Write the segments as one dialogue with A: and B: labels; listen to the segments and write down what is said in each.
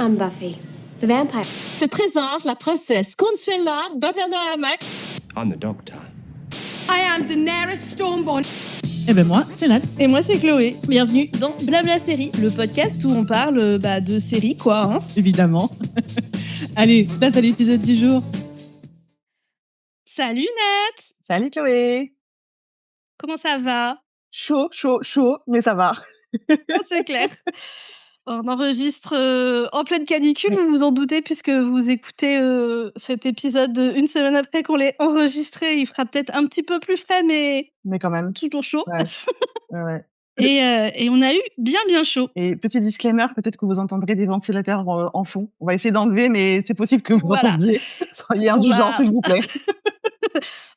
A: I'm Buffy, the vampire.
B: Se présente la princesse Consuela d'Oppenheimer.
C: I'm the Doctor.
D: I am Daenerys Stormborn.
E: Et ben moi, c'est Nat.
F: Et moi, c'est Chloé. Bienvenue dans Blabla Série, le podcast où on parle de séries, quoi. Hein.
E: Évidemment. Allez, place à l'épisode du jour.
F: Salut Nat.
E: Salut Chloé.
F: Comment ça va?
E: Chaud, mais ça va.
F: C'est clair. On enregistre en pleine canicule, vous vous en doutez, puisque vous écoutez cet épisode une semaine après qu'on l'ait enregistré. Il fera peut-être un petit peu plus frais, mais
E: quand même.
F: toujours chaud.
E: Ouais.
F: Et on a eu bien chaud.
E: Et petit disclaimer, peut-être que vous entendrez des ventilateurs en fond. On va essayer d'enlever, mais c'est possible que vous entendiez. Soyez indulgents, s'il vous plaît.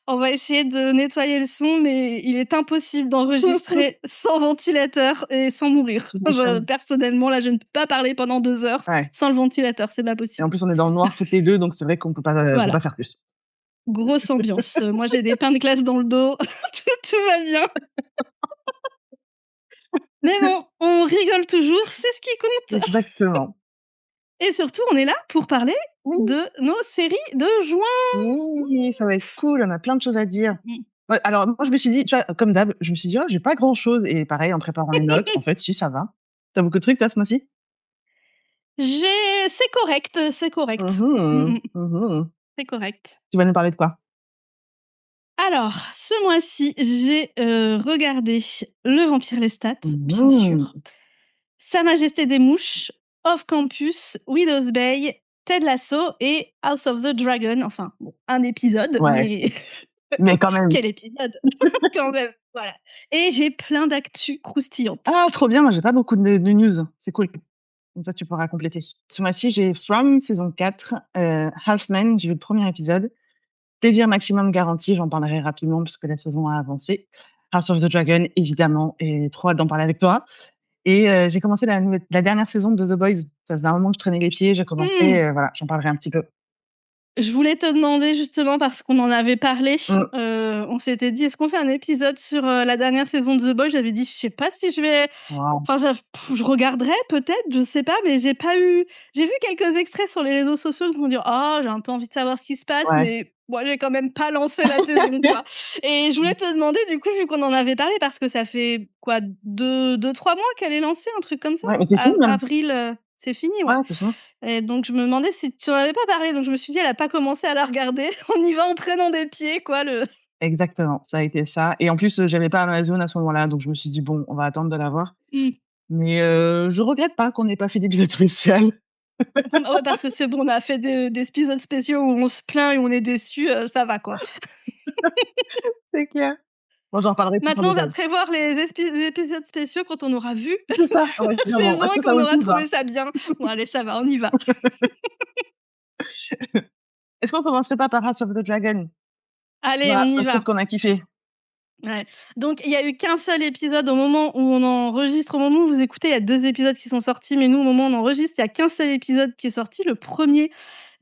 F: On va essayer de nettoyer le son, mais il est impossible d'enregistrer sans ventilateur et sans mourir. Personnellement, là, je ne peux pas parler pendant 2 heures sans le ventilateur, c'est pas possible.
E: Et en plus, on est dans le noir toutes les deux, donc c'est vrai qu'on peut pas faire plus.
F: Grosse ambiance. Moi, j'ai des pains de glace dans le dos. tout va bien. Mais bon, on rigole toujours, c'est ce qui compte.
E: Exactement.
F: Et surtout, on est là pour parler de nos séries de juin.
E: Oui, ça va être cool, on a plein de choses à dire. Ouais, alors, moi, je me suis dit, tu vois, comme d'hab, je me suis dit, j'ai pas grand-chose. Et pareil, en préparant les notes, en fait, si, ça va. T'as beaucoup de trucs, toi, ce mois-ci?
F: C'est correct. C'est correct. Tu
E: vas nous parler de quoi?
F: Alors, ce mois-ci, j'ai regardé Le Vampire Lestat, bien sûr. Sa Majesté des Mouches, Off Campus, Widow's Bay, Ted Lasso et House of the Dragon. Enfin, bon, un épisode,
E: mais quand même.
F: Quel épisode quand même, voilà. Et j'ai plein d'actu croustillantes.
E: Ah, trop bien, moi j'ai pas beaucoup de news, c'est cool. Comme ça, tu pourras compléter. Ce mois-ci, j'ai From, saison 4, Halfman, j'ai vu le premier épisode. Plaisir maximum garanti, j'en parlerai rapidement puisque la saison a avancé. House of the Dragon, évidemment, et trop hâte d'en parler avec toi. Et j'ai commencé la dernière saison de The Boys. Ça faisait un moment que je traînais les pieds, j'ai commencé, voilà, j'en parlerai un petit peu.
F: Je voulais te demander justement, parce qu'on en avait parlé, on s'était dit, est-ce qu'on fait un épisode sur la dernière saison de The Boys? J'avais dit, je sais pas si je vais... Enfin, je regarderai peut-être, je sais pas, mais j'ai pas eu... J'ai vu quelques extraits sur les réseaux sociaux qui m'ont dit, j'ai un peu envie de savoir ce qui se passe, mais moi, j'ai quand même pas lancé la saison, quoi. Et je voulais te demander, du coup, vu qu'on en avait parlé, parce que ça fait, 2-3 mois qu'elle est lancée, un truc comme ça.
E: Ouais, mais c'est fini, hein.
F: Avril... C'est fini,
E: ouais. C'est fini.
F: Et donc, je me demandais si tu n'en avais pas parlé. Donc, je me suis dit, elle a pas commencé à la regarder. On y va en traînant des pieds, quoi.
E: Exactement, ça a été ça. Et en plus, j'avais pas Amazon à ce moment-là, donc je me suis dit, bon, on va attendre de l'avoir. Mais je regrette pas qu'on n'ait pas fait d'épisode spécial.
F: Ouais, parce que c'est bon, on a fait des épisodes spéciaux où on se plaint et on est déçus, ça va, quoi.
E: C'est clair. Bon, j'en parlerai plus.
F: Maintenant, on va prévoir les épisodes spéciaux quand on aura vu
E: c'est ça,
F: la saison et qu'on aura trouvé ça bien. Bon, allez, ça va, on y va.
E: Est-ce qu'on commencerait pas par House of the Dragon?
F: Allez, on y va.
E: Un truc qu'on a kiffé.
F: Ouais. Donc, il y a eu qu'un seul épisode au moment où on enregistre. Au moment où vous écoutez, il y a 2 épisodes qui sont sortis, mais nous, au moment où on enregistre, il y a qu'un seul épisode qui est sorti, le premier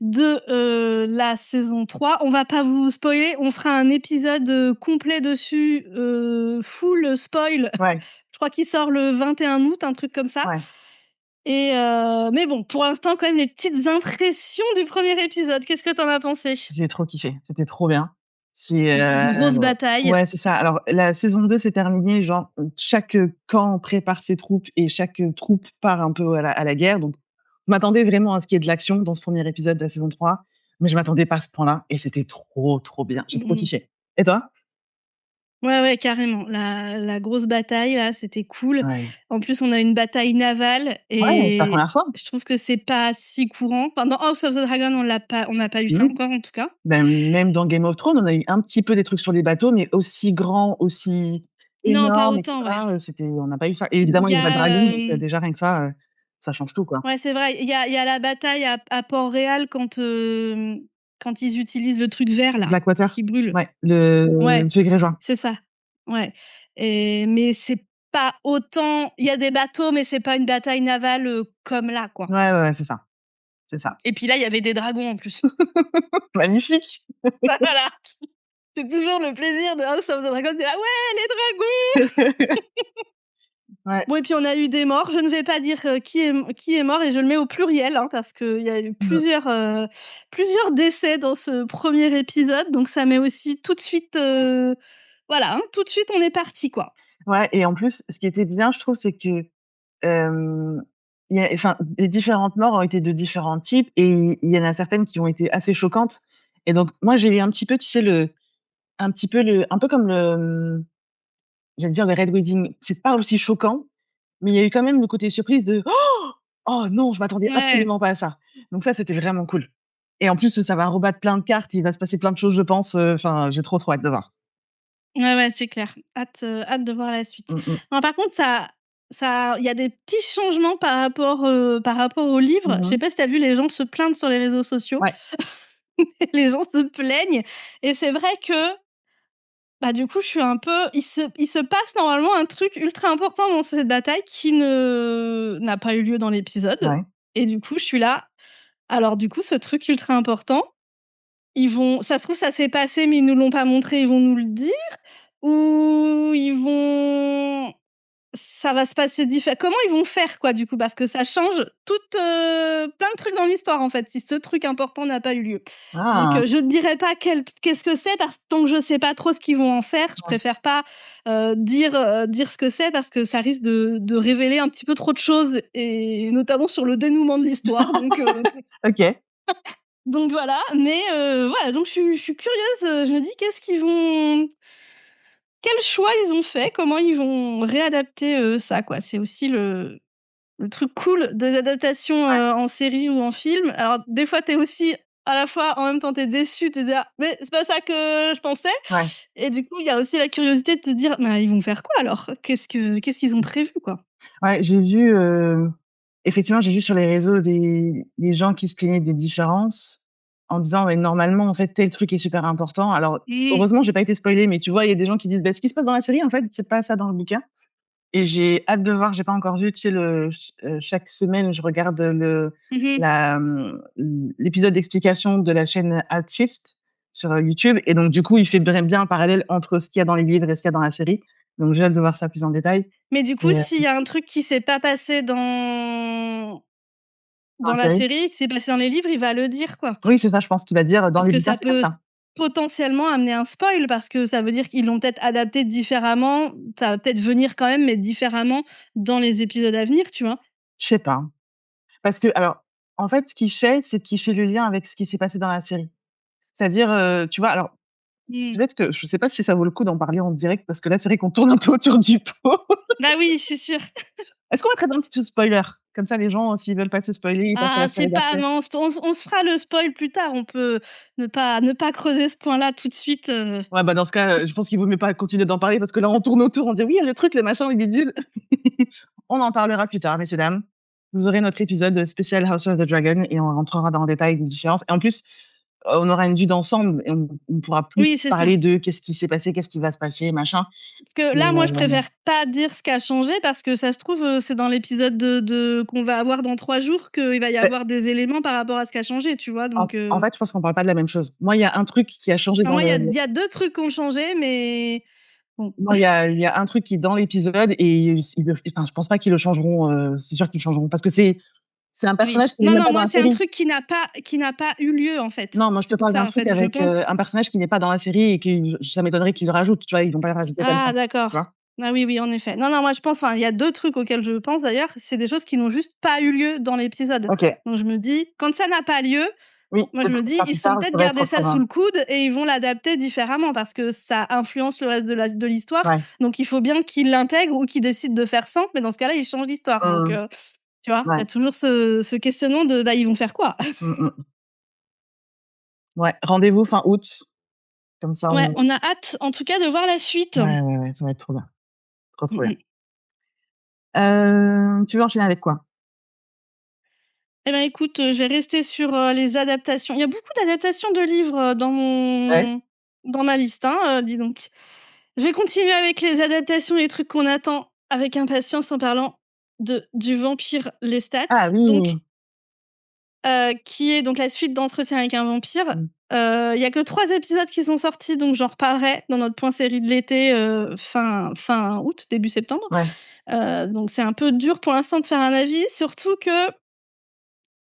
F: de la saison 3. On va pas vous spoiler, on fera un épisode complet dessus, full spoil.
E: Ouais.
F: Je crois qu'il sort le 21 août, un truc comme ça.
E: Ouais.
F: Et mais bon, pour l'instant, quand même, les petites impressions du premier épisode. Qu'est-ce que t'en as pensé?
E: J'ai trop kiffé, c'était trop bien. C'est
F: une grosse bataille.
E: Ouais, c'est ça. Alors, la saison 2 s'est terminée, genre, chaque camp prépare ses troupes et chaque troupe part un peu à la guerre. Donc, je m'attendais vraiment à ce qu'il y ait de l'action dans ce premier épisode de la saison 3, mais je m'attendais pas à ce point-là et c'était trop bien. J'ai trop kiffé. Et toi?
F: Ouais, carrément. La grosse bataille, là, c'était cool.
E: Ouais.
F: En plus, on a une bataille navale et
E: c'est la première fois.
F: Je trouve que c'est pas si courant. Enfin, dans House of the Dragon, on n'a pas eu ça encore, en tout cas.
E: Même dans Game of Thrones, on a eu un petit peu des trucs sur les bateaux, mais aussi grand, aussi énorme.
F: Non, pas autant,
E: on n'a pas eu ça. Et évidemment, il y a pas de dragon, donc déjà, rien que ça change tout, quoi.
F: Ouais, c'est vrai. Il y a la bataille à Port-Réal quand ils utilisent le truc vert, là,
E: Blackwater.
F: qui brûle.
E: Ouais, le feu grégeois.
F: C'est ça. Ouais. Mais c'est pas autant... Il y a des bateaux, mais c'est pas une bataille navale comme là, quoi.
E: Ouais, c'est ça. C'est ça.
F: Et puis là, il y avait des dragons, en plus.
E: Magnifique.
F: Voilà. C'est toujours le plaisir de House of the Dragon. Ouais, les dragons.
E: Ouais.
F: Bon et puis on a eu des morts. Je ne vais pas dire, qui est mort et je le mets au pluriel, hein, parce qu'il y a eu plusieurs décès dans ce premier épisode, donc ça met aussi tout de suite, voilà, hein, tout de suite on est parti quoi.
E: Ouais et en plus, ce qui était bien, je trouve, c'est que, hem, les différentes morts ont été de différents types et il y en a certaines qui ont été assez choquantes et donc moi, j'ai eu un petit peu, tu sais, un peu comme j'allais dire le Red Wedding, c'est pas aussi choquant, mais il y a eu quand même le côté surprise de: «Oh! Oh non, je m'attendais
F: Ouais.
E: absolument pas à ça». Donc ça, c'était vraiment cool et en plus, ça va rebattre plein de cartes, il va se passer plein de choses, je pense, enfin, j'ai trop hâte de voir.
F: Ouais, ouais, c'est clair. Hâte de voir la suite.
E: Mmh mh.
F: Non, par contre, il y a des petits changements par rapport au livre.
E: Mmh
F: Je sais
E: mh.
F: pas si tu as vu les gens se plaindre sur les réseaux sociaux.
E: Ouais.
F: Les gens se plaignent et c'est vrai que, bah, du coup, je suis un peu il se passe normalement un truc ultra important dans cette bataille qui ne n'a pas eu lieu dans l'épisode
E: Ouais.
F: et du coup, je suis là, alors du coup, ce truc ultra important, ils vont ça se trouve, ça s'est passé, mais ils nous l'ont pas montré, ils vont nous le dire? Ou ça va se passer comment ils vont faire quoi, du coup? Parce que ça change plein de trucs dans l'histoire, en fait, si ce truc important n'a pas eu lieu. Donc,
E: Ah!
F: je ne dirai pas qu'est-ce que c'est parce que tant que je sais pas trop ce qu'ils vont en faire, je
E: Ouais.
F: préfère pas, dire ce que c'est parce que ça risque de révéler un petit peu trop de choses et notamment sur le dénouement de l'histoire,
E: OK.
F: donc voilà, mais voilà, donc je suis curieuse, je me dis: Quel choix ils ont fait? Comment ils vont réadapter, ça, quoi? C'est aussi le truc cool des adaptations,
E: Ouais.
F: en série ou en film. Alors des fois, tu es aussi à la fois, en même temps, tu es déçu, tu te dis: «Ah, mais c'est pas ça que je pensais»
E: Ouais.
F: et du coup, il y a aussi la curiosité de te dire: «Bah, ils vont faire quoi alors? Qu'est-ce qu'ils ont prévu, quoi?»
E: Ouais, j'ai vu, effectivement, j'ai vu sur les réseaux des gens qui se plaignaient des différences en disant: «Mais normalement, en fait, tel truc est super important». Alors
F: Mmh.
E: heureusement, j'ai pas été spoilée, mais tu vois, il y a des gens qui disent: «Bah, ce qui se passe dans la série, en fait, c'est pas ça dans le bouquin» et j'ai hâte de voir, j'ai pas encore vu, tu sais, chaque semaine, je regarde
F: Mmh.
E: l'épisode d'explication de la chaîne Shift sur, YouTube et donc du coup, il fait bien un parallèle entre ce qu'il y a dans les livres et ce qu'il y a dans la série. Donc j'ai hâte de voir ça plus en détail
F: Mais du coup,
E: et
F: s'il y a un truc qui s'est pas passé dans
E: dans la
F: la
E: série
F: série, qui s'est passé dans les livres, il va le dire, quoi?
E: oui, c'est ça, je pense qu'il va dire: «Dans
F: Parce
E: les
F: que
E: bouquins,
F: ça
E: c'est comme
F: peut
E: ça».
F: potentiellement amener un spoil, parce que ça veut dire qu'ils l'ont peut-être adapté différemment. Ça va peut-être venir quand même, mais différemment dans les épisodes à venir, tu vois?
E: Je sais pas. Parce que alors, en fait, ce qu'il fait, c'est qu'il fait le lien avec ce qui s'est passé dans la série. C'est-à-dire, tu vois, alors
F: Mmh.
E: peut-être que je sais pas si ça vaut le coup d'en parler en direct parce que là, c'est vrai qu'on tourne un peu autour du pot.
F: Bah oui, c'est sûr.
E: Est-ce qu'on mettrait un petit spoiler? Comme ça, les gens, s'ils veulent pas se spoiler, ils passent à
F: Ah,
E: la
F: c'est
E: série
F: pas
E: d'après.
F: mais on se fera le spoil plus tard. On peut ne pas creuser ce point-là tout de suite,
E: Ouais, bah, dans ce cas, je pense qu'il vaut mieux pas continuer d'en parler parce que là, on tourne autour, on dit: «Oui, le truc, le machin, le bidule». On en parlera plus tard, messieurs, dames. Vous aurez notre épisode spécial House of the Dragon et on rentrera dans le détail des différences et en plus, on aura une vue d'ensemble et on pourra plus
F: oui, c'est ça.
E: parler de qu'est-ce qui s'est passé, qu'est-ce qui va se passer, machin.
F: Parce que
E: Mais
F: là, moi, je préfère pas dire ce qui a changé parce que ça se trouve, c'est dans l'épisode de qu'on va avoir dans 3 jours qu'il va y
E: beh,
F: avoir des éléments par rapport à ce qui a changé, tu vois?
E: en
F: Donc
E: en fait, je pense qu'on parle pas de la même chose. Moi, il y a un truc qui a changé
F: enfin,
E: dans
F: moi,
E: le
F: il y a 2 trucs qui ont changé, mais bon.
E: moi, il y a un truc qui est dans l'épisode et je pense pas qu'ils le changeront, c'est sûr qu'ils le changeront parce que c'est un
F: Oui.
E: personnage qui n'est
F: Non,
E: même
F: non,
E: pas dans
F: moi,
E: la
F: c'est un
E: série.
F: truc qui n'a pas eu lieu, en fait.
E: Non, moi, je te
F: C'est pour
E: parle d'un
F: ça, en
E: truc
F: fait, je
E: avec,
F: pense.
E: un personnage qui n'est pas dans la série et que ça m'étonnerait qu'ils le rajoutent, tu vois? Ils vont pas le rajouter comme ça,
F: Ah
E: tu vois?
F: d'accord. Ah oui, oui, en effet. Non, non, moi, je pense enfin, il y a 2 trucs auxquels je pense, d'ailleurs, c'est des choses qui n'ont juste pas eu lieu dans l'épisode.
E: OK.
F: Donc je me dis: «Quand ça n'a pas lieu»,
E: Oui,
F: moi, je
E: peut-être
F: me
E: qu'on
F: dis:
E: fera
F: «Ils
E: plus
F: se sont
E: tard,
F: peut-être
E: ça va être
F: gardé ça
E: autrement.
F: sous le coude et ils vont l'adapter différemment parce que ça influence le reste de l'histoire.
E: Ouais.
F: Donc il faut bien qu'ils l'intègrent ou qu'ils décident de faire sans, mais dans ce cas-là, ils changent l'histoire». Donc
E: Mmh.
F: tu vois? Il y
E: Ouais.
F: a toujours ce questionnement de: «Bah, ils vont faire quoi?»
E: Mmh mh. Ouais, rendez-vous fin août, comme ça
F: Ouais,
E: on
F: on a hâte, en tout cas, de voir la suite.
E: ouais, ouais, ouais, ça va être trop bien. Trop, trop
F: Mmh
E: bien.
F: mh.
E: Tu veux enchaîner avec quoi?
F: Eh ben, écoute, je vais rester sur, les adaptations. Il y a beaucoup d'adaptations de livres,
E: Ouais.
F: dans ma liste, hein, dis donc. Je vais continuer avec les adaptations, les trucs qu'on attend avec impatience en parlant du vampire Lestat.
E: Ah
F: Donc,
E: oui!
F: qui est donc la suite d'Entretien avec un vampire.
E: Mmh.
F: Il y a que 3 épisodes qui sont sortis, donc j'en reparlerai dans notre point série de l'été, fin août, début septembre.
E: Ouais.
F: Donc c'est un peu dur pour l'instant de faire un avis, surtout que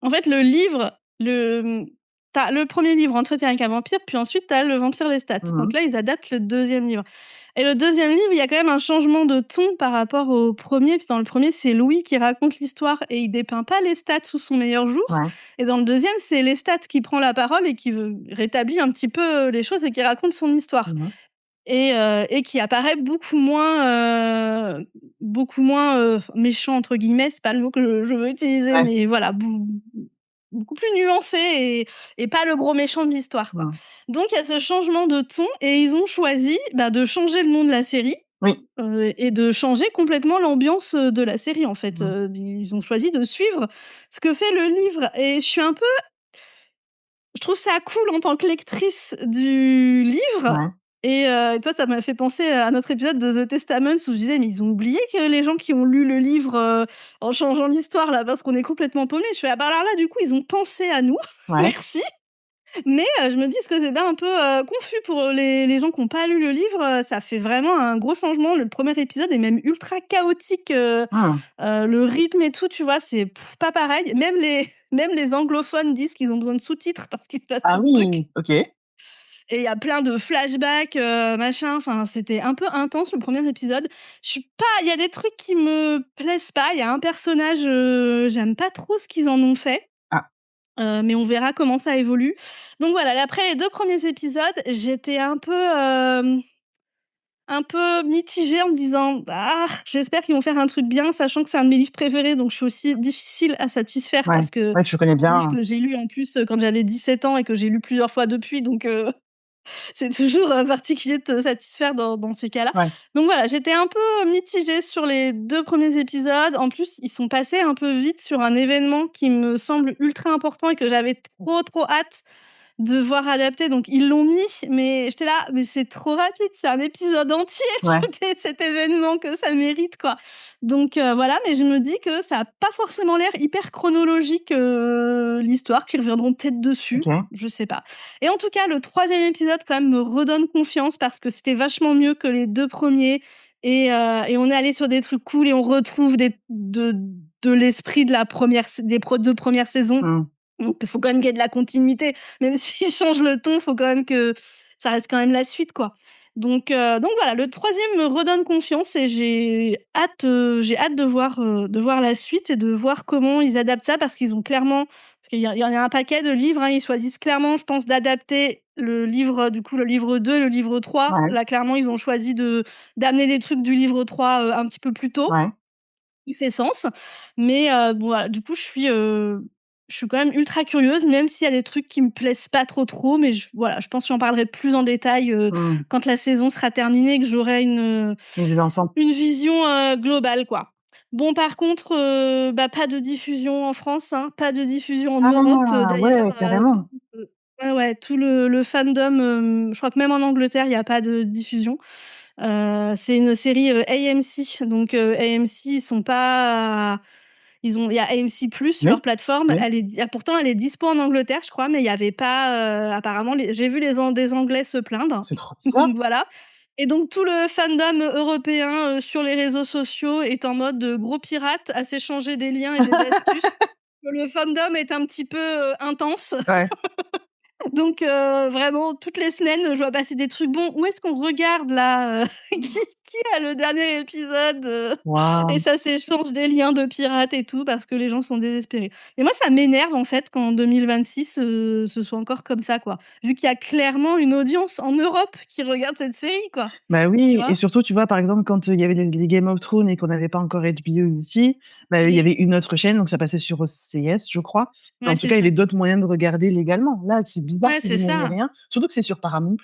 F: en fait, le livre, tu le premier livre, Entretien avec un vampire, puis ensuite tu as Le Vampire Lestat.
E: Mmh
F: Donc
E: mh.
F: là, ils adaptent le deuxième livre et le deuxième livre, il y a quand même un changement de ton par rapport au premier. Puis dans le premier, c'est Louis qui raconte l'histoire et il dépeint pas Lestat sous son meilleur jour
E: Ouais.
F: et dans le deuxième, c'est Lestat qui prend la parole et qui rétablit un petit peu, les choses et qui raconte son histoire
E: Mmh mh.
F: et qui apparaît beaucoup moins, «méchant» entre guillemets, c'est pas le mot que je veux utiliser,
E: Ouais.
F: mais voilà, beaucoup plus nuancé et pas le gros méchant de l'histoire, quoi.
E: Mmh.
F: Donc il y a ce changement de ton et ils ont choisi, de changer le nom de la série,
E: Oui.
F: et de changer complètement l'ambiance, de la série, en fait.
E: Mmh.
F: Ils ont choisi de suivre ce que fait le livre et je trouve ça cool en tant que lectrice du livre
E: Ouais.
F: et toi, ça m'a fait penser à notre épisode de The Testaments où je disais: «Mais ils ont oublié que les gens qui ont lu le livre, en changeant l'histoire là, parce qu'on est complètement paumés». Je fais: «Ah bah alors là, du coup, ils ont pensé à nous,
E: Ouais.
F: merci». Mais je me dis: «Est-ce que c'est pas un peu, confus pour, les gens qui ont pas lu le livre?» Ça fait vraiment un gros changement. Le premier épisode est même ultra chaotique,
E: Mmh.
F: le rythme et tout, tu vois? C'est pas pareil. Même les anglophones disent qu'ils ont besoin de sous-titres parce qu'il se passe
E: Ah
F: trop de trucs
E: oui! OK.
F: et il y a plein de flashbacks, machin, enfin, c'était un peu intense le premier épisode. Je suis pas Il y a des trucs qui me plaisent pas. Il y a un personnage, j'aime pas trop ce qu'ils en ont fait,
E: Ah.
F: mais on verra comment ça évolue. Donc voilà, après les 2 premiers épisodes, j'étais un peu mitigée en me disant: «Ah, j'espère qu'ils vont faire un truc bien», sachant que c'est un de mes livres préférés, donc je suis aussi difficile à satisfaire
E: Ouais.
F: parce que
E: Ouais, tu connais
F: c'est un livre
E: bien.
F: que j'ai lu en plus, quand j'avais 17 ans et que j'ai lu plusieurs fois depuis, donc c'est toujours, particulier de te satisfaire dans ces cas-là.
E: Ouais.
F: Donc voilà, j'étais un peu mitigée sur les 2 premiers épisodes. En plus, ils sont passés un peu vite sur un événement qui me semble ultra important et que j'avais trop, trop hâte de voir adapté, donc ils l'ont mis, mais j'étais là: «Mais c'est trop rapide, c'est un épisode entier,
E: Ouais.
F: cet événement que ça mérite, quoi». Donc voilà, mais je me dis que ça a pas forcément l'air hyper chronologique, l'histoire, qu'ils reviendront peut-être dessus,
E: OK.
F: je sais pas. Et en tout cas, le troisième épisode, quand même, me redonne confiance parce que c'était vachement mieux que les 2 premiers et on est allé sur des trucs cool et on retrouve de l'esprit de la première s des 2 premières saisons.
E: Mmh.
F: Donc il faut quand même qu'il y ait de la continuité. Même s'ils changent le ton, faut quand même que ça reste quand même la suite, quoi. Donc voilà, le troisième me redonne confiance et j'ai hâte de voir la suite et de voir comment ils adaptent ça parce qu'ils ont clairement parce qu'il y en a un paquet de livres, hein, ils choisissent clairement, je pense, d'adapter le livre, du coup, le livre 2, le livre 3.
E: Ouais.
F: Là, clairement, ils ont choisi d'amener des trucs du livre 3, un petit peu plus tôt.
E: Ouais.
F: Il fait sens, mais bon, voilà, du coup, je suis quand même ultra curieuse, même s'il y a des trucs qui me plaisent pas trop, mais voilà, je pense que j'en parlerai plus en détail,
E: Mmh.
F: quand la saison sera terminée et que j'aurai
E: Une vue d'ensemble.
F: une vision, globale, quoi. Bon, par contre, pas de diffusion en France, hein, pas de diffusion en Europe,
E: Ah!
F: d'ailleurs,
E: Ouais, carrément.
F: ouais, ouais, tout le fandom, je crois que même en Angleterre, il y a pas de diffusion. C'est une série, AMC, donc AMC, ils sont pas il y a AMC+,
E: Oui.
F: leur plateforme,
E: Oui.
F: pourtant elle est dispo en Angleterre, je crois, mais il y avait pas, apparemment j'ai vu des Anglais se plaindre,
E: C'est trop bizarre.
F: donc voilà et donc tout le fandom européen, sur les réseaux sociaux est en mode, gros pirate à s'échanger des liens et des astuces. Le fandom est un petit peu, intense.
E: Ouais.
F: Donc vraiment toutes les semaines, je vois passer des trucs. Bon, où est-ce qu'on regarde là, qui a le dernier épisode, et
E: Waouh!
F: ça s'échange des liens de pirates et tout parce que les gens sont désespérés et moi ça m'énerve en fait qu'en 2026, ce soit encore comme ça, quoi. Vu qu'il y a clairement une audience en Europe qui regarde cette série, quoi.
E: Bah
F: Tu
E: oui et
F: vois?
E: surtout, tu vois, par exemple, quand, il y avait les Game of Thrones et qu'on n'avait pas encore HBO ici, bah, il y
F: Mmh.
E: avait une autre chaîne, donc ça passait sur OCS, je crois. Mais
F: Ouais,
E: en tout
F: c'est
E: cas, il y
F: ça.
E: avait d'autres moyens de regarder légalement. Là, c'est bizarre
F: Ouais,
E: qu'ils
F: c'est
E: aient mis
F: ça.
E: rien, surtout que c'est sur Paramount+.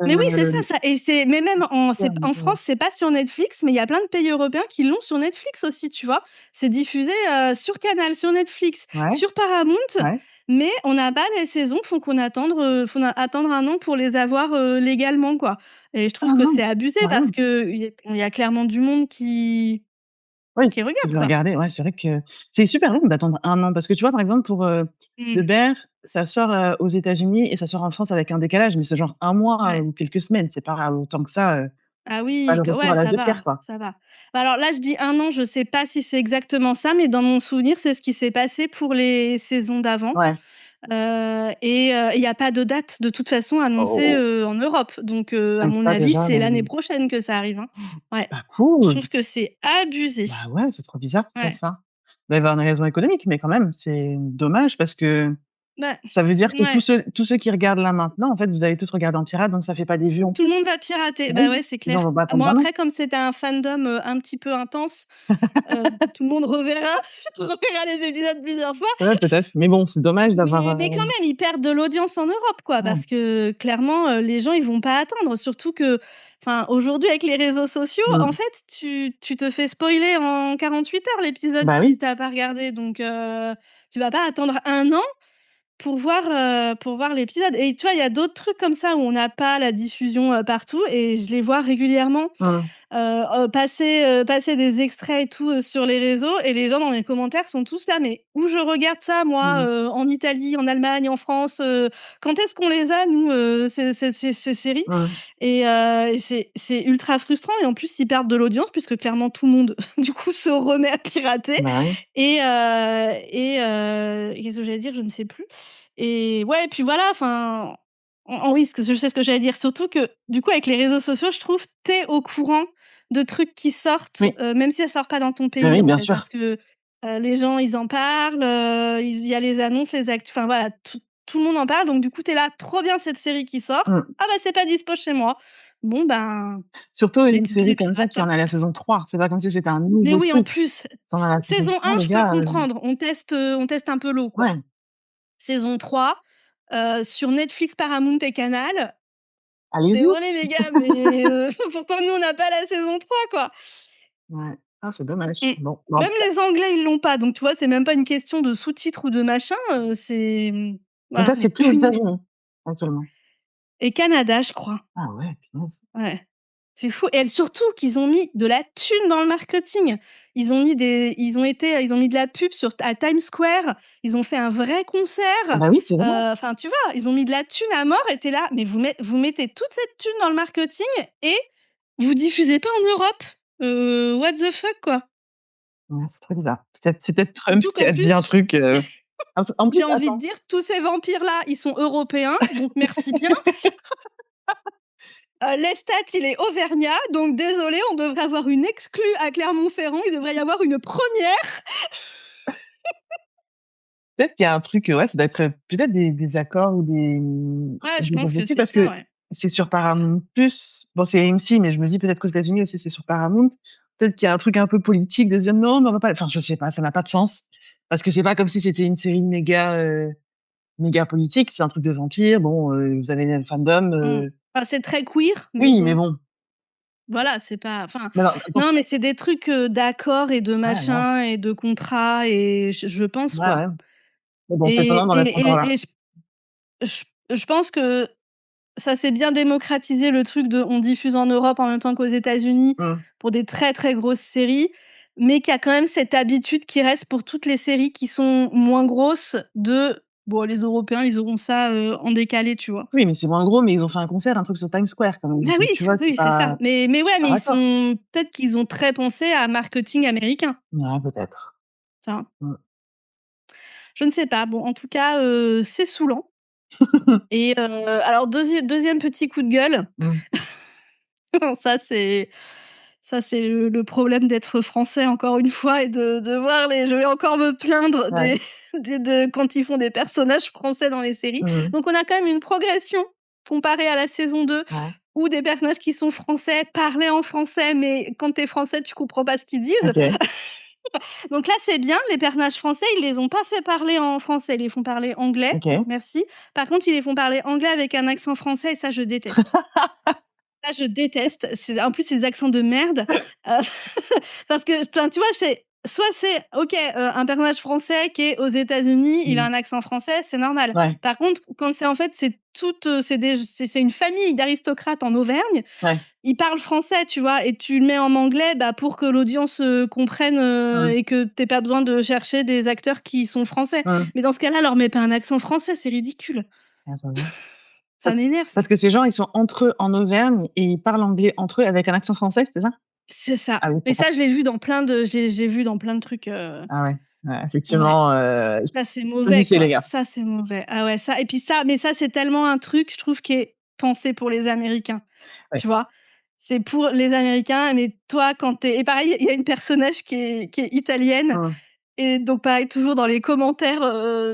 F: Mais oui, c'est ça,
E: Heu,
F: ça et c'est mais même en
E: donc
F: France, c'est pas sur Netflix, mais il y a plein de pays européens qui l'ont sur Netflix aussi, tu vois? C'est diffusé, sur Canal, sur Netflix,
E: ouais,
F: sur Paramount,
E: ouais.
F: mais on n'a pas les saisons, attendre un an pour les avoir, légalement, quoi et je trouve
E: Ah
F: que c'est
E: mince!
F: abusé parce
E: Ouais.
F: qu'il y a clairement du monde qui
E: Oui,
F: qui
E: tu
F: regardent,
E: veux
F: quoi.
E: regarder, ouais, c'est vrai que c'est super long d'attendre 1 an parce que tu vois, par exemple, pour, The
F: Mmh.
E: Bear, ça sort, aux États-Unis et ça sort en France avec un décalage, mais c'est genre 1 mois,
F: Ouais.
E: ou quelques semaines, c'est pas autant que ça,
F: Ah
E: pas
F: oui,
E: le
F: que
E: retour à
F: ouais,
E: l'âge
F: ça
E: de
F: va,
E: pierre, quoi.
F: ça va. Bah, alors là, je dis 1 an, je sais pas si c'est exactement ça, mais dans mon souvenir, c'est ce qui s'est passé pour les saisons d'avant.
E: Ouais.
F: Il y a pas de date de toute façon annoncée,
E: Oh,
F: en Europe. Donc à
E: comme
F: mon
E: ça
F: avis,
E: déjà,
F: c'est l'année prochaine que ça arrive, hein. Ouais,
E: bah,
F: je
E: cool!
F: trouve que c'est abusé.
E: Bah, ouais, c'est trop bizarre qu'ils fassent
F: Ouais,
E: ça. Il doit y avoir une raison économique, mais quand même, c'est dommage parce que
F: bah,
E: ça veut dire que tous
F: ouais.
E: ceux qui regardent là maintenant, en fait, vous allez tous regarder en pirate, donc ça fait pas des vues en
F: Tout le
E: plus.
F: monde va pirater.
E: Bah
F: Bah,
E: oui,
F: ouais, c'est
E: les gens
F: clair.
E: vont pas
F: Bon
E: attendre 1 an.
F: après comme c'était un fandom, un petit peu intense, tout le monde reverra reverra les épisodes plusieurs fois.
E: Ouais, peut-être, mais bon, c'est dommage d'avoir,
F: Mais quand même, ils perdent de l'audience en Europe, quoi,
E: ouais.
F: parce que clairement, les gens, ils vont pas attendre. Surtout que, enfin, aujourd'hui, avec les réseaux sociaux, en
E: Mmh.
F: fait, tu te fais spoiler en 48 heures l'épisode
E: Bah
F: si
E: oui.
F: tu as pas regardé. Donc, tu vas pas attendre 1 an pour voir l'épisode. Et tu vois, il y a d'autres trucs comme ça où on n'a pas la diffusion, partout et je les vois régulièrement.
E: Mmh.
F: Passer des extraits et tout, sur les réseaux et les gens dans les commentaires sont tous là: «Mais où je regarde ça moi,
E: Mmh.
F: en Italie, en Allemagne, en France, quand est-ce qu'on les a nous, ces séries?»
E: Mmh.
F: Et c'est ultra frustrant et en plus ils perdent de l'audience puisque clairement tout le monde du coup se remet à pirater
E: Bah oui.
F: qu'est-ce que j'allais dire? Je ne sais plus et ouais, et puis voilà, enfin, oui, ce que je sais ce que j'allais dire. Surtout que, du coup, avec les réseaux sociaux, je trouve, tu es au courant de trucs qui sortent,
E: Oui.
F: même si ça sort pas dans ton
E: Bah
F: pays,
E: oui,
F: en
E: bien
F: fait.
E: sûr.
F: Parce que, les gens, ils en parlent, il y a les annonces, les actus, enfin voilà, tout le monde en parle. Donc du coup, tu es là: «Trop bien cette série qui sort.
E: Mmh.
F: Ah bah, c'est pas dispo chez moi». Bon ben,
E: Surtout
F: les
E: une série comme ça
F: pirates,
E: qui
F: hein.
E: en a la saison 3. C'est pas comme si c'était un
F: Mais
E: nouveau
F: oui, en
E: truc.
F: plus,
E: Ça en a la saison
F: saison
E: 3,
F: 1,
E: les
F: je peux
E: gars,
F: comprendre. On teste un peu l'eau, quoi.
E: ouais.
F: Saison 3, sur Netflix, Paramount et Canal.
E: Allez-y.
F: Désolée les gars, mais pourquoi nous on n'a pas la saison 3 quoi?
E: Ouais. Ah, c'est dommage.
F: Mmh.
E: Bon, bah, en
F: Même
E: tout cas,
F: les Anglais, ils l'ont pas, donc tu vois, c'est même pas une question de sous-titres ou de machin,
E: donc
F: voilà,
E: là, c'est plus aux États-Unis, actuellement.
F: et Canada, je crois.
E: Ah ouais, punaise.
F: Ouais. C'est fou et surtout qu'ils ont mis de la thune dans le marketing. Ils ont mis de la pub à Times Square, ils ont fait un vrai
E: Ah
F: concert,
E: bah oui, c'est vrai.
F: enfin tu vois? Ils ont mis de la thune à mort et tu es là, mais vous mettez toute cette thune dans le marketing et vous diffusez pas en Europe? What the fuck, quoi?
E: Ouais, c'est très bizarre. C'est peut-être Trump
F: Surtout
E: qui
F: qu'en
E: a dit un
F: plus,
E: truc, en plus,
F: j'ai envie de
E: attends,
F: dire, tous ces vampires-là, ils sont européens, donc merci bien. Lestat, il est auvergnat, donc désolé, on devrait avoir une exclue à Clermont-Ferrand, il devrait y avoir une première.
E: peut-être qu'il y a un truc, ouais, ça doit être, peut-être des accords
F: Ouais,
E: ou
F: je
E: des
F: pense que
E: objectifs
F: c'est
E: parce
F: ça,
E: que
F: ouais.
E: c'est sur Paramount+. Bon, c'est AMC, mais je me dis peut-être qu'aux États-Unis aussi, c'est sur Paramount. Peut-être qu'il y a un truc un peu politique de se dire: «Non, mais on va pas» enfin, je sais pas, ça n'a pas de sens. Parce que c'est pas comme si c'était une série méga politique, c'est un truc de vampire. Bon, vous avez le fandom,
F: Mmh. Enfin, c'est très queer, mais
E: oui, mais
F: bon,
E: bon.
F: voilà, c'est pas enfin,
E: Mais non,
F: non,
E: attention,
F: mais c'est des trucs, d'accords et de
E: ouais, ouais,
F: machin et de contrats et je pense,
E: ouais,
F: quoi.
E: ouais. Mais bon, c'est étonnant
F: Et
E: d'en être
F: et
E: encore
F: et
E: là.
F: et je je pense que ça s'est bien démocratisé le truc de on diffuse en Europe en même temps qu'aux États-Unis
E: Mmh.
F: pour des très, très grosses séries, mais qu'il y a quand même cette habitude qui reste pour toutes les séries qui sont moins grosses de: «Bon, les Européens, ils auront ça, en décalé», tu vois?
E: Oui, mais c'est moins gros, mais ils ont fait un concert, un truc sur Times Square quand même.
F: Ah oui,
E: Donc tu vois, c'est
F: oui, c'est ça.
E: pas
F: Mais ouais, mais ils
E: raccord.
F: sont peut-être qu'ils ont très pensé à marketing américain,
E: Ouais, peut-être.
F: tu vois?
E: Mmh.
F: Je ne sais pas. Bon, en tout cas, c'est saoulant et alors 2e petit coup de gueule.
E: Mmh.
F: Ça, c'est le problème d'être français encore une fois et de voir les je vais encore me plaindre
E: Ouais.
F: des de quand ils font des personnages français dans les séries.
E: Mmh mh.
F: Donc on a quand même une progression comparée à la saison 2
E: Ouais.
F: où des personnages qui sont français parlaient en français, mais quand tu es français, tu comprends pas ce qu'ils disent.
E: OK.
F: Donc là, c'est bien, les personnages français, ils les ont pas fait parler en français, ils les font parler anglais,
E: OK.
F: merci. Par contre, ils les font parler anglais avec un accent français et ça, je déteste. Ça, je déteste. En plus, c'est des accents de merde, heu, parce que enfin, tu vois, soit c'est OK, un personnage français qui est aux États-Unis, il a
E: Mmh.
F: un accent français, c'est normal.
E: Ouais,
F: Par contre, quand c'est en fait, c'est une famille d'aristocrates en Auvergne,
E: ouais.
F: ils parlent français, tu vois? Et tu le mets en anglais, bah, pour que l'audience, comprenne,
E: Mmh.
F: et que tu pas besoin de chercher des acteurs qui sont français.
E: Mmh.
F: Mais dans ce cas-là, leur mets pas un accent français, c'est ridicule.
E: Ah, j'avoue.
F: Ça m'énerve ça.
E: Parce que ces gens, ils sont entre eux en Auvergne et ils parlent anglais entre eux avec un accent français, c'est ça?
F: C'est ça.
E: Ah oui,
F: Mais
E: d'accord.
F: ça, je l'ai vu dans plein de je l'ai vu dans plein de trucs,
E: Ah ouais. Ouais,
F: ouais.
E: effectivement,
F: Ça, c'est mauvais,
E: choisissez les
F: quoi.
E: gars.
F: Ça, c'est mauvais. Ah ouais, ça et puis ça mais ça, c'est tellement un truc, je trouve, qui est pensé pour les Américains,
E: Ouais.
F: tu vois? C'est pour les Américains, mais toi, quand tu et pareil, il y a une personnage qui est italienne
E: Mmh.
F: et donc pareil, toujours dans les commentaires,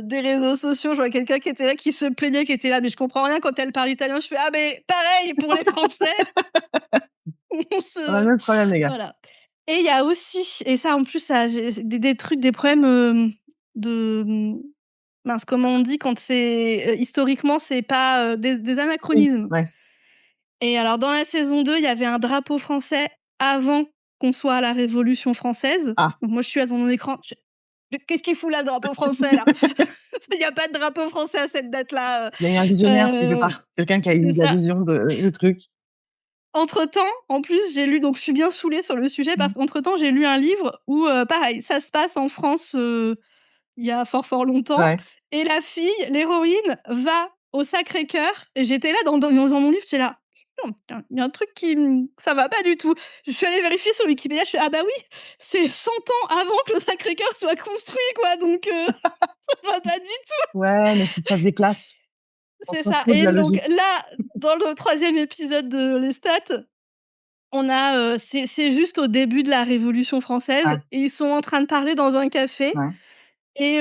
F: des réseaux sociaux, je vois quelqu'un qui était là, qui se plaignait, qui était là: «Mais je comprends rien quand elle parle italien». Je fais: «Ah mais pareil pour les Français, on
E: On a le
F: se»
E: même problème les gars.
F: voilà. Et il y a aussi et ça, en plus, ça j'ai des trucs, des problèmes, de, mince, comment on dit quand c'est, historiquement, c'est pas, des
E: Oui,
F: anachronismes.
E: ouais.
F: Et alors dans la saison 2, il y avait un drapeau français avant qu'on soit à la Révolution française.
E: Ah.
F: Donc moi, je suis là devant mon écran, je mais qu'est-ce qu'il fout là, le drapeau français, là? Il y a pas de drapeau français à cette date-là,
E: Il y a eu un visionnaire quelque
F: heu,
E: part, quelqu'un qui a eu
F: c'est
E: la
F: ça.
E: vision de du truc.
F: Entre-temps, en plus, j'ai lu donc je suis bien saoulée sur le sujet parce
E: Mmh.
F: qu'entre-temps, j'ai lu un livre où, pareil, ça se passe en France, il y a fort, fort longtemps
E: Ouais.
F: et la fille, l'héroïne, va au Sacré-Cœur et j'étais là dans mon livre, j'étais là: «Non, putain, il y a un truc qui ça va pas du tout». Je suis allée vérifier sur Wikipédia, je fais: «Ah bah oui, c'est 100 ans avant que le Sacré-Cœur soit construit, quoi, donc ça va pas du tout».
E: Ouais, mais faut que ça se déplace. On
F: C'est
E: s'en
F: ça
E: fout de
F: et
E: la
F: donc
E: logique.
F: là, dans le 3e épisode de Lestat, on a, c'est juste au début de la Révolution française
E: Ouais,
F: et ils sont en train de parler dans un café
E: ouais.
F: et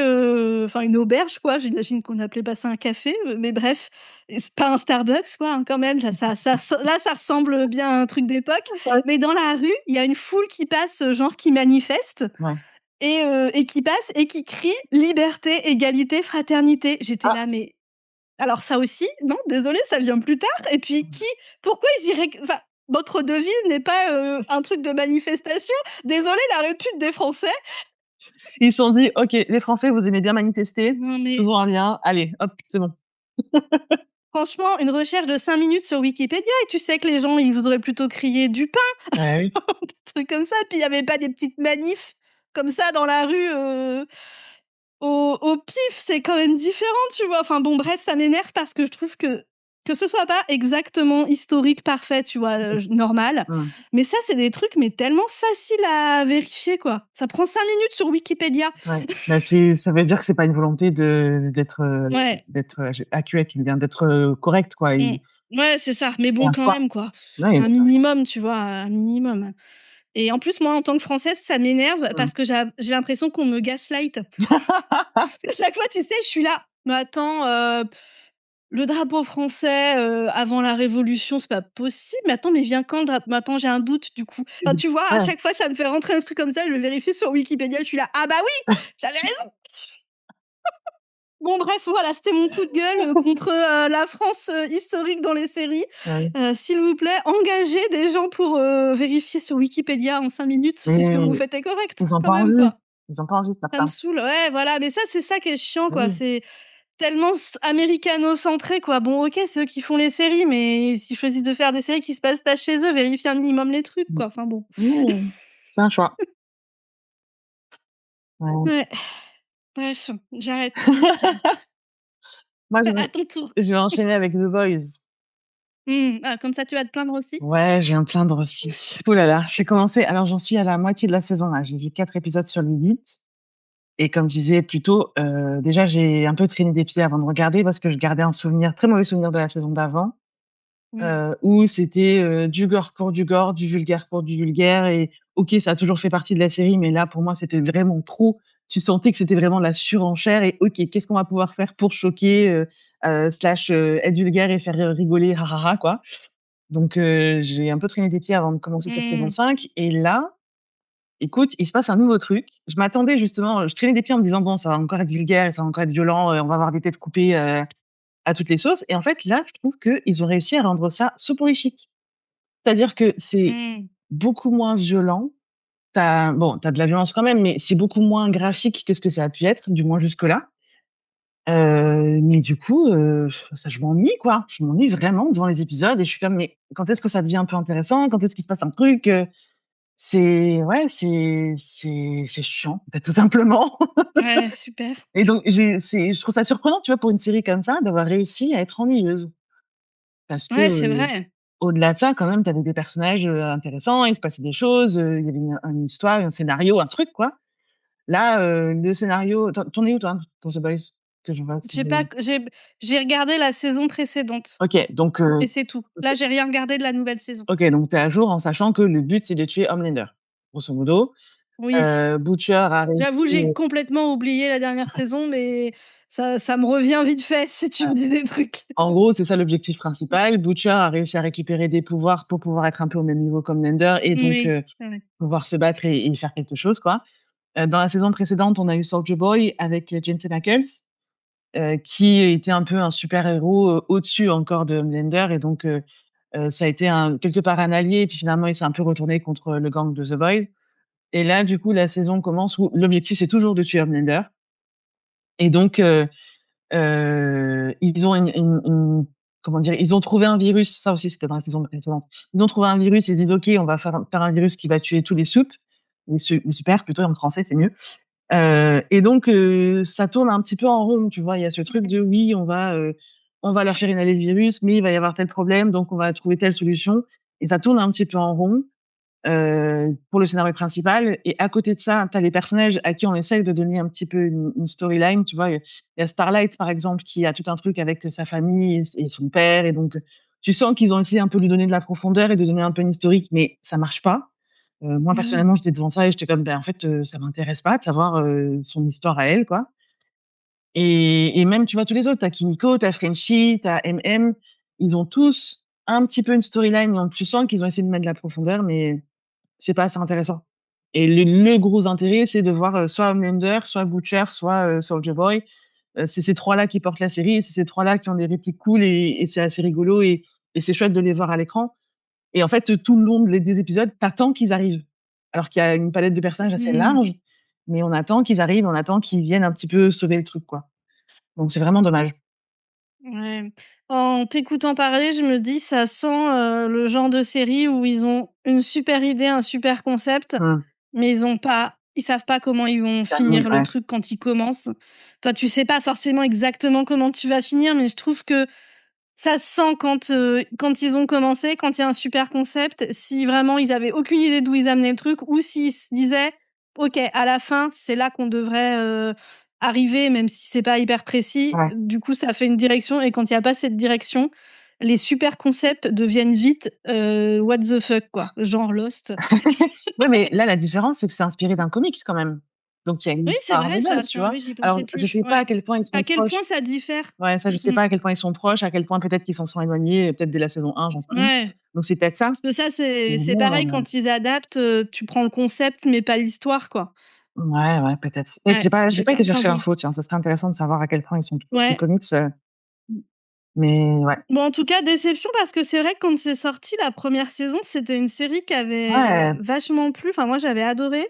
F: enfin une auberge quoi, j'imagine qu'on appelait pas ça un café, mais bref, et c'est pas un Starbucks quoi, hein, quand même, là ça ressemble bien à un truc d'époque,
E: Ouais.
F: mais dans la rue, il y a une foule qui passe, genre qui manifeste
E: Ouais.
F: et qui passe et qui crie: «Liberté, égalité, fraternité». J'étais
E: Ah!
F: là: «Mais alors ça aussi, non, désolé, ça vient plus tard et puis pourquoi ils iraient enfin, notre devise n'est pas, un truc de manifestation. Désolé la répute des Français».
E: Ils se sont dit: «OK, les Français, vous aimez bien manifester,
F: Non mais
E: faisons un lien, allez, hop, c'est bon».
F: franchement, une recherche de 5 minutes sur Wikipédia et tu sais que les gens, ils voudraient plutôt crier du pain,
E: Bah oui.
F: des trucs comme ça. Puis il y avait pas des petites manifs comme ça dans la rue, au pif, c'est quand même différent, tu vois? Enfin bon, bref, ça m'énerve parce que je trouve que ce soit pas exactement historique parfait, tu vois? Normal.
E: Mmh.
F: Mais ça, c'est des trucs, mais tellement faciles à vérifier, quoi. Ça prend 5 minutes sur Wikipédia.
E: Ouais. Bah, c'est ça veut dire que c'est pas une volonté
F: Ouais,
E: d'être, accurate, bien d'être, correct, quoi.
F: mmh.
E: Ils
F: Ouais, c'est ça. Mais
E: c'est
F: bon,
E: un
F: quand
E: choix.
F: même, quoi.
E: Ouais,
F: Un minimum, tu vois? Un minimum. Et en plus, moi, en tant que Française, ça m'énerve
E: mmh.
F: parce que j'ai l'impression qu'on me gaslight. À chaque fois, tu sais, je suis là: «Mais attends, le drapeau français, avant la Révolution, c'est pas possible. Mais attends, mais vient quand le drapeau? Mais attends, j'ai un doute du coup». Enfin, tu vois, à
E: Ouais.
F: chaque fois, ça me fait rentrer un truc comme ça, je vérifie sur Wikipédia, je suis là: «Ah bah oui, j'avais raison!» Bon bref, voilà, c'était mon coup de gueule, contre, la France, historique dans les séries.
E: Ah oui.
F: S'il vous plaît, engagez des gens pour, vérifier sur Wikipédia en 5 minutes si ce que vous
E: Mais
F: faites est correct,
E: ils ont
F: quand
E: pas
F: même,
E: envie.
F: quoi.
E: Ils ont pas envie de faire
F: Ça me
E: ça.
F: saoule, ouais, voilà, mais ça, c'est ça qui est chiant,
E: Bah
F: quoi.
E: oui.
F: C'est tellement américano-centré, quoi. Bon, OK, c'est eux qui font les séries, mais s'ils choisissent de faire des séries qui se passent pas chez eux, vérifiez un minimum les trucs,
E: Mmh.
F: quoi. Enfin bon.
E: Oui, c'est un choix. Ouais.
F: Ouais, bref, j'arrête.
E: Moi,
F: À ton tour.
E: je vais enchaîner avec The Boys.
F: Ah, comme ça, tu vas te plaindre aussi?
E: Ouais, je viens de plaindre aussi. Ouh là là, j'ai commencé alors j'en suis à la moitié de la saison là, j'ai vu 4 épisodes sur les 8 et comme je disais plus tôt, déjà j'ai un peu traîné des pieds avant de regarder parce que je gardais un souvenir, très mauvais souvenir de la saison d'avant,
F: Mmh.
E: où c'était, du gore pour du gore, du vulgaire pour du vulgaire et OK, ça a toujours fait partie de la série, mais là pour moi c'était vraiment trop. Tu sentais que c'était vraiment de la surenchère et OK, qu'est-ce qu'on va pouvoir faire pour choquer, slash, être vulgaire et faire rigoler, ha ha ha, quoi. Donc j'ai un peu traîné des pieds avant de commencer cette saison
F: Mmh.
E: 5 et là, écoute, il se passe un nouveau truc. Je m'attendais justement, je traînais des pieds en me disant: «Bon, ça va encore être vulgaire et ça va encore être violent, on va avoir des têtes coupées, à toutes les sauces» et en fait, là, je trouve qu'ils ont réussi à rendre ça soporifique. C'est-à-dire que c'est
F: Mmh.
E: beaucoup moins violent, t'as de la violence quand même, mais c'est beaucoup moins graphique que ce que ça a pu être, du moins jusque-là. Mais du coup, ça je m'ennuie, quoi. Je m'ennuie vraiment devant les épisodes et je suis comme: «Mais quand est-ce que ça devient un peu intéressant? Quand est-ce qu'il se passe un truc?» c'est chiant, en fait, tout simplement.
F: Ouais, super.
E: Et donc je trouve ça surprenant, tu vois, pour une série comme ça, d'avoir réussi à être ennuyeuse. Parce que,
F: Ouais, c'est vrai.
E: au-delà de ça, quand même, tu avais des personnages, intéressants, il se passait des choses, il y avait une histoire, un scénario, un truc, quoi. Là, le scénario tu es où toi, dans The Boys? Que je vois si
F: J'ai pas j'ai regardé la saison précédente
E: OK, donc
F: et c'est tout. Là, j'ai rien regardé de la nouvelle saison.
E: OK, donc tu es à jour en sachant que le but, c'est de tuer Homelander, grosso modo.
F: Oui.
E: Butcher a réussi,
F: J'avoue, j'ai complètement oublié la dernière saison, mais ça me revient vite fait si tu me dis des trucs.
E: en gros, c'est ça l'objectif principal. Butcher a réussi à récupérer des pouvoirs pour pouvoir être un peu au même niveau qu'Homelander et donc
F: Oui, c'est vrai.
E: pouvoir se battre et faire quelque chose, quoi. Dans la saison précédente, on a eu Soulja Boy avec, Jensen Ackles, qui était un peu un super-héros, au-dessus encore de Homelander et donc ça a été quelque part un allié et puis finalement il s'est un peu retourné contre le gang de The Boys et là, du coup, la saison commence où l'objectif, c'est toujours de tuer Homelander et donc ils ont une comment dire? Ils ont trouvé un virus, ça aussi c'était dans la saison précédente. Ils ont trouvé un virus, ils disent: «OK, on va faire un virus qui va tuer tous les soups», les super plutôt en français, c'est mieux. Et donc ça tourne un petit peu en rond, tu vois? Il y a ce truc de oui, on va leur faire inhaler le virus, mais il va y avoir tel problème, donc on va trouver telle solution et ça tourne un petit peu en rond, pour le scénario principal et à côté de ça, tu as les personnages à qui on essaye de donner un petit peu une storyline, tu vois? Il y a Starlight, par exemple, qui a tout un truc avec, sa famille et son père et donc tu sens qu'ils ont essayé un peu de lui donner de la profondeur et de donner un peu une historique, mais ça marche pas. Moi,
F: Mmh.
E: personnellement, j'étais devant ça et j'étais comme: «Ben, en fait, ça m'intéresse pas de savoir, son histoire à elle, quoi». Et même, tu vois, tous les autres, tu as Kimiko, tu as Frenchie, tu as MM, ils ont tous un petit peu une storyline, donc tu sens qu'ils ont essayé de mettre de la profondeur, mais c'est pas assez intéressant. Et le gros intérêt, c'est de voir, soit Homelander, soit Butcher, soit, Soulja Boy. C'est ces 3 là qui portent la série et c'est ces 3 là qui ont des répliques cool et c'est assez rigolo et c'est chouette de les voir à l'écran. Et en fait, tout le long des épisodes, tu attends qu'ils arrivent. Alors qu'il y a une palette de personnages assez
F: Mmh.
E: large, mais on attend qu'ils arrivent, on attend qu'ils viennent un petit peu sauver le truc, quoi. Donc c'est vraiment dommage.
F: Ouais. En t'écoutant parler, je me dis: «Ça sent, le genre de série où ils ont une super idée, un super concept,
E: Mmh.
F: mais ils savent pas comment ils vont
E: Termine,
F: finir le
E: ouais.
F: truc quand ils commencent». Toi, tu sais pas forcément exactement comment tu vas finir, mais je trouve que ça se sent quand ils ont commencé, quand il y a un super concept, si vraiment ils avaient aucune idée d'où ils amenaient le truc ou s'ils se disaient: «OK, à la fin, c'est là qu'on devrait, arriver», même si c'est pas hyper précis.
E: Ouais.
F: Du coup, ça fait une direction et quand il y a pas cette direction, les super concepts deviennent vite, what the fuck quoi, genre Lost.
E: Ouais, mais là, la différence, c'est que c'est inspiré d'un comics quand même. Donc il y a une
F: Oui, c'est
E: histoire de
F: vrai ça,
E: base, tu
F: tiens,
E: vois?
F: oui, j'y
E: Alors,
F: pensais
E: je
F: plus,
E: sais pas à
F: ouais.
E: quel point ils
F: À
E: sont
F: quel point
E: proches.
F: ça diffère?
E: Ouais, ça, je sais
F: Mmh
E: pas
F: mh.
E: à quel point ils sont proches, à quel point peut-être qu'ils s'en sont éloignés, peut-être dès la saison 1, j'en sais rien.
F: Ouais.
E: Donc c'est peut-être ça.
F: Parce que ça,
E: Mais
F: c'est
E: bon,
F: pareil quand ils adaptent, tu prends le concept mais pas l'histoire, quoi.
E: ouais, ouais, peut-être. Peut-être
F: Ouais, je
E: j'ai
F: sais
E: pas
F: pas.
E: été
F: Enfin
E: chercher
F: bon.
E: l'info, tiens, ça serait intéressant de savoir à quel point ils sont proches des
F: Ouais.
E: comics, mais ouais.
F: Bon, en tout cas, déception parce que c'est vrai que quand c'est sorti la première saison, c'était une série qui avait
E: Ouais,
F: vachement plu. Enfin, moi, j'avais adoré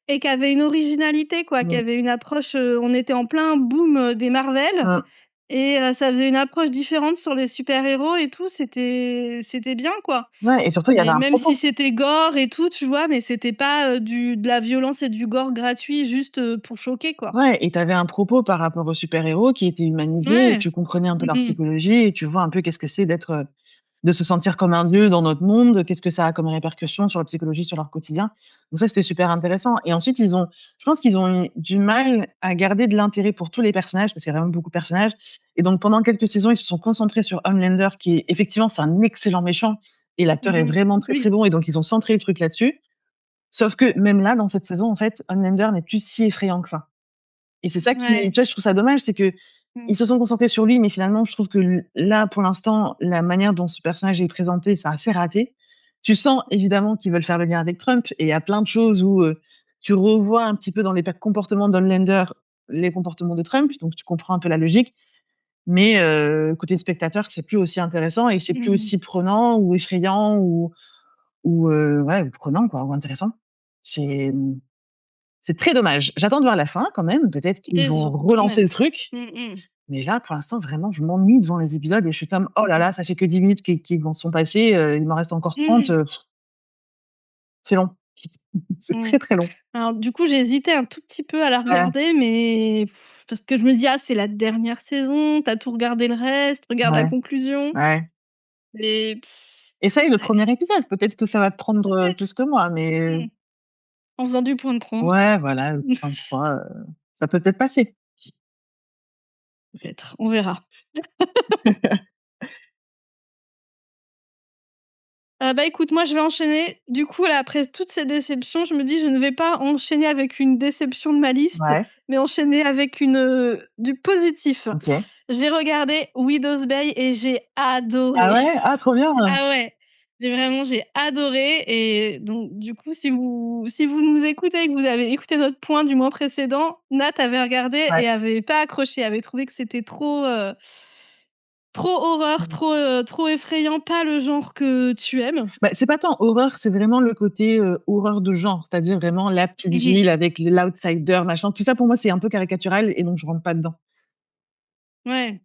F: et qui avait une originalité, quoi, qui
E: mmh,
F: avait une approche, on était en plein boom, des Marvel
E: mmh.
F: et ça faisait une approche différente sur les super-héros et tout. C'était bien, quoi.
E: Ouais et surtout, il y avait
F: Et
E: un
F: même si
E: propos.
F: c'était gore et tout, tu vois? Mais c'était pas, du de la violence et du gore gratuit juste, pour choquer, quoi.
E: Ouais et tu avais un propos par rapport aux super-héros qui était humanisé et
F: Ouais.
E: tu comprenais un peu leur
F: Mmh mh.
E: psychologie et tu vois un peu qu'est-ce que c'est d'être, de se sentir comme un dieu dans notre monde, qu'est-ce que ça a comme répercussions sur la psychologie, sur leur quotidien. Donc ça, c'était super intéressant et ensuite je pense qu'ils ont eu du mal à garder de l'intérêt pour tous les personnages, parce qu'il y a vraiment beaucoup de personnages et donc pendant quelques saisons, ils se sont concentrés sur Homelander qui est effectivement, c'est un excellent méchant et l'acteur est
F: Mmh.
E: vraiment très, très
F: Oui.
E: bon et donc ils ont centré le truc là-dessus. Sauf que même là, dans cette saison, en fait, Homelander n'est plus si effrayant que ça et c'est ça qui
F: Ouais.
E: tu vois, je trouve ça dommage, c'est qu'ils
F: Mmh.
E: se sont concentrés sur lui, mais finalement, je trouve que là, pour l'instant, la manière dont ce personnage est présenté, c'est assez raté. Tu sens évidemment qu'ils veulent faire le lien avec Trump et il y a plein de choses où, tu revois un petit peu dans les comportements d'Homelander, les comportements de Trump, donc tu comprends un peu la logique, mais côté spectateur, c'est plus aussi intéressant et c'est plus
F: Mmh.
E: aussi prenant ou effrayant ou ouais, ou prenant quoi, ou intéressant. C'est, c'est très dommage. J'attends de voir la fin quand même, peut-être qu'ils vont relancer le truc. Mais là, pour l'instant, vraiment, je m'ennuie devant les épisodes et je suis comme: «Oh là là, ça fait que 10 minutes qui vont sont passées, il m'en reste encore 30, c'est long». C'est très, très long.
F: Alors du coup, j'ai hésité un tout petit peu à la
E: Ouais.
F: regarder, mais parce que je me dis: «Ah, c'est la dernière saison, tu as tout regardé le reste, regarde la
E: Ouais.
F: conclusion».
E: Ouais.
F: Mais
E: Essaye le premier épisode, peut-être que ça va te prendre,
F: peut-être.
E: plus que moi, mais
F: En faisant du point de croix.
E: ouais, voilà, le point de croix, ça peut peut-être passer.
F: Peut-être, on verra. Bah, écoute, moi, je vais enchaîner. Du coup, là, après toutes ces déceptions, je me dis: «Je ne vais pas enchaîner avec une déception de ma liste,
E: Ouais,
F: mais enchaîner avec du positif».
E: OK.
F: J'ai regardé Widow's Bay et j'ai
E: Ah
F: adoré.
E: ouais? Ah trop bien!
F: Ah ouais, j'ai adoré et donc du coup, si vous nous écoutez et que vous avez écouté notre point du mois précédent, Nat avait regardé
E: Ouais.
F: et avait pas accroché, avait trouvé que c'était trop horreur,
E: Mmh.
F: trop effrayant, pas le genre que tu aimes.
E: Bah, c'est pas tant horreur, c'est vraiment le côté, horreur de genre. C'est-à-dire vraiment la petite ville avec l'outsider, machin. Tout ça pour moi, c'est un peu caricatural et donc je rentre pas dedans.
F: Ouais.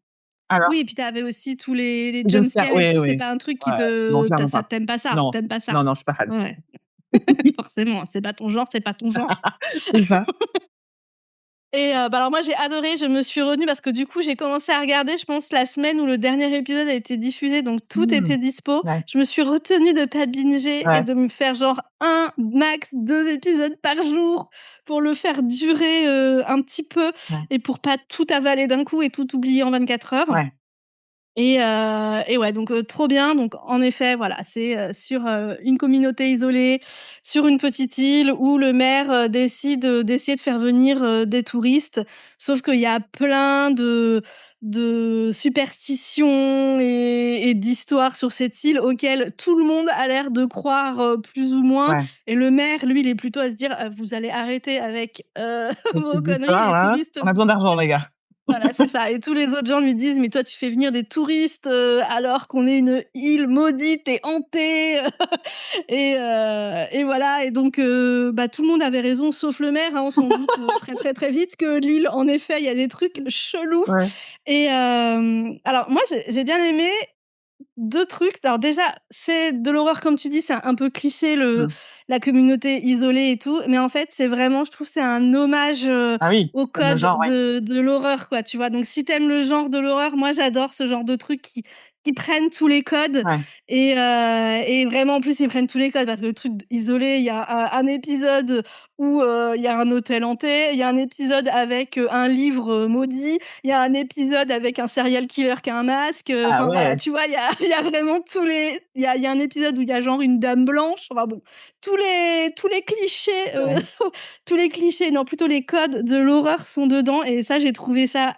E: Alors,
F: Oui et puis tu avais aussi tous les
E: les jumpscares,
F: jumpscares et
E: oui,
F: tout, c'est
E: oui.
F: pas un truc qui
E: Ouais, non,
F: te tu
E: clairement
F: ça
E: pas.
F: tu pas ça,
E: Non.
F: tu pas ça?
E: Non, non, je suis pas fan.
F: Ouais. Forcément, c'est pas ton genre, c'est pas ton genre.
E: C'est ça.
F: Et bah, alors moi j'ai adoré, je me suis retenue parce que du coup j'ai commencé à regarder, je pense la semaine où le dernier épisode a été diffusé, donc tout
E: Mmh.
F: était dispo.
E: Ouais,
F: Je me suis retenue de pas binger et
E: ouais,
F: de me faire genre un max 2 épisodes par jour pour le faire durer, un petit peu
E: ouais,
F: et pour pas tout avaler d'un coup et tout oublier en 24 heures.
E: ouais,
F: Et ouais, donc trop bien. Donc en effet, voilà, c'est, sur, une communauté isolée, sur une petite île où le maire, décide, d'essayer de faire venir, des touristes. Sauf qu'il y a plein de superstitions et d'histoires sur cette île auxquelles tout le monde a l'air de croire, plus ou moins.
E: ouais.
F: Et le maire, lui, il est plutôt à se dire: «Vous allez arrêter avec,
E: Les
F: vos
E: petites
F: conneries,
E: histoires
F: les
E: là,
F: touristes».
E: on a besoin d'argent les gars.
F: Voilà, c'est ça et tous les autres gens lui disent: «Mais toi, tu fais venir des touristes, alors qu'on est une île maudite et hantée». Et voilà et donc bah, tout le monde avait raison sauf le maire, hein. On s'en doute, très, très, très vite que l'île, en effet, il y a des trucs chelous
E: Ouais.
F: et alors moi, j'ai bien aimé 2 trucs. Alors déjà, c'est de l'horreur comme tu dis, c'est un peu cliché
E: Mmh.
F: la communauté isolée et tout, mais en fait, c'est vraiment je trouve c'est un hommage,
E: Ah oui,
F: au
E: comme le
F: code
E: genre, ouais.
F: de l'horreur quoi, tu vois? Donc si tu aimes le genre de l'horreur, moi j'adore ce genre de trucs qui prennent tous les codes
E: Ouais.
F: et vraiment en plus ils prennent tous les codes parce que le truc isolé, il y a un épisode où, il y a un hôtel hanté, il y a un épisode avec, un livre, maudit, il y a un épisode avec un serial killer qui a un masque,
E: Ah
F: enfin voilà,
E: ouais.
F: tu vois? Il y a vraiment tous les il y a un épisode où il y a genre une dame blanche, enfin bon, tous les clichés,
E: Ouais.
F: tous les clichés, non plutôt les codes de l'horreur sont dedans et ça j'ai trouvé ça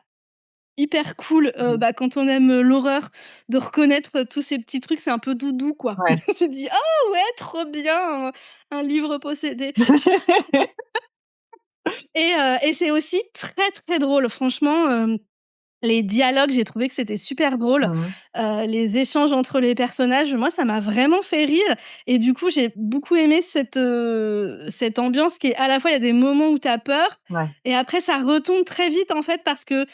F: hyper cool,
E: Mmh.
F: bah, quand on aime, l'horreur, de reconnaître, tous ces petits trucs, c'est un peu doudou quoi.
E: Ouais.
F: Tu te dis: «Ah ouais, trop bien, un livre possédé». Et c'est aussi très, très drôle franchement, les dialogues, j'ai trouvé que c'était super drôle.
E: Mmh mh.
F: Les échanges entre les personnages, moi, ça m'a vraiment fait rire et du coup, j'ai beaucoup aimé cette ambiance qui est à la fois, il y a des moments où tu as peur
E: Ouais,
F: et après ça retombe très vite, en fait, parce que,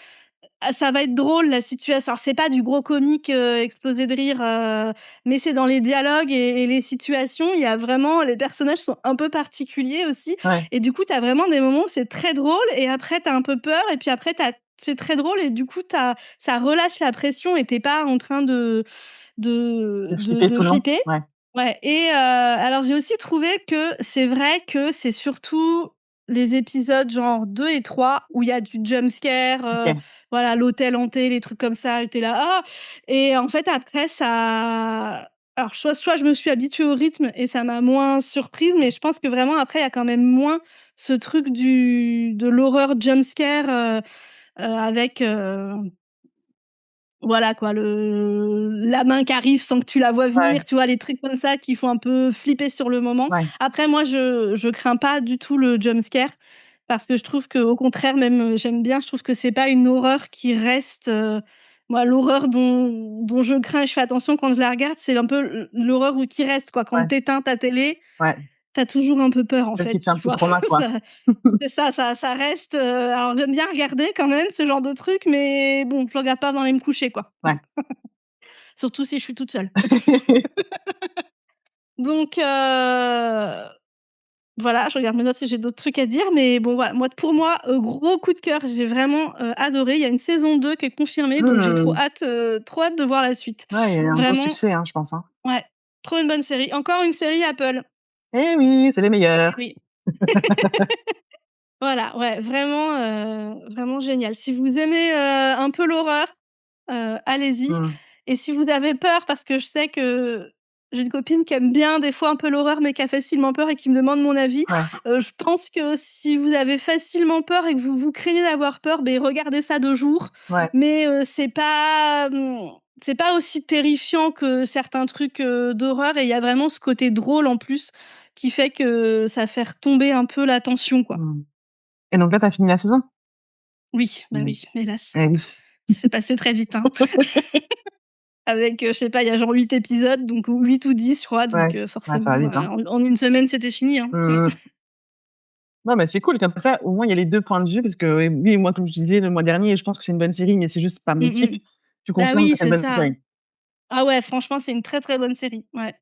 F: ça va être drôle la situation. Alors c'est pas du gros comique, exploser de rire, mais c'est dans les dialogues et les situations, il y a vraiment les personnages sont un peu particuliers aussi
E: ouais.
F: et du coup, tu as vraiment des moments où c'est très drôle et après tu as un peu peur et puis après c'est très drôle et du coup, ça relâche la pression et tu es pas en train
E: De flipper
F: de
E: tout le long?
F: flipper.
E: Ouais.
F: Ouais et alors j'ai aussi trouvé que c'est vrai que c'est surtout les épisodes genre 2 et 3 où il y a du jump scare,
E: OK.
F: voilà, l'hôtel hanté, les trucs comme ça et tu es là: «Ah!» et en fait après ça alors soit je me suis habituée au rythme et ça m'a moins surprise, mais je pense que vraiment après il y a quand même moins ce truc de l'horreur jump scare, avec, voilà quoi, la main qui arrive sans que tu la vois
E: Ouais,
F: venir, tu vois? Les trucs comme ça qui font un peu flipper sur le moment.
E: ouais,
F: Après moi je crains pas du tout le jump scare parce que je trouve qu'au contraire même, j'aime bien, je trouve que c'est pas une horreur qui reste, moi l'horreur dont je crains et je fais attention quand je la regarde, c'est un peu l'horreur où qui reste quoi. Quand
E: ouais,
F: tu éteins ta télé
E: ouais.
F: tu as toujours un peu peur, en
E: Celle
F: fait,
E: qui te fait un
F: tu
E: petit
F: vois?
E: trauma, quoi.
F: Ça c'est ça reste, alors j'aime bien regarder quand même ce genre de truc, mais bon, je regarde pas avant d'aller me coucher, quoi.
E: Ouais.
F: Surtout si je suis toute seule. Donc voilà, je regarde mes notes si j'ai d'autres trucs à dire, mais bon, voilà, pour moi, gros coup de cœur, j'ai vraiment, adoré. Il y a une saison 2 qui est confirmée, donc j'ai
E: Mmh.
F: trop hâte de voir la suite.
E: Ouais, il y a un gros
F: Vraiment,
E: succès, hein, je pense, hein.
F: ouais, trop une bonne série. Encore une série Apple.
E: Eh oui, c'est les
F: Eh
E: meilleurs.
F: oui. Voilà, ouais, vraiment génial. Si vous aimez, un peu l'horreur, allez-y,
E: Mmh.
F: et si vous avez peur, parce que je sais que j'ai une copine qui aime bien des fois un peu l'horreur, mais qui a facilement peur et qui me demande mon avis,
E: Ouais,
F: je pense que si vous avez facilement peur et que vous craignez d'avoir peur, beh, regardez ça de jour,
E: ouais.
F: mais c'est pas aussi terrifiant que certains trucs, d'horreur, et il y a vraiment ce côté drôle en plus qui fait que ça fait retomber un peu la tension, quoi.
E: Mmh. Et donc là, tu as fini la saison?
F: Oui, bah
E: Mmh.
F: oui, hélas.
E: Eh oui.
F: C'est passé très vite, hein. Avec, je sais pas, il y a genre 8 épisodes, donc 8 ou 10 je crois,
E: Ouais.
F: donc
E: Ouais, ça va
F: forcément,
E: vite, hein.
F: en une semaine, c'était fini, hein.
E: Mmh. Non, mais c'est cool comme ça, au moins il y a les 2 points de vue parce que, oui, moi, comme je te disais le mois dernier, je pense que c'est une bonne série, mais c'est juste pas mon
F: Mmh
E: type.
F: mh.
E: Tu
F: Bah
E: confirmes
F: oui,
E: que c'est une
F: c'est
E: bonne
F: ça.
E: série?
F: Ah ouais, franchement, c'est une très, très bonne série, ouais.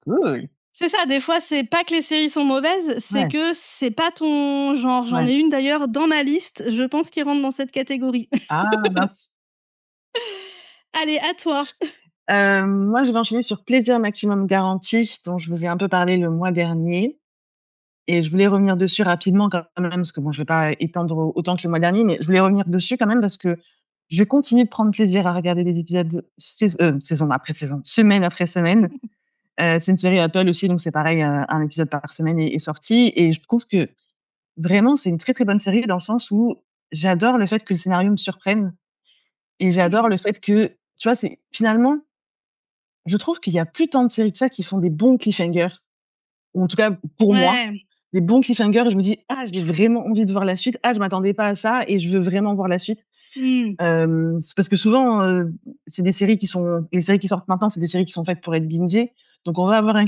E: Cool.
F: C'est ça, des fois, c'est pas que les séries sont mauvaises, c'est
E: Ouais,
F: que c'est pas ton genre. J'en
E: ouais.
F: ai une d'ailleurs dans ma liste, je pense qu'il rentre dans cette catégorie.
E: Ah mince.
F: Allez, à toi.
E: Moi, je vais enchaîner sur Plaisir maximum garanti, dont je vous ai un peu parlé le mois dernier et je voulais revenir dessus rapidement quand même parce que bon, je vais pas étendre autant que le mois dernier, mais je voulais revenir dessus quand même parce que je continue de prendre plaisir à regarder des épisodes saison après saison, semaine après semaine. C'est une série Apple aussi, donc c'est pareil, un épisode par semaine est sorti et je trouve que vraiment c'est une très, très bonne série dans le sens où j'adore le fait que le scénario me surprenne et j'adore
F: Mmh.
E: le fait que, tu vois, c'est finalement, je trouve qu'il y a plus tant de séries que ça qui font des bons cliffhangers, ou en tout cas pour moi,
F: Ouais.
E: des bons cliffhangers et je me dis: «Ah, j'ai vraiment envie de voir la suite. Ah, je m'attendais pas à ça et je veux vraiment voir la suite».
F: Mmh.
E: C'est parce que souvent, c'est des séries qui sont les séries qui sortent maintenant, c'est des séries qui sont faites pour être bingées. Donc on va avoir un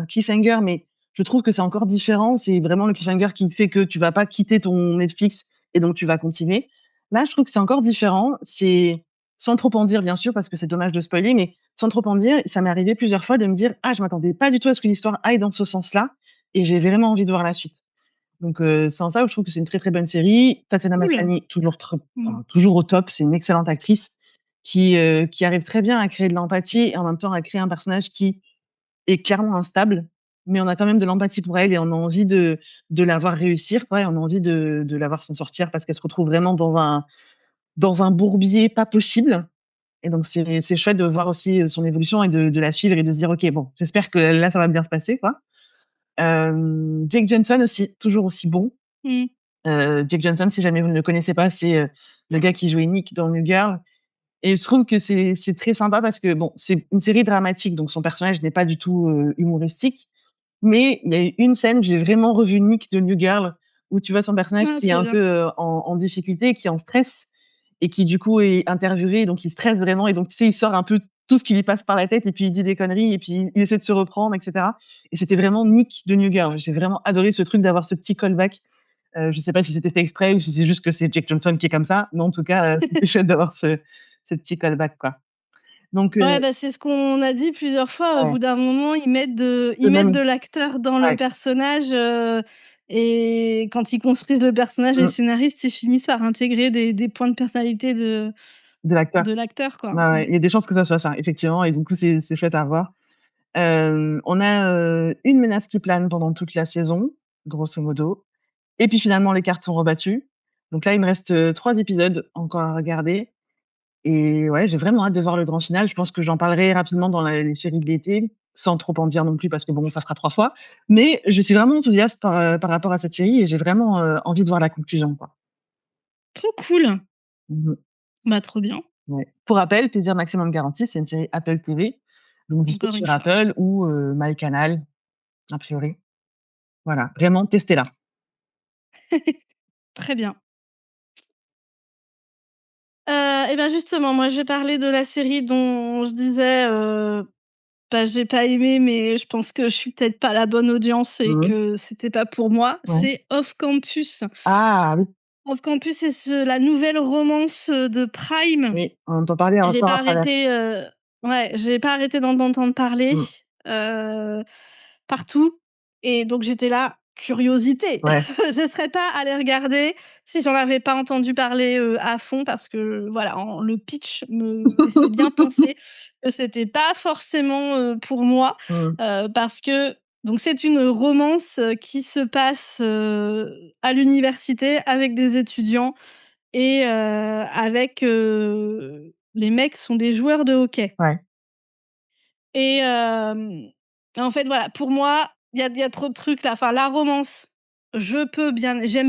E: cliffhanger, mais je trouve que c'est encore différent. C'est vraiment le cliffhanger qui fait que tu vas pas quitter ton Netflix et donc tu vas continuer. Là, je trouve que c'est encore différent. C'est sans trop en dire, bien sûr, parce que c'est dommage de spoiler, mais sans trop en dire, ça m'est arrivé plusieurs fois de me dire: «Ah, je m'attendais pas du tout à ce que l'histoire aille dans ce sens-là et j'ai vraiment envie de voir la suite». Donc c'est en ça où je trouve que c'est une très, très bonne série. Tatiana
F: Cool.
E: Maslany,
F: Mmh.
E: toujours au top, c'est une excellente actrice qui arrive très bien à créer de l'empathie et en même temps à créer un personnage qui est clairement instable, mais on a quand même de l'empathie pour elle et on a envie de la voir réussir, quoi, et on a envie de la voir s'en sortir parce qu'elle se retrouve vraiment dans un bourbier pas possible et donc c'est chouette de voir aussi, son évolution et de la suivre et de se dire: «OK, bon, j'espère que là, ça va bien se passer, quoi». Jake Johnson aussi, toujours aussi bon.
F: Mmh.
E: Jake Johnson, si jamais vous ne le connaissez pas, c'est, le gars qui jouait Nick dans New Girl et je trouve que c'est très sympa parce que bon, c'est une série dramatique, donc son personnage n'est pas du tout, humoristique. Mais il y a eu une scène où j'ai vraiment revu Nick de New Girl, où tu vois son personnage
F: Ah,
E: qui est
F: trop
E: un
F: bien.
E: peu, en difficulté, qui est en stress et qui du coup est interviewé, donc il stresse vraiment et donc tu sais, il sort un peu tout ce qui lui passe par la tête et puis il dit des conneries et puis il essaie de se reprendre et cetera et c'était vraiment Nick de New Girl. J'ai vraiment adoré ce truc d'avoir ce petit callback. Je sais pas si c'était fait exprès ou si c'est juste que c'est Jake Johnson qui est comme ça, mais en tout cas, c'était chouette d'avoir ce petit callback, quoi. Donc
F: Ouais, bah, c'est ce qu'on a dit plusieurs fois. Au
E: ouais,
F: bout d'un moment, ils
E: le
F: mettent
E: même
F: de l'acteur dans le
E: ouais,
F: personnage, et quand ils construisent le personnage, les
E: mmh,
F: scénaristes, ils finissent par intégrer des points de personnalité
E: de l'acteur.
F: de l'acteur, quoi.
E: Ouais,
F: Mmh.
E: ouais, il y a des chances que ça soit ça, effectivement et du coup, c'est chouette à voir. On a, une menace qui plane pendant toute la saison, grosso modo et puis finalement les cartes sont rebattues. Donc là, il me reste, 3 épisodes encore à regarder et ouais, j'ai vraiment hâte de voir le grand final. Je pense que j'en parlerai rapidement dans les séries de l'été, sans trop en dire non plus parce que bon, ça fera 3 fois. Mais je suis vraiment enthousiaste par rapport à cette série et j'ai vraiment, envie de voir la conclusion, quoi.
F: Trop cool!
E: Mmh mh.
F: Bah, trop bien,
E: Ouais. Pour rappel, Plaisir maximum garanti, c'est une série Apple TV, donc dispo
F: encore une
E: sur
F: fois.
E: Apple ou MyCanal, a priori. Voilà, vraiment testez-la.
F: Très bien. Et ben, justement, moi, je vais parler de la série dont je disais, j'ai pas aimé, mais je pense que je suis peut-être pas la bonne audience et que c'était pas pour moi.
E: Ouais.
F: C'est Off Campus.
E: Ah oui.
F: Off Campus, c'est la nouvelle romance de Prime.
E: Oui, on entend parler
F: J'ai
E: encore
F: pas
E: à travers.
F: arrêté, j'ai pas arrêté d'en entendre parler partout. Et donc j'étais là, curiosité.
E: Ouais.
F: Je serais pas allée regarder si j'en avais pas entendu parler à fond parce que voilà, le pitch me laissait bien penser que c'était pas forcément pour moi parce que donc c'est une romance qui se passe à l'université avec des étudiants et avec les mecs sont des joueurs de hockey.
E: Ouais.
F: Et en fait, voilà, pour moi, il y a trop de trucs là. Enfin, la romance, j'aime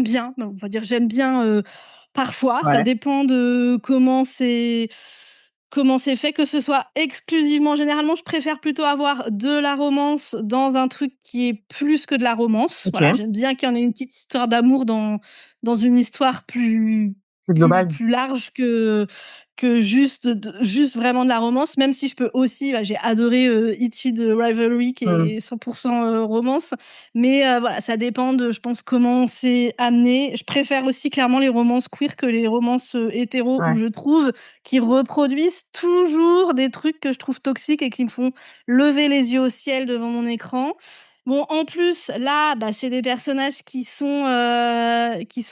F: bien, on va dire j'aime bien, parfois, ça
E: Ouais.
F: dépend de comment c'est fait, que ce soit exclusivement généralement, je préfère plutôt avoir de la romance dans un truc qui est plus que de la romance.
E: OK.
F: Voilà, j'aime bien qu'il y en ait une petite histoire d'amour dans une histoire
E: C'est global.
F: plus large que juste vraiment de la romance, même si je peux aussi j'ai adoré, Heated Rivalry qui est 100% romance, mais voilà, ça dépend de, je pense, comment c'est amené. Je préfère aussi clairement les romances queer que les romances, hétéros où
E: Ouais.
F: je trouve qu'ils reproduisent toujours des trucs que je trouve toxiques et qui me font lever les yeux au ciel devant mon écran. Bon, en plus, là, c'est des personnages qui sont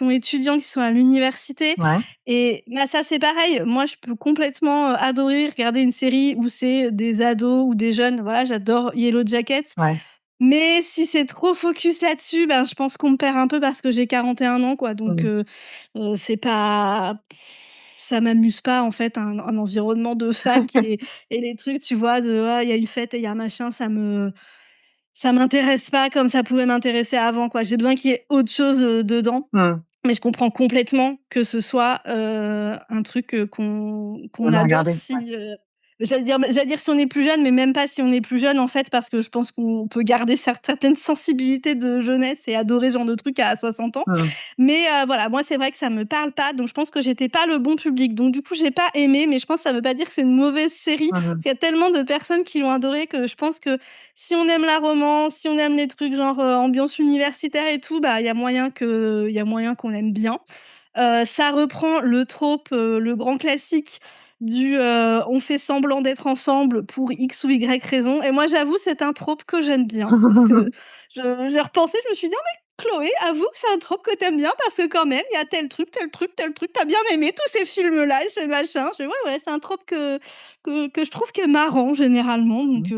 F: étudiants, qui sont à l'université
E: Ouais.
F: et ça, c'est pareil. Moi, je peux complètement, adorer regarder une série où c'est des ados ou des jeunes. Voilà, j'adore Yellow Jackets.
E: Ouais.
F: Mais si c'est trop focus là-dessus, je pense qu'on me perd un peu parce que j'ai 41 ans, quoi. Donc c'est pas ça m'amuse pas, en fait, un environnement de fac et les trucs, tu vois, il y a une fête et il y a un machin, ça m'intéresse pas comme ça pouvait m'intéresser avant, quoi. J'ai besoin qu'il y ait autre chose, dedans. Mais je comprends complètement que ce soit, un truc, qu'on
E: On a
F: adore
E: regardé. Ouais.
F: si, j'allais dire si on est plus jeune, mais même pas si on est plus jeune, en fait, parce que je pense qu'on peut garder certaines sensibilités de jeunesse et adorer ce genre de truc à 60 ans. Mais voilà, moi, c'est vrai que ça me parle pas, donc je pense que j'étais pas le bon public. Donc du coup, j'ai pas aimé, mais je pense que ça veut pas dire que c'est une mauvaise série. Parce qu'il y a tellement de personnes qui l'ont adoré que je pense que si on aime la romance, si on aime les trucs genre, ambiance universitaire et tout, il y a moyen qu'on aime bien. Ça reprend le trope, le grand classique du, on fait semblant d'être ensemble pour X ou Y raison et moi, j'avoue, c'est un trope que j'aime bien parce que j'ai repensé, je me suis dit: «Oh mais Chloé, avoue que c'est un trope que t'aimes bien parce que quand même, il y a tel truc, tel truc, tel truc, tu bien aimé tous ces films-là et ces machins». Je fais: «Ouais, c'est un trope que je trouve qui est marrant généralement donc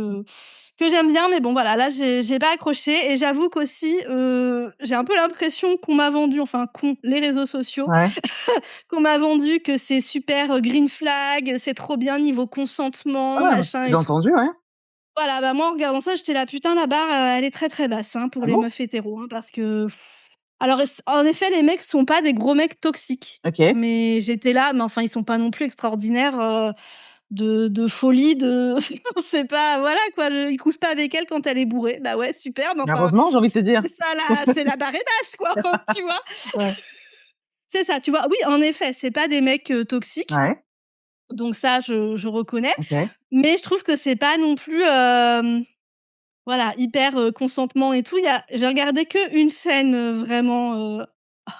F: que j'aime bien, mais bon voilà, là j'ai pas accroché et j'avoue qu'aussi, j'ai un peu l'impression qu'on m'a vendu, enfin les réseaux sociaux,
E: Ouais.
F: qu'on m'a vendu que c'est super, green flag, c'est trop bien niveau consentement,
E: Ah, c'est ce
F: machin
E: que
F: et
E: j'ai
F: tout.
E: entendu, ouais.
F: Voilà, moi en regardant ça, j'étais là: «Putain la barre, elle est très, très basse, hein, pour
E: Ah
F: les
E: bon?
F: meufs hétéros, hein», parce que alors en effet, les mecs sont pas des gros mecs toxiques,
E: OK.
F: mais j'étais là, mais enfin ils sont pas non plus extraordinaires, de folie, c'est pas voilà quoi, il couche pas avec elle quand elle est bourrée. Bah ouais, super, mais enfin,
E: Heureusement, j'ai envie de te dire.
F: c'est ça c'est la barre est basse quoi, tu vois?
E: Ouais.
F: C'est ça, tu vois? Oui, en effet, c'est pas des mecs, toxiques,
E: Ouais.
F: donc ça je reconnais,
E: OK.
F: mais je trouve que c'est pas non plus, voilà, hyper, consentement et tout. J'ai regardé qu'une scène, vraiment,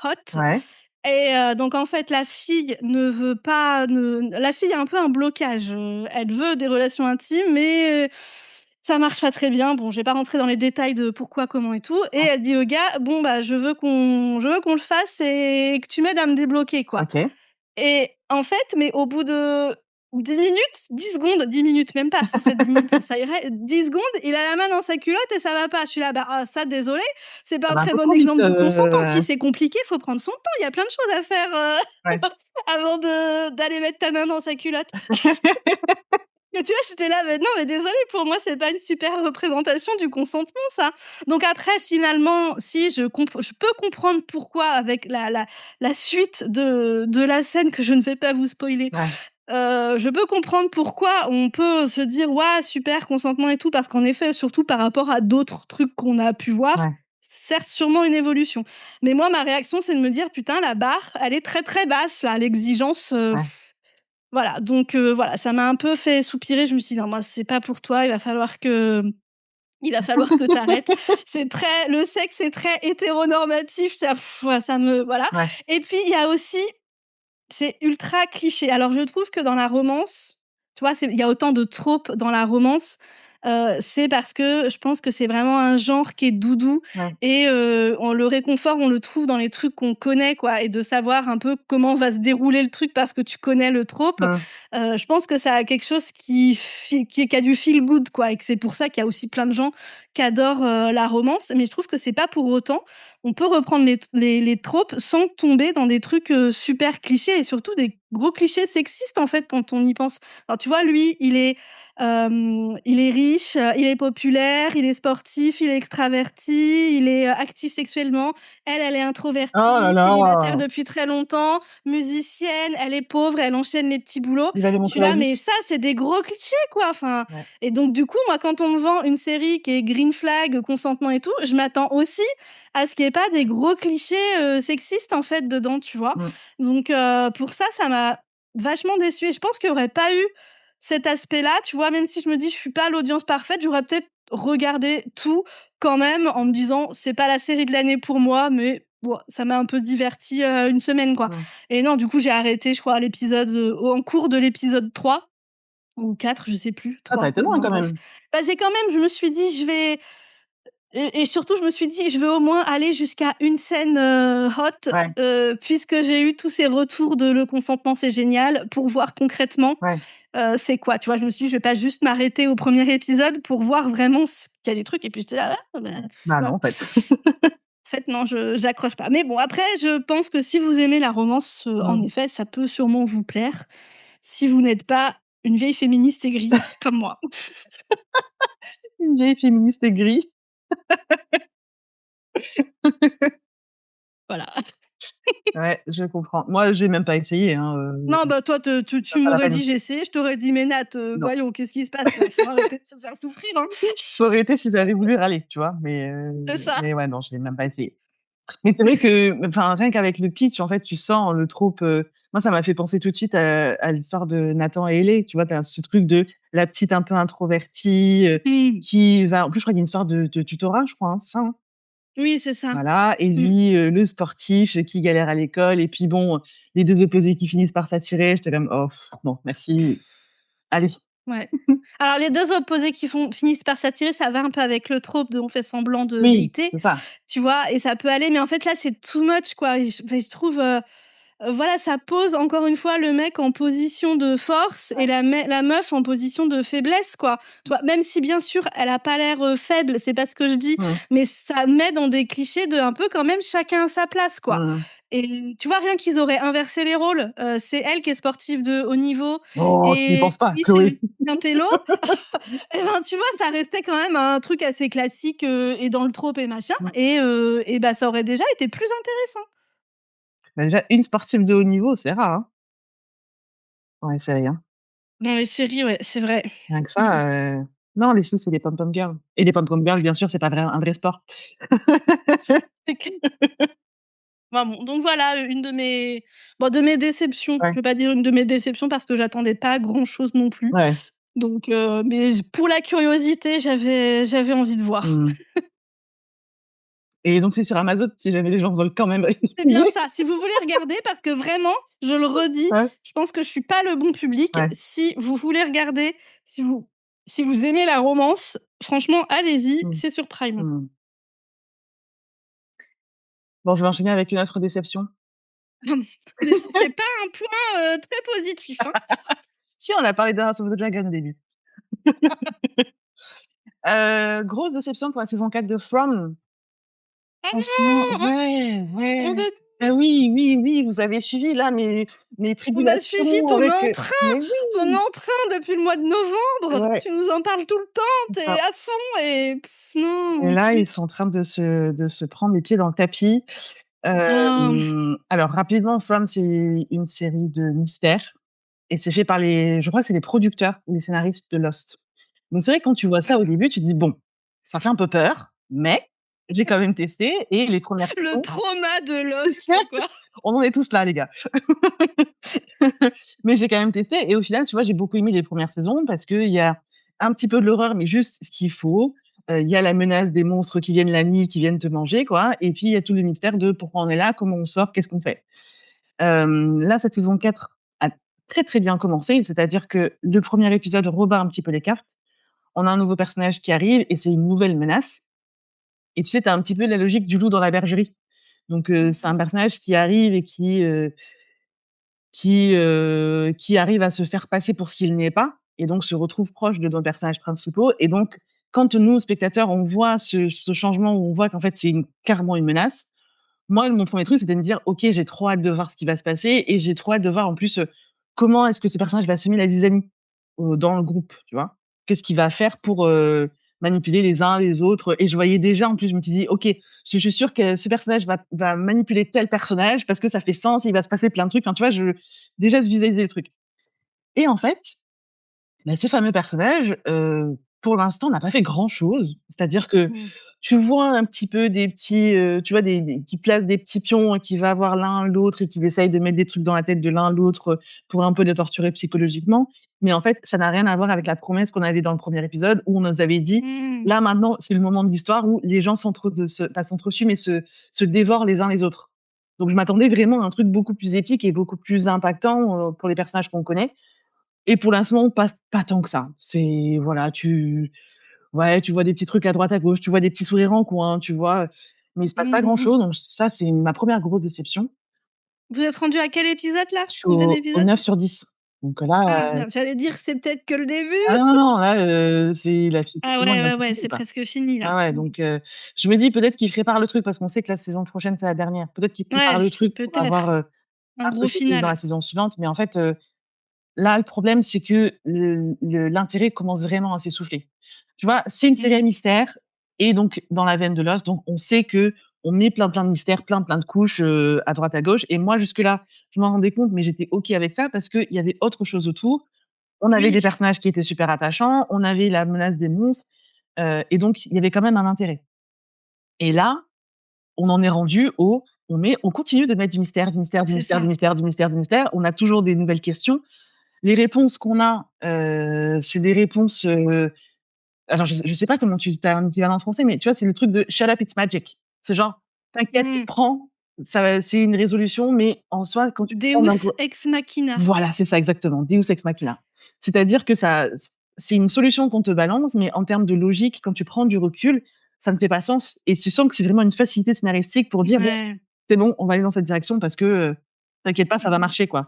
F: hot
E: Ouais.
F: et donc en fait, la fille ne veut pas ne la fille a un peu un blocage, elle veut des relations intimes, mais ça marche pas très bien. Bon, je vais pas rentrer dans les détails de pourquoi, comment et tout et elle dit au gars: «Bon, je veux qu'on le fasse et que tu m'aides à me débloquer, quoi».
E: OK.
F: Et en fait, mais au bout de 10 minutes, 10 secondes, 10 minutes même pas, ce serait 10 minutes, ça irait, 10 secondes, il a la main dans sa culotte et ça va pas. Je suis là: «Bah, ah ça désolé, c'est pas
E: Ça
F: un
E: va un
F: très
E: peu
F: bon
E: trop vite,
F: exemple de consentement. Si c'est compliqué, faut prendre son temps, il y a plein de choses à faire,
E: ouais.
F: avant d'aller mettre ta main dans sa culotte». Mais tu vois, j'étais là: «Mais non, mais désolée, pour moi, c'est pas une super représentation du consentement ça». Donc après, finalement, si je peux comprendre pourquoi avec la suite de la scène que je ne vais pas vous spoiler,
E: Ouais.
F: je peux comprendre pourquoi on peut se dire: «Waouh, super, consentement et tout», parce qu'en effet, surtout par rapport à d'autres trucs qu'on a pu voir,
E: Ouais.
F: certes, sûrement une évolution. Mais moi, ma réaction, c'est de me dire: «Putain, la barre, elle est très, très basse là, l'exigence,
E: Ouais.
F: Voilà, donc voilà, ça m'a un peu fait soupirer. Je me suis dit: «Non, moi, c'est pas pour toi, il va falloir que tu arrêtes». C'est très le sexe est très hétéronormatif, ça me voilà
E: Ouais.
F: et puis il y a aussi c'est ultra cliché. Alors je trouve que dans la romance, tu vois, il y a autant de tropes dans la romance, c'est parce que je pense que c'est vraiment un genre qui est doudou
E: Ouais.
F: et on le réconfort, on le trouve dans les trucs qu'on connaît quoi et de savoir un peu comment va se dérouler le truc parce que tu connais le trope.
E: Mmh.
F: Je pense que ça a quelque chose qui a du feel good quoi et que c'est pour ça qu'il y a aussi plein de gens qui adorent, la romance. Mais je trouve que c'est pas pour autant on peut reprendre les tropes sans tomber dans des trucs, super clichés et surtout des gros clichés sexistes, en fait, quand on y pense. Alors, tu vois, lui, il est riche, il est populaire, il est sportif, il est extraverti, il est, actif sexuellement. Elle est
E: Oh là
F: introvertie, célibataire
E: là!
F: depuis très longtemps, musicienne, elle est pauvre, elle enchaîne les petits boulots.
E: Il va lui
F: Je suis
E: montrer la
F: là: «Mais
E: vie.
F: ça, c'est des gros clichés, quoi!» enfin
E: Ouais.
F: et donc du coup, moi, quand on me vend une série qui est green flag, consentement et tout, je m'attends aussi à ce qu'il y ait pas des gros clichés, sexistes, en fait, dedans, tu vois?
E: Mmh.
F: Donc pour ça, ça m'a vachement déçue et je pense qu'il y aurait pas eu cet aspect-là, tu vois? Même si je me dis: «Je suis pas l'audience parfaite», j'aurais peut-être regardé tout quand même en me disant: «C'est pas la série de l'année pour moi, mais bon, ça m'a un peu divertie, une semaine, quoi»
E: Mmh.
F: et non, du coup, j'ai arrêté, je crois, à l'épisode, en cours de l'épisode 3 ou 4, je sais plus,
E: Ah, tu as
F: 3.
E: été loin
F: Bon
E: quand
F: bref.
E: même.
F: Bah, j'ai quand même je me suis dit: «Je vais» et surtout, je me suis dit: «Je veux au moins aller jusqu'à une scène, hot,
E: Ouais,
F: puisque j'ai eu tous ces retours de "le consentement, c'est génial" pour voir concrètement,
E: ouais.
F: c'est quoi?» tu vois? Je me suis dit: «Je vais pas juste m'arrêter au premier épisode pour voir vraiment ce qu'il y a des trucs» et puis j'étais là: «Ah bah,
E: Bah non,
F: voilà».
E: en fait.
F: En fait, non, je j'accroche pas. Mais bon, après, je pense que si vous aimez la romance, en
E: Mmh.
F: effet, ça peut sûrement vous plaire, si vous n'êtes pas une vieille féministe aigrie comme moi.
E: Une vieille féministe aigrie.
F: Voilà.
E: Ouais, je comprends. Moi, j'ai même pas essayé, hein,
F: Non, bah, toi, te tu
E: c'est
F: tu
E: pas la
F: m'aurais
E: peine.
F: dit: «J'ai essayé», je t'aurais dit: «Mais Nat,
E: Non.
F: voyons, qu'est-ce qui se passe là? Faut arrêter de se faire souffrir, hein».
E: Ça aurait été si j'avais voulu râler, tu vois?
F: C'est ça.
E: Mais ouais, non, j'ai même pas essayé. Mais c'est vrai que, enfin, rien qu'avec le pitch, en fait, tu sens le trope, moi, ça m'a fait penser tout de suite à l'histoire de Nathan et Elé, tu vois? Tu as ce truc de la petite un peu introvertie,
F: Mmh.
E: qui va en plus, je crois qu'il y a une histoire de tutorat, je crois, hein, c'est ça, hein?
F: Oui, c'est ça.
E: Voilà et
F: Mmh.
E: lui, le sportif, qui galère à l'école et puis bon, les 2 opposés qui finissent par s'attirer. J'étais comme: «Oh non, merci, allez».
F: Ouais. Alors les 2 opposés qui finissent par s'attirer, ça va un peu avec le trope de on fait semblant de
E: Oui,
F: dater,
E: c'est ça.
F: tu vois? Et ça peut aller, mais en fait là, c'est too much quoi et je trouve, voilà, ça pose encore une fois le mec en position de force et
E: Ouais.
F: la meuf en position de faiblesse, quoi. Tu vois? Même si bien sûr elle a pas l'air, faible, c'est pas ce que je dis,
E: Mmh.
F: mais ça met dans des clichés de un peu quand même chacun à sa place, quoi.
E: Mmh.
F: Et tu vois, rien qu'ils auraient inversé les rôles, c'est elle qui est sportive de haut niveau
E: Oh, tu n'y
F: et
E: penses pas,
F: lui c'est
E: Chloé.
F: le intello, et ben, tu vois, ça restait quand même un truc assez classique, et dans le trope et machin
E: Mmh.
F: et bah, ça aurait déjà été plus intéressant.
E: Bah, déjà, une sportive de haut niveau, c'est rare, hein, dans les séries, hein.
F: Dans les séries, ouais, c'est vrai.
E: Rien que
F: Mmh mh.
E: ça, non, les filles, c'est des pom-pom girls et les pom-pom girls, bien sûr, c'est pas un vrai sport.
F: C'est clair. Enfin bon, donc voilà, de mes déceptions. Je
E: Ouais,
F: vais pas dire une de mes déceptions parce que j'attendais pas grand chose non plus.
E: ouais.
F: Donc mais pour la curiosité, j'avais envie de voir.
E: Mmh et donc c'est sur Amazon, si jamais les gens veulent quand même
F: C'est bien
E: essayer.
F: ça. Si vous voulez regarder parce que vraiment, je le redis,
E: Ouais,
F: je pense que je suis pas le bon public.
E: ouais.
F: Si vous voulez regarder, si vous aimez la romance, franchement, allez-y,
E: Mmh.
F: c'est sur Prime.
E: Mmh. Bon, je vais enchaîner avec une autre déception.
F: Mais c'est pas un point, très positif, hein.
E: Si, on a parlé de House of the Dragon au début. Grosse déception pour la saison 4 de From.
F: Ah
E: Franchement,
F: non!
E: ouais,
F: On
E: ouais.
F: a
E: Ah oui, oui, oui, vous avez suivi là mes
F: on a suivi
E: tribulations
F: ton
E: avec,
F: entrain
E: mais
F: ton
E: oui!
F: entrain depuis le mois de novembre.
E: Ouais,
F: Tu nous en parles tout le temps,
E: c'est
F: tu es
E: ça
F: à fond et
E: et
F: non,
E: là, ils
F: zut.
E: sont en train de se prendre les pieds dans le tapis.
F: Ah,
E: Alors rapidement, From, c'est une série de mystères et c'est fait par je crois que c'est les producteurs ou les scénaristes de Lost. Donc c'est vrai que quand tu vois ça au début, tu te dis: «Bon, ça fait un peu peur, mais j'ai quand même testé et les premières
F: Le
E: saisons
F: trauma de Lost, quoi.
E: on en est tous là, les gars. Mais j'ai quand même testé et au final, tu vois, j'ai beaucoup aimé les premières saisons parce qu'il y a un petit peu de l'horreur, mais juste ce qu'il faut. Il y a la menace des monstres qui viennent la nuit, qui viennent te manger, quoi. Et puis, il y a tout le mystère de pourquoi on est là, comment on sort, qu'est-ce qu'on fait. Là, cette saison 4 a très, très bien commencé. C'est-à-dire que le premier épisode rebat un petit peu les cartes. On a un nouveau personnage qui arrive et c'est une nouvelle menace. Et tu sais, tu as un petit peu la logique du loup dans la bergerie. Donc, c'est un personnage qui arrive et qui arrive à se faire passer pour ce qu'il n'est pas et donc se retrouve proche de nos personnages principaux et donc quand nous, spectateurs, on voit ce changement où on voit qu'en fait, c'est carrément une menace, moi, mon premier truc, c'était de me dire: «OK, j'ai trop hâte de voir ce qui va se passer et j'ai trop hâte de voir en plus, comment est-ce que ce personnage va semer la zizanie, dans le groupe», tu vois? Qu'est-ce qu'il va faire pour, manipuler les uns les autres et je voyais déjà en plus, je me suis dit: «OK, je suis sûre que ce personnage va manipuler tel personnage parce que ça fait sens, il va se passer plein de trucs». Enfin, tu vois, déjà, je visualisais le truc et en fait, bah, ce fameux personnage, pour l'instant, n'a pas fait grand-chose. C'est-à-dire que
F: Mmh.
E: tu vois un petit peu des petits, tu vois des qui placent des petits pions et qui va voir l'un l'autre et qui essaye de mettre des trucs dans la tête de l'un l'autre, pour un peu les torturer psychologiquement. Mais en fait, ça n'a rien à voir avec la promesse qu'on avait dans le premier épisode où on nous avait dit:
F: Mmh.
E: «Là, maintenant, c'est le moment de l'histoire où les gens pas s'entretuent, mais se dévorent les uns les autres». Donc je m'attendais vraiment à un truc beaucoup plus épique et beaucoup plus impactant, pour les personnages qu'on connaît et pour l'instant, pas tant que ça. C'est voilà, tu vois des petits trucs à droite, à gauche, tu vois des petits sourires en coin, tu vois? Mais il se passe pas
F: Mmh mh.
E: grand-chose, donc ça, c'est ma première grosse déception.
F: Vous êtes rendu à quel épisode là?
E: Je suis
F: Le dernier
E: au
F: épisode?
E: 9 sur 10. Donc là,
F: Ah merde, j'allais dire c'est peut-être que le
E: ah
F: début.
E: non, non, là, c'est la fi
F: Ah
E: pour moi,
F: ouais,
E: il y a
F: ouais,
E: tout
F: ouais,
E: fini,
F: c'est
E: quoi.
F: presque fini là.
E: Ah ouais,
F: Mmh.
E: donc je me dis peut-être qu'ils préparent le truc parce qu'on sait que la saison prochaine, c'est la dernière. Peut-être qu'ils préparent
F: Ouais,
E: le truc pour avoir,
F: peut-être. Un gros
E: accroché plus dans
F: final.
E: la saison suivante, mais en fait, là, le problème, c'est que l'intérêt commence vraiment à s'essouffler. Tu vois? C'est une série à
F: Mmh.
E: mystère et donc dans la veine de Lost, donc on sait qu'on met plein, plein de mystères, plein, plein de couches, à droite, à gauche et moi, jusque-là, je m'en rendais compte, mais j'étais OK avec ça parce qu'il y avait autre chose autour. On avait des
F: Oui.
E: personnages qui étaient super attachants, on avait la menace des monstres, et donc il y avait quand même un intérêt et là, on en est rendu au on continue de mettre du mystère, du mystère, du
F: C'est
E: mystère, du
F: ça.
E: mystère, du mystère, du mystère. On a toujours des nouvelles questions. Les réponses qu'on a, c'est des réponses, alors je sais pas comment tu as un équivalent en français, mais tu vois, c'est le truc de «Shut up, it's magic». C'est genre: «T'inquiète,
F: Mmh.
E: prends, c'est une résolution», mais en soi, quand tu prends d'un
F: Deus
E: po
F: ex machina.
E: voilà, c'est ça exactement, Deus ex machina. C'est-à-dire que c'est une solution qu'on te balance, mais en termes de logique, quand tu prends du recul, ça ne fait pas sens et tu sens que c'est vraiment une facilité scénaristique pour dire: «Bon,
F: Ouais.
E: c'est bon, on va aller dans cette direction parce que, t'inquiète pas, ça va
F: Mmh.
E: marcher, quoi».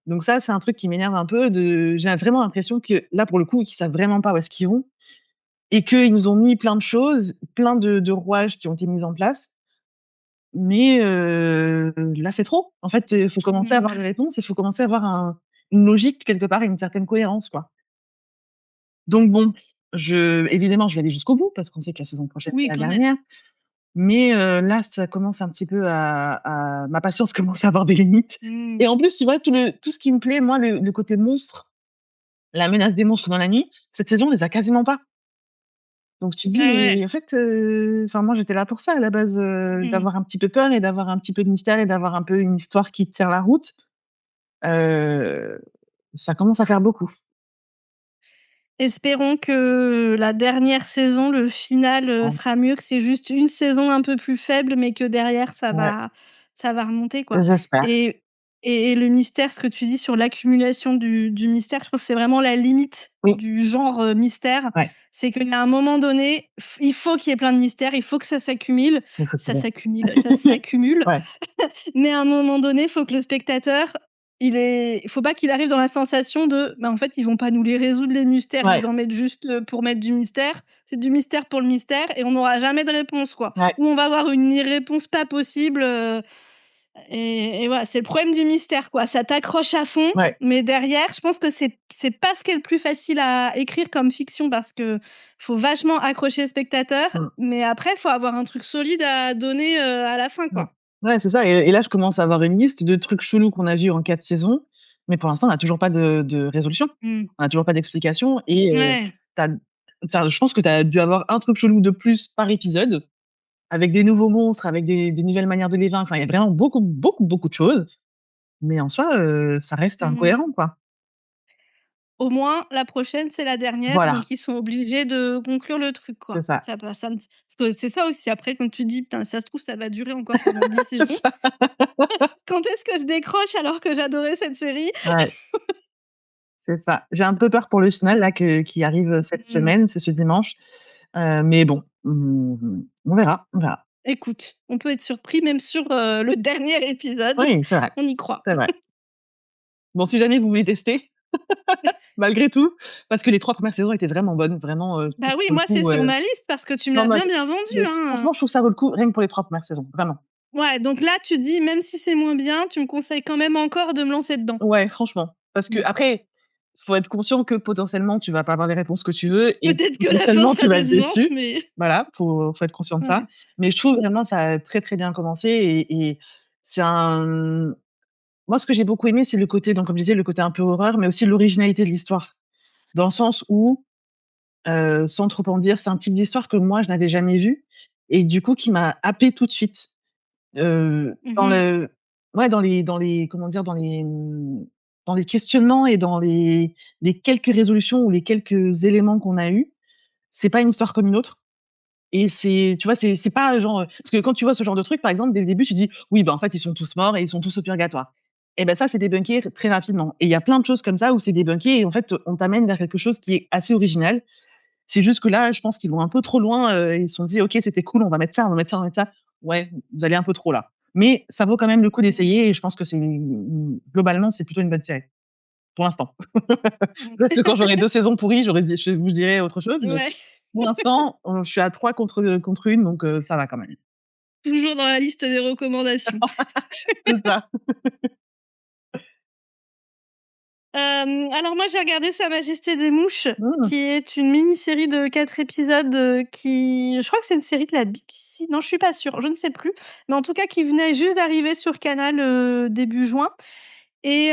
E: Donc ça, c'est un truc qui m'énerve un peu j'ai vraiment l'impression que là, pour le coup, qu'ils savent vraiment pas où est-ce qu'ils vont et qu'ils nous ont mis plein de choses, plein de rouages qui ont été mis en place. Mais, là, c'est trop. En fait, il faut commencer à
F: Mmh.
E: avoir les réponses, il faut commencer à avoir une logique quelque part et une certaine cohérence, quoi. Donc bon, évidemment, je vais aller jusqu'au bout parce qu'on sait que la saison prochaine, c'est
F: Oui,
E: la
F: quand même.
E: dernière. Mais, là, ça commence un petit peu ma patience commence à avoir des limites
F: Mmh.
E: et en plus, tu vois, tout ce qui me plaît, moi, le côté monstre, la menace des monstres dans la nuit, cette saison, on les a quasiment pas. Donc tu te dis:
F: Ah ouais.
E: «Mais en fait, enfin moi j'étais là pour ça à la base,
F: Mmh.
E: d'avoir un petit peu peur et d'avoir un petit peu de mystère et d'avoir un peu une histoire qui tient la route». Heu, Ça commence à faire beaucoup.
F: Espérons que la dernière saison, le final,
E: Ouais,
F: sera mieux, que c'est juste une saison un peu plus faible, mais que derrière
E: ouais,
F: ça va remonter, quoi.
E: j'espère.
F: Et et le mystère, ce que tu dis sur l'accumulation du mystère, je pense que c'est vraiment la limite
E: Oui,
F: du genre, mystère.
E: ouais,
F: C'est qu'à un moment donné, il faut qu'il y ait plein de mystères, il faut que
E: il faut trouver.
F: ça s'accumule,
E: Ouais,
F: mais à un moment donné, il faut que le spectateur, il faut pas qu'il arrive dans la sensation de: «Bah, en fait, ils vont pas nous les résoudre les mystères,
E: ouais,
F: ils en mettent juste, pour mettre du mystère. C'est du mystère pour le mystère et on n'aura jamais de réponse, quoi».
E: ouais,
F: Ou on va avoir une réponse pas possible, et voilà, c'est le problème du mystère, quoi. Ça t'accroche à fond,
E: ouais.
F: mais derrière, je pense que c'est pas ce qui est le plus facile à écrire comme fiction parce que faut vachement accrocher le spectateur,
E: Mmh,
F: mais après, faut avoir un truc solide à donner, à la fin,
E: mmh.
F: quoi.
E: Ouais, c'est ça et là je commence à avoir une liste de trucs chelous qu'on a vus en 4 saisons, mais pour l'instant on a toujours pas de résolution.
F: Mmh.
E: On a toujours pas d'explication et
F: Ouais.
E: tu enfin je pense que tu as dû avoir un truc chelou de plus par épisode. avec des nouveaux monstres, avec des nouvelles manières de les vaincre. Enfin, il y a vraiment beaucoup, beaucoup, beaucoup de choses, mais en soi, ça reste
F: Mmh.
E: incohérent, quoi.
F: Au moins, la prochaine, c'est la dernière,
E: Voilà,
F: donc ils sont obligés de conclure le truc,
E: c'est
F: quoi.
E: ça.
F: Ça me parce que c'est ça aussi, après, quand tu dis: «Putain, ça se trouve, ça va durer encore pendant 10
E: C'est
F: saisons».
E: ça.
F: Quand est-ce que je décroche alors que j'adorais cette série?
E: Ouais, c'est ça. J'ai un peu peur pour le final là qui arrive, cette
F: Mmh.
E: semaine, c'est ce dimanche, mais bon, on verra, on verra.
F: Écoute, on peut être surpris même sur, le dernier épisode.
E: Oui, c'est vrai,
F: On y croit.
E: c'est vrai. Bon, si jamais vous voulez tester, malgré tout, parce que les 3 premières saisons étaient vraiment bonnes, vraiment, je trouve
F: Bah oui,
E: pour le
F: moi, c'est
E: coup,
F: sur ma liste parce que tu me
E: non
F: l'as
E: mais
F: bien, bien vendu,
E: mais
F: hein.
E: franchement, je trouve que ça vaut le coup, rien que pour les 3 premières saisons, vraiment.
F: Ouais, donc là, tu dis: «Même si c'est moins bien, tu me conseilles quand même encore de me lancer dedans».
E: Ouais, franchement, parce
F: Bon,
E: qu'après, faut être conscient que potentiellement, tu vas pas avoir les réponses que tu veux et
F: peut-être que la fin
E: potentiellement,
F: sera
E: tu vas être
F: décevante,
E: déçu.
F: mais
E: Voilà, faut être conscient de ça.
F: ouais.
E: Mais je trouve vraiment ça a très, très bien commencé et c'est un moi, ce que j'ai beaucoup aimé, c'est le côté donc comme je disais, le côté un peu horreur, mais aussi l'originalité de l'histoire. Dans le sens où, sans trop en dire, c'est un type d'histoire que moi, je n'avais jamais vu et du coup, qui m'a happée tout de suite.
F: Mmh
E: Dans
F: mh.
E: le ouais, dans les comment dire? Dans les questionnements et dans les quelques résolutions ou les quelques éléments qu'on a eus, c'est pas une histoire comme une autre et c'est tu vois? C'est pas genre, parce que quand tu vois ce genre de truc, par exemple, dès le début, tu dis: «Oui, bah, en fait, ils sont tous morts et ils sont tous au purgatoire» et bah, ça, c'est débunké très rapidement et il y a plein de choses comme ça où c'est débunké et en fait, on t'amène vers quelque chose qui est assez original. C'est juste que là, je pense qu'ils vont un peu trop loin, ils se sont dit: «OK, c'était cool, on va mettre ça, on va mettre ça, on va mettre ça». Ouais, vous allez un peu trop là. Mais ça vaut quand même le coup d'essayer et je pense que globalement, c'est plutôt une bonne série, pour l'instant.
F: Mmh.
E: Peut-être que quand j'aurai 2 saisons pourries, je vous dirai autre chose, mais
F: Ouais,
E: pour l'instant, je suis à 3 contre 1, donc ça va quand même.
F: toujours dans la liste des recommandations.
E: C'est ça.
F: Alors moi, j'ai regardé Sa Majesté des Mouches,
E: Mmh,
F: qui est une mini-série de 4 épisodes, qui je crois que c'est une série de la BBC. Non, je suis pas sûre, je ne sais plus. Mais en tout cas, qui venait juste d'arriver sur Canal, début juin et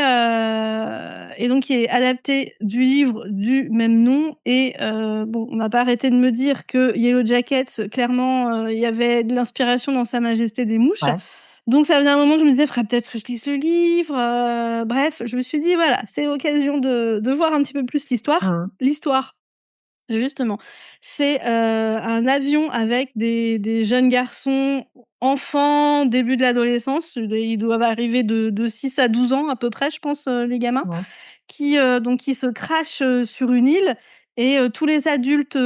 F: donc qui est adaptée du livre du même nom et bon, on n'a pas arrêté de me dire que Yellow Jackets, clairement, il y avait de l'inspiration dans Sa Majesté des Mouches.
E: ouais.
F: Donc ça faisait un moment que je me disais: «Faudrait peut-être que je lise le livre», bref, je me suis dit: «Voilà, c'est l'occasion de voir un petit peu plus l'histoire».
E: Mmh.
F: L'histoire, justement, c'est, un avion avec des jeunes garçons, enfants, début de l'adolescence, ils doivent arriver de 6 à 12 ans à peu près, je pense, les gamins,
E: Ouais.
F: qui se crashent, sur une île et tous les adultes,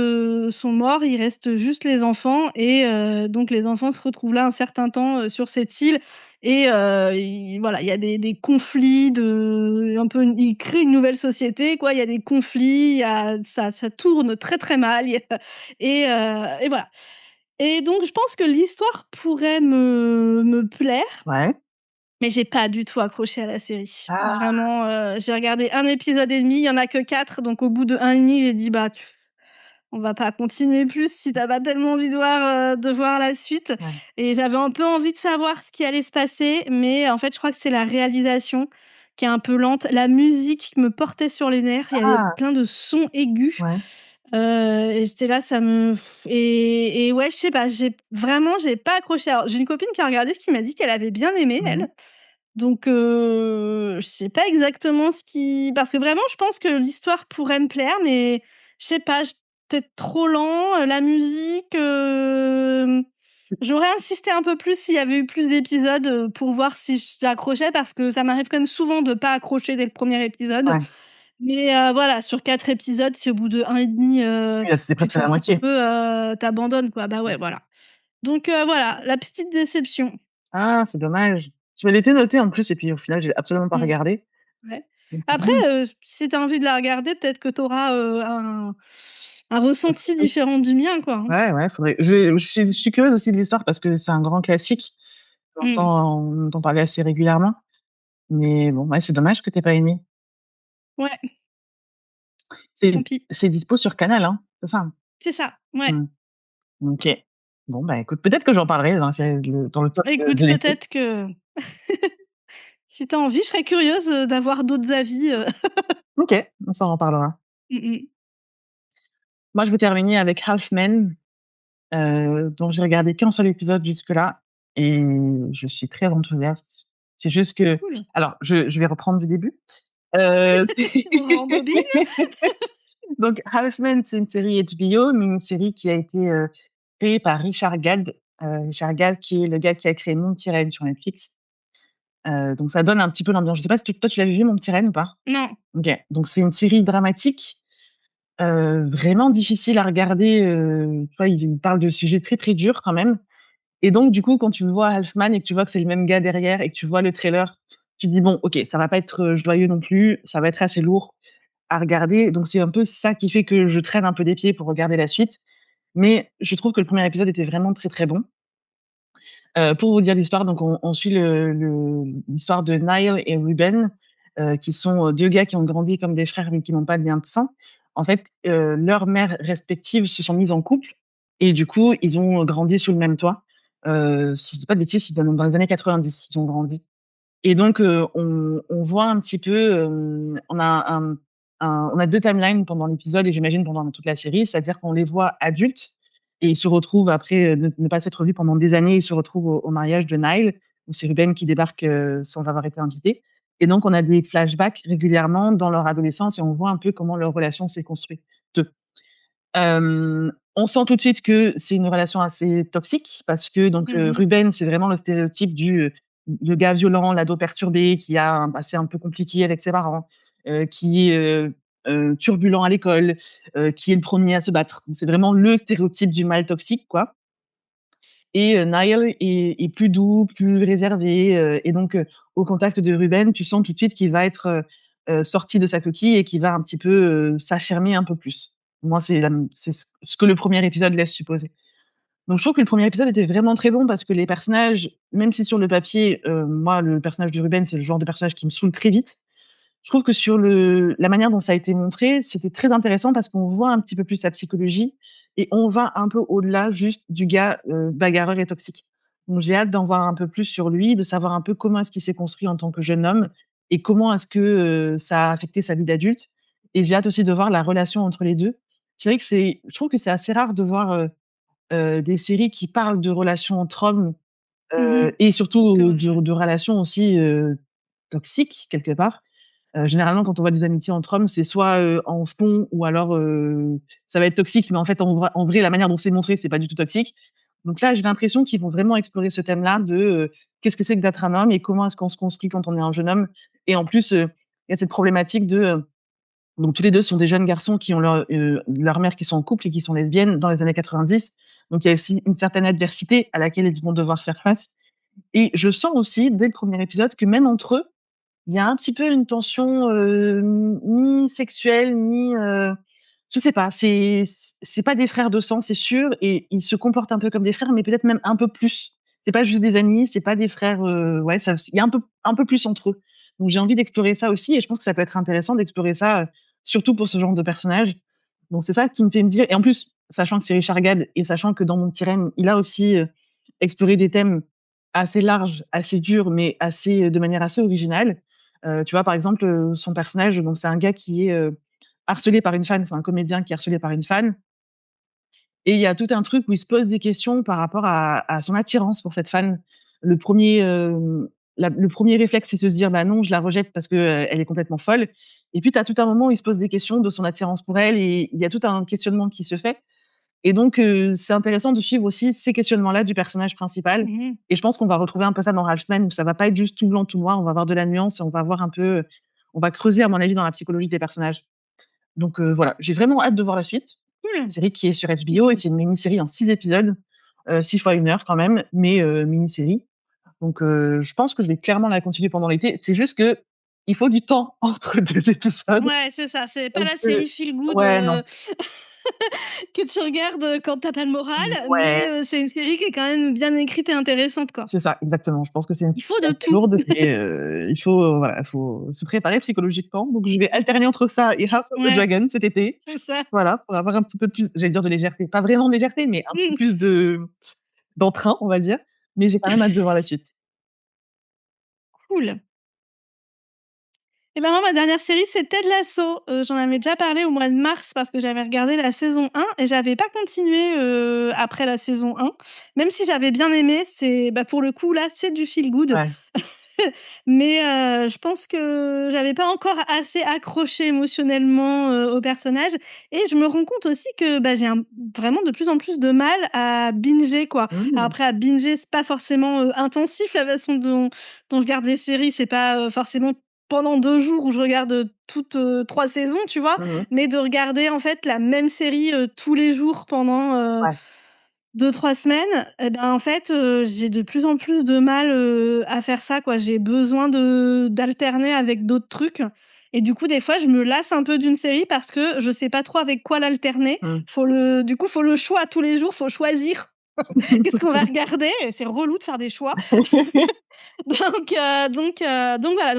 F: sont morts. Il reste juste les enfants et donc les enfants se retrouvent là un certain temps, sur cette île et il voilà, il y a des conflits de un peu ils créent une nouvelle société quoi. Il y a des conflits, il y a ça tourne très, très mal, il y a et voilà et donc je pense que l'histoire pourrait me plaire
E: Ouais.
F: mais j'ai pas du tout accroché à la série.
E: Ah!
F: Vraiment, j'ai regardé 1 épisode et demi, il y en a que 4, donc au bout de 1 et demi, j'ai dit: «Bah, on va pas continuer plus si tu as pas tellement envie de voir la suite»
E: Ouais.
F: et j'avais un peu envie de savoir ce qui allait se passer, mais en fait, je crois que c'est la réalisation qui est un peu lente. La musique me portait sur les nerfs, il y avait
E: Ah!
F: plein de sons aigus,
E: Ouais.
F: et j'étais là, ça me et ouais, je sais pas, j'ai pas accroché. Alors, j'ai une copine qui a regardé, qui m'a dit qu'elle avait bien aimé
E: Mmh mh.
F: elle. Donc je sais pas exactement ce qui parce que vraiment je pense que l'histoire pourrait me plaire, mais je sais pas, peut-être trop lent, la musique, j'aurais insisté un peu plus s'il y avait eu plus d'épisodes, pour voir si j'accrochais parce que ça m'arrive quand même souvent de pas accrocher dès le premier épisode.
E: Ouais.
F: Mais voilà, sur 4 épisodes, si au bout de 1 et demi,
E: Oui, là, tu étais
F: tu te
E: presque à la
F: forces un
E: moitié.
F: peu, tu quoi. Bah ouais, voilà. Donc voilà, la petite déception.
E: Ah, c'est dommage. Je me l'étais noté en plus et puis au final, j'ai absolument pas
F: Mmh.
E: regardé.
F: Ouais.
E: Donc c'est
F: Après,
E: dommage.
F: si tu as envie de la regarder, peut-être que tu auras, un ressenti différent du mien, quoi, hein.
E: Ouais, ouais, faudrait je suis curieuse aussi de l'histoire parce que c'est un grand classique.
F: Mmh.
E: On entend parler assez régulièrement, mais bon, ouais, c'est dommage que tu aies pas aimé.
F: Ouais,
E: C'est
F: tant pis.
E: c'est dispo sur Canal, hein, c'est ça?
F: C'est ça, ouais.
E: Mmh. OK. Bon, bah, écoute, peut-être que j'en parlerai dans le top de
F: Écoute,
E: l'été.
F: peut-être que si tu as envie, je serais curieuse, d'avoir d'autres avis,
E: OK, on s'en reparlera.
F: Mmh mh.
E: Moi, je vais terminer avec Half Men, dont j'ai regardé qu'un seul épisode jusque-là et je suis très enthousiaste. C'est juste que
F: Cool.
E: alors je vais reprendre du début. C'est
F: On rembobine?
E: donc Half Men, c'est une série HBO, mais une série qui a été, créée par Richard Gad. Richard Gad qui est le gars qui a créé Mon Petit Reine sur Netflix. Donc ça donne un petit peu l'ambiance. Je sais pas si toi tu l'avais vu Mon Petit Reine ou pas?
F: Non.
E: OK. Donc c'est une série dramatique, vraiment difficile à regarder, tu vois? Il parle de sujets très, très durs quand même et donc du coup, quand tu vois Halfman et que tu vois que c'est le même gars derrière et que tu vois le trailer, tu te dis: «Bon, OK, ça va pas être, joyeux non plus, ça va être assez lourd à regarder». Donc c'est un peu ça qui fait que je traîne un peu des pieds pour regarder la suite. Mais je trouve que le premier épisode était vraiment très, très bon. Pour vous dire l'histoire, donc on suit l'histoire de Niall et Ruben, qui sont, 2 gars qui ont grandi comme des frères mais qui n'ont pas de lien de sang. En fait, leurs mères respectives se sont mises en couple et du coup, ils ont grandi sous le même toit. Si je dis pas de bêtises, c'est dans les années 90 qu'ils ont grandi et donc on voit un petit peu, on a 2 timelines pendant l'épisode et j'imagine pendant toute la série. C'est-à-dire qu'on les voit adultes et ils se retrouvent après, de ne pas s'être vus pendant des années, ils se retrouvent au mariage de Nile, où c'est Ruben qui débarque, sans avoir été invité et donc on a des flashbacks régulièrement dans leur adolescence et on voit un peu comment leur relation s'est construite. On sent tout de suite que c'est une relation assez toxique parce que donc
F: Mmh.
E: Ruben, c'est vraiment le stéréotype le gars violent, l'ado perturbé qui a un passé un peu compliqué avec ses parents, qui est, turbulent à l'école, qui est le premier à se battre. Donc c'est vraiment le stéréotype du mâle toxique, quoi et Niall est plus doux, plus réservé, et donc au contact de Ruben, tu sens tout de suite qu'il va être, sorti de sa coquille et qu'il va un petit peu, s'affirmer un peu plus. Moi, c'est ce que le premier épisode laisse supposer. Donc je trouve que le premier épisode était vraiment très bon parce que les personnages, même si sur le papier, moi, le personnage de Ruben, c'est le genre de personnage qui me saoule très vite. Je trouve que sur la manière dont ça a été montré, c'était très intéressant parce qu'on voit un petit peu plus sa psychologie et on va un peu au-delà juste du gars, bagarreur et toxique. Donc j'ai hâte d'en voir un peu plus sur lui, de savoir un peu comment est-ce qu'il s'est construit en tant que jeune homme et comment est-ce que, ça a affecté sa vie d'adulte et j'ai hâte aussi de voir la relation entre les 2. C'est vrai que je trouve que c'est assez rare de voir, des séries qui parlent de relations entre hommes,
F: Mmh.
E: et
F: C'est
E: surtout
F: vrai.
E: de relations aussi, toxiques quelque part. Généralement, quand on voit des amitiés entre hommes, c'est soit, en fond ou alors, ça va être toxique, mais en fait, en vrai, la manière dont c'est montré, c'est pas du tout toxique. Donc là, j'ai l'impression qu'ils vont vraiment explorer ce thème-là de, qu'est-ce que c'est que d'être un homme et comment est-ce qu'on se construit quand on est un jeune homme? Et en plus, il y a cette problématique de, donc tous les 2 sont des jeunes garçons qui ont leur mère qui sont en couple et qui sont lesbiennes dans les années 90. Donc il y a aussi une certaine adversité à laquelle ils vont devoir faire face et je sens aussi, dès le premier épisode, que même entre eux, il y a un petit peu une tension, mi-sexuelle, je sais pas, c'est pas des frères de sang, c'est sûr et ils se comportent un peu comme des frères, mais peut-être même un peu plus. C'est pas juste des amis, c'est pas des frères, ouais, ça il y a un peu plus entre eux. Donc j'ai envie d'explorer ça aussi et je pense que ça peut être intéressant d'explorer ça, surtout pour ce genre de personnage. Donc c'est ça qui me fait me dire et en plus, sachant que c'est Richard Gad et sachant que dans Mon Petit Reine, il a aussi, exploré des thèmes assez larges, assez durs, mais assez de manière assez originale. Tu vois, par exemple, son personnage, donc c'est un gars qui est, harcelé par une fan, c'est un comédien qui est harcelé par une fan et il y a tout un truc où il se pose des questions par rapport à son attirance pour cette fan. Le premier, le premier réflexe, c'est de se dire: «Bah non, je la rejette parce que, elle est complètement folle» et puis tu as tout un moment où il se pose des questions de son attirance pour elle et il y a tout un questionnement qui se fait et donc c'est intéressant de suivre aussi ces questionnements-là du personnage principal
F: Mmh.
E: et je pense qu'on va retrouver un peu ça dans Ralphman où ça va pas être juste tout blanc, tout noir, on va avoir de la nuance et on va voir un peu, on va creuser à mon avis dans la psychologie des personnages. Donc voilà, j'ai vraiment hâte de voir la suite. Une
F: Cool.
E: série qui est sur HBO et c'est une mini-série en 6 épisodes, 6 fois 1 heure quand même, mais mini-série. Donc je pense que je vais clairement la continuer pendant l'été. C'est juste qu'il faut du temps entre 2 épisodes
F: Ouais, c'est ça, c'est pas
E: parce
F: la
E: que
F: série feel good,
E: ouais, non.
F: que tu regardes, quand tu as pas le moral,
E: Ouais,
F: mais c'est une série qui est quand même bien écrite et intéressante, quoi.
E: c'est ça, exactement. Je pense que c'est une
F: Il faut
E: série
F: de
E: assez
F: tout.
E: lourde et il faut, voilà, il faut se préparer psychologiquement. Donc je vais alterner entre ça et House of the
F: Ouais,
E: Dragon cet été.
F: c'est ça.
E: Voilà, pour avoir un petit peu plus, j'allais dire de légèreté, pas vraiment de légèreté, mais un peu
F: Mmh.
E: plus d'entrain, on va dire. Mais j'ai quand même hâte de voir la suite.
F: Cool. Et ben moi, ma dernière série, c'est Ted Lasso. J'en avais déjà parlé au mois de mars parce que j'avais regardé la saison 1 et j'avais pas continué après la saison 1. Même si j'avais bien aimé, pour le coup, là, c'est du feel good.
E: Ouais.
F: Mais je pense que j'avais pas encore assez accroché émotionnellement au personnage et je me rends compte aussi que j'ai vraiment de plus en plus de mal à binger, quoi. Alors
E: Mmh.
F: après, à binger, c'est pas forcément intensif la façon dont je garde les séries, c'est pas forcément pendant 2 jours où je regarde toutes 3 saisons, tu vois?
E: Mmh mh.
F: Mais de regarder en fait la même série tous les jours pendant
E: Ouais.
F: 2-3 semaines, et ben, en fait, j'ai de plus en plus de mal à faire ça, quoi. J'ai besoin d'alterner avec d'autres trucs et du coup, des fois, je me lasse un peu d'une série parce que je sais pas trop avec quoi l'alterner.
E: Mmh.
F: Faut le choix tous les jours, faut choisir qu'est-ce qu'on va regarder et c'est relou de faire des choix. Donc voilà, donc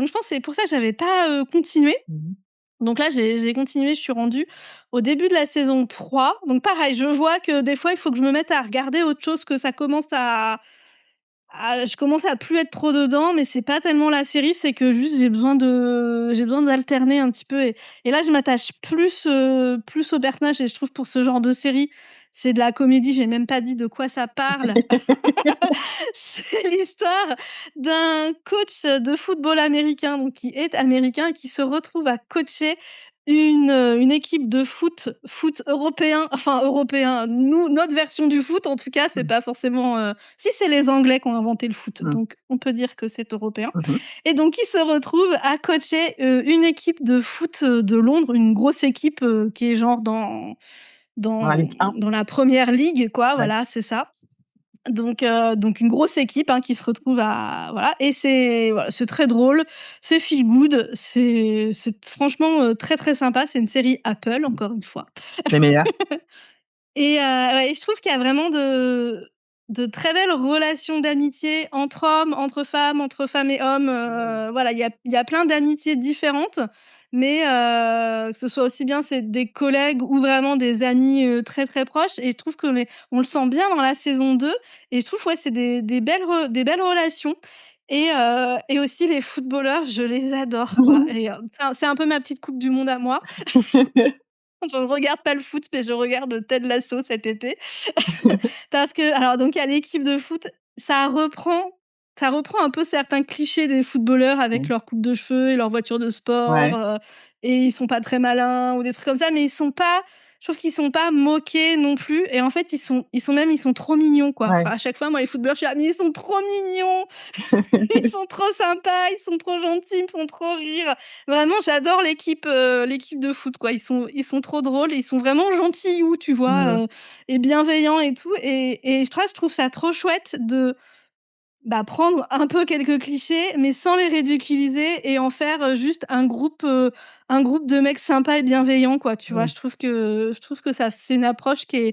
F: je pense que c'est pour ça que j'avais pas continué.
E: Mmh mh.
F: Donc là, j'ai continué, je suis rendue au début de la saison 3. Donc pareil, je vois que des fois, il faut que je me mette à regarder autre chose, que ça commence je commence à plus être trop dedans, mais c'est pas tellement la série, c'est que juste j'ai besoin d'alterner un petit peu et là, je m'attache plus aux personnages et je trouve pour ce genre de série, c'est de la comédie, j'ai même pas dit de quoi ça parle. C'est l'histoire d'un coach de football américain, donc qui est américain, qui se retrouve à coacher une équipe de foot européen, enfin européen, nous, notre version du foot en tout cas, c'est
E: Mmh.
F: pas forcément, si c'est les Anglais qui ont inventé le foot,
E: Mmh.
F: donc on peut dire que c'est européen
E: Mmh mh.
F: et donc il se retrouve à coacher, une équipe de foot, de Londres, une grosse équipe, qui est genre
E: Dans la
F: dans
E: Ligue 1?
F: dans la première ligue quoi,
E: Ouais.
F: voilà, c'est ça. Donc une grosse équipe, hein, qui se retrouve à voilà et c'est très drôle, c'est feel good, c'est franchement, très, très sympa. C'est une série Apple, encore une fois
E: Les meilleurs?
F: et ouais, je trouve qu'il y a vraiment de très belles relations d'amitié entre hommes, entre femmes et hommes, voilà, il y a plein d'amitiés différentes, mais que ce soit aussi bien c'est des collègues ou vraiment des amis, très, très proches et je trouve que on le sent bien dans la saison 2 et je trouve, ouais, c'est des belles relations et aussi les footballeurs, je les adore, quoi et c'est un peu ma petite coupe du monde à moi. Je ne regarde pas le foot, mais je regarde Ted Lasso cet été. Parce que alors donc il y a l'équipe de foot, ça reprend ça reprend un peu certains clichés des footballeurs avec
E: Mmh.
F: leur coupe de cheveux et leur voiture de sport,
E: Ouais.
F: et ils sont pas très malins ou des trucs comme ça, mais ils sont pas je trouve qu'ils sont pas moqués non plus et en fait ils sont trop mignons, quoi.
E: Ouais.
F: Enfin à chaque fois moi les footballeurs je suis là: «Mais ils sont trop mignons, ils sont trop sympas, ils sont trop gentils, ils me font trop rire». Vraiment j'adore l'équipe de foot, quoi. Ils sont trop drôles et ils sont vraiment gentillous, tu
E: Mmh
F: vois?
E: mh.
F: Et bienveillant et tout et je trouve ça trop chouette de, prendre un peu quelques clichés, mais sans les ridiculiser et en faire, juste un groupe de mecs sympas et bienveillants, quoi, tu vois?
E: Mmh.
F: Je trouve que ça c'est une approche qui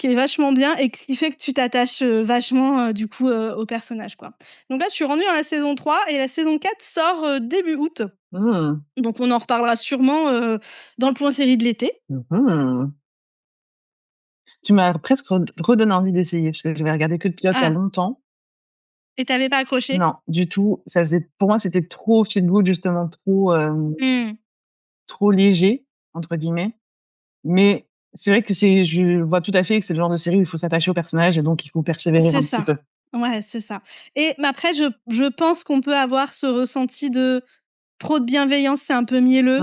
F: est vachement bien et qui fait que tu t'attaches, vachement, du coup, aux personnages, quoi. Donc là, je suis rendue dans la saison 3 et la saison 4 sort, début août,
E: Mmh.
F: donc on en reparlera sûrement, dans le point série de l'été.
E: Mmh mh. Tu m'as presque redonné envie d'essayer, parce que j'avais regardé que le pilote il y a
F: Ah,
E: longtemps.
F: et tu avais pas accroché?
E: Non, du tout. Ça faisait pour moi, c'était trop feel good justement, trop,
F: Mmh,
E: trop «léger» entre guillemets. Mais c'est vrai que je vois tout à fait que c'est le genre de série où il faut s'attacher au personnage et donc il faut persévérer
F: c'est
E: un petit
F: ça.
E: peu.
F: Ouais, c'est ça et mais après je pense qu'on peut avoir ce ressenti de trop de bienveillance, c'est un peu mielleux,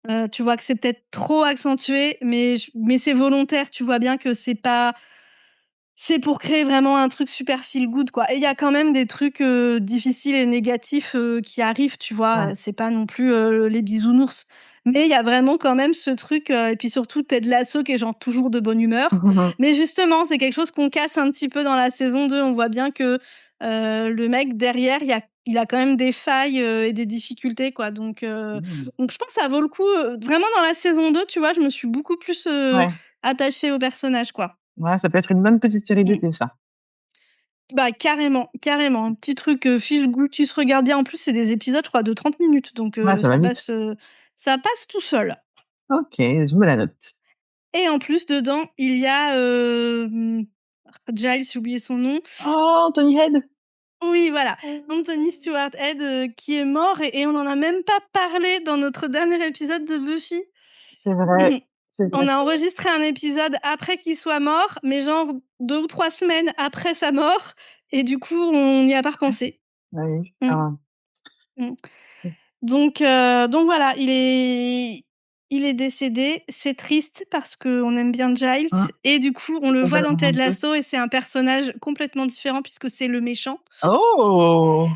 E: Mmh.
F: tu vois que c'est peut-être trop accentué, mais c'est volontaire, tu vois bien que c'est pour créer vraiment un truc super feel good, quoi et il y a quand même des trucs, difficiles et négatifs, qui arrivent, tu vois?
E: Ouais.
F: C'est pas non plus, les bisounours, mais il y a vraiment quand même ce truc, et puis surtout Ted Lasso qui est genre toujours de bonne humeur.
E: Mmh mh.
F: Mais justement, c'est quelque chose qu'on casse un petit peu dans la saison 2. On voit bien que, le mec derrière, il a quand même des failles, et des difficultés, quoi
E: Mmh.
F: donc je pense que ça vaut le coup, vraiment dans la saison 2, tu vois? Je me suis beaucoup plus,
E: Ouais.
F: attachée au personnage, quoi.
E: Ouais, ça peut être une bonne petite série
F: Mmh.
E: d'été ça.
F: Bah, carrément, carrément. Un petit truc, feel good qui se regarde bien. En plus, c'est des épisodes, je crois, de 30 minutes, donc
E: Ouais, ça va vite.
F: ça passe tout seul
E: OK, je me la note.
F: et en plus, dedans, il y a, Giles, j'ai oublié son nom.
E: Oh, Tony Head?
F: Oui, voilà, Anthony Stewart Head, qui est mort et on en a même pas parlé dans notre dernier épisode de Buffy.
E: C'est vrai, c'est vrai,
F: On a
E: c'est vrai.
F: enregistré un épisode après qu'il soit mort, mais genre 2 ou 3 semaines après sa mort et du coup, on n'y a pas repensé.
E: Oui,
F: Mmh.
E: ah
F: Mmh.
E: ouais.
F: Donc voilà, il est décédé. C'est triste parce qu'on aime bien Giles
E: Mmh.
F: et du coup, on le
E: On va
F: voit
E: le
F: dans Ted
E: remonter.
F: Lasso et c'est un personnage complètement différent puisque c'est le méchant
E: Oh!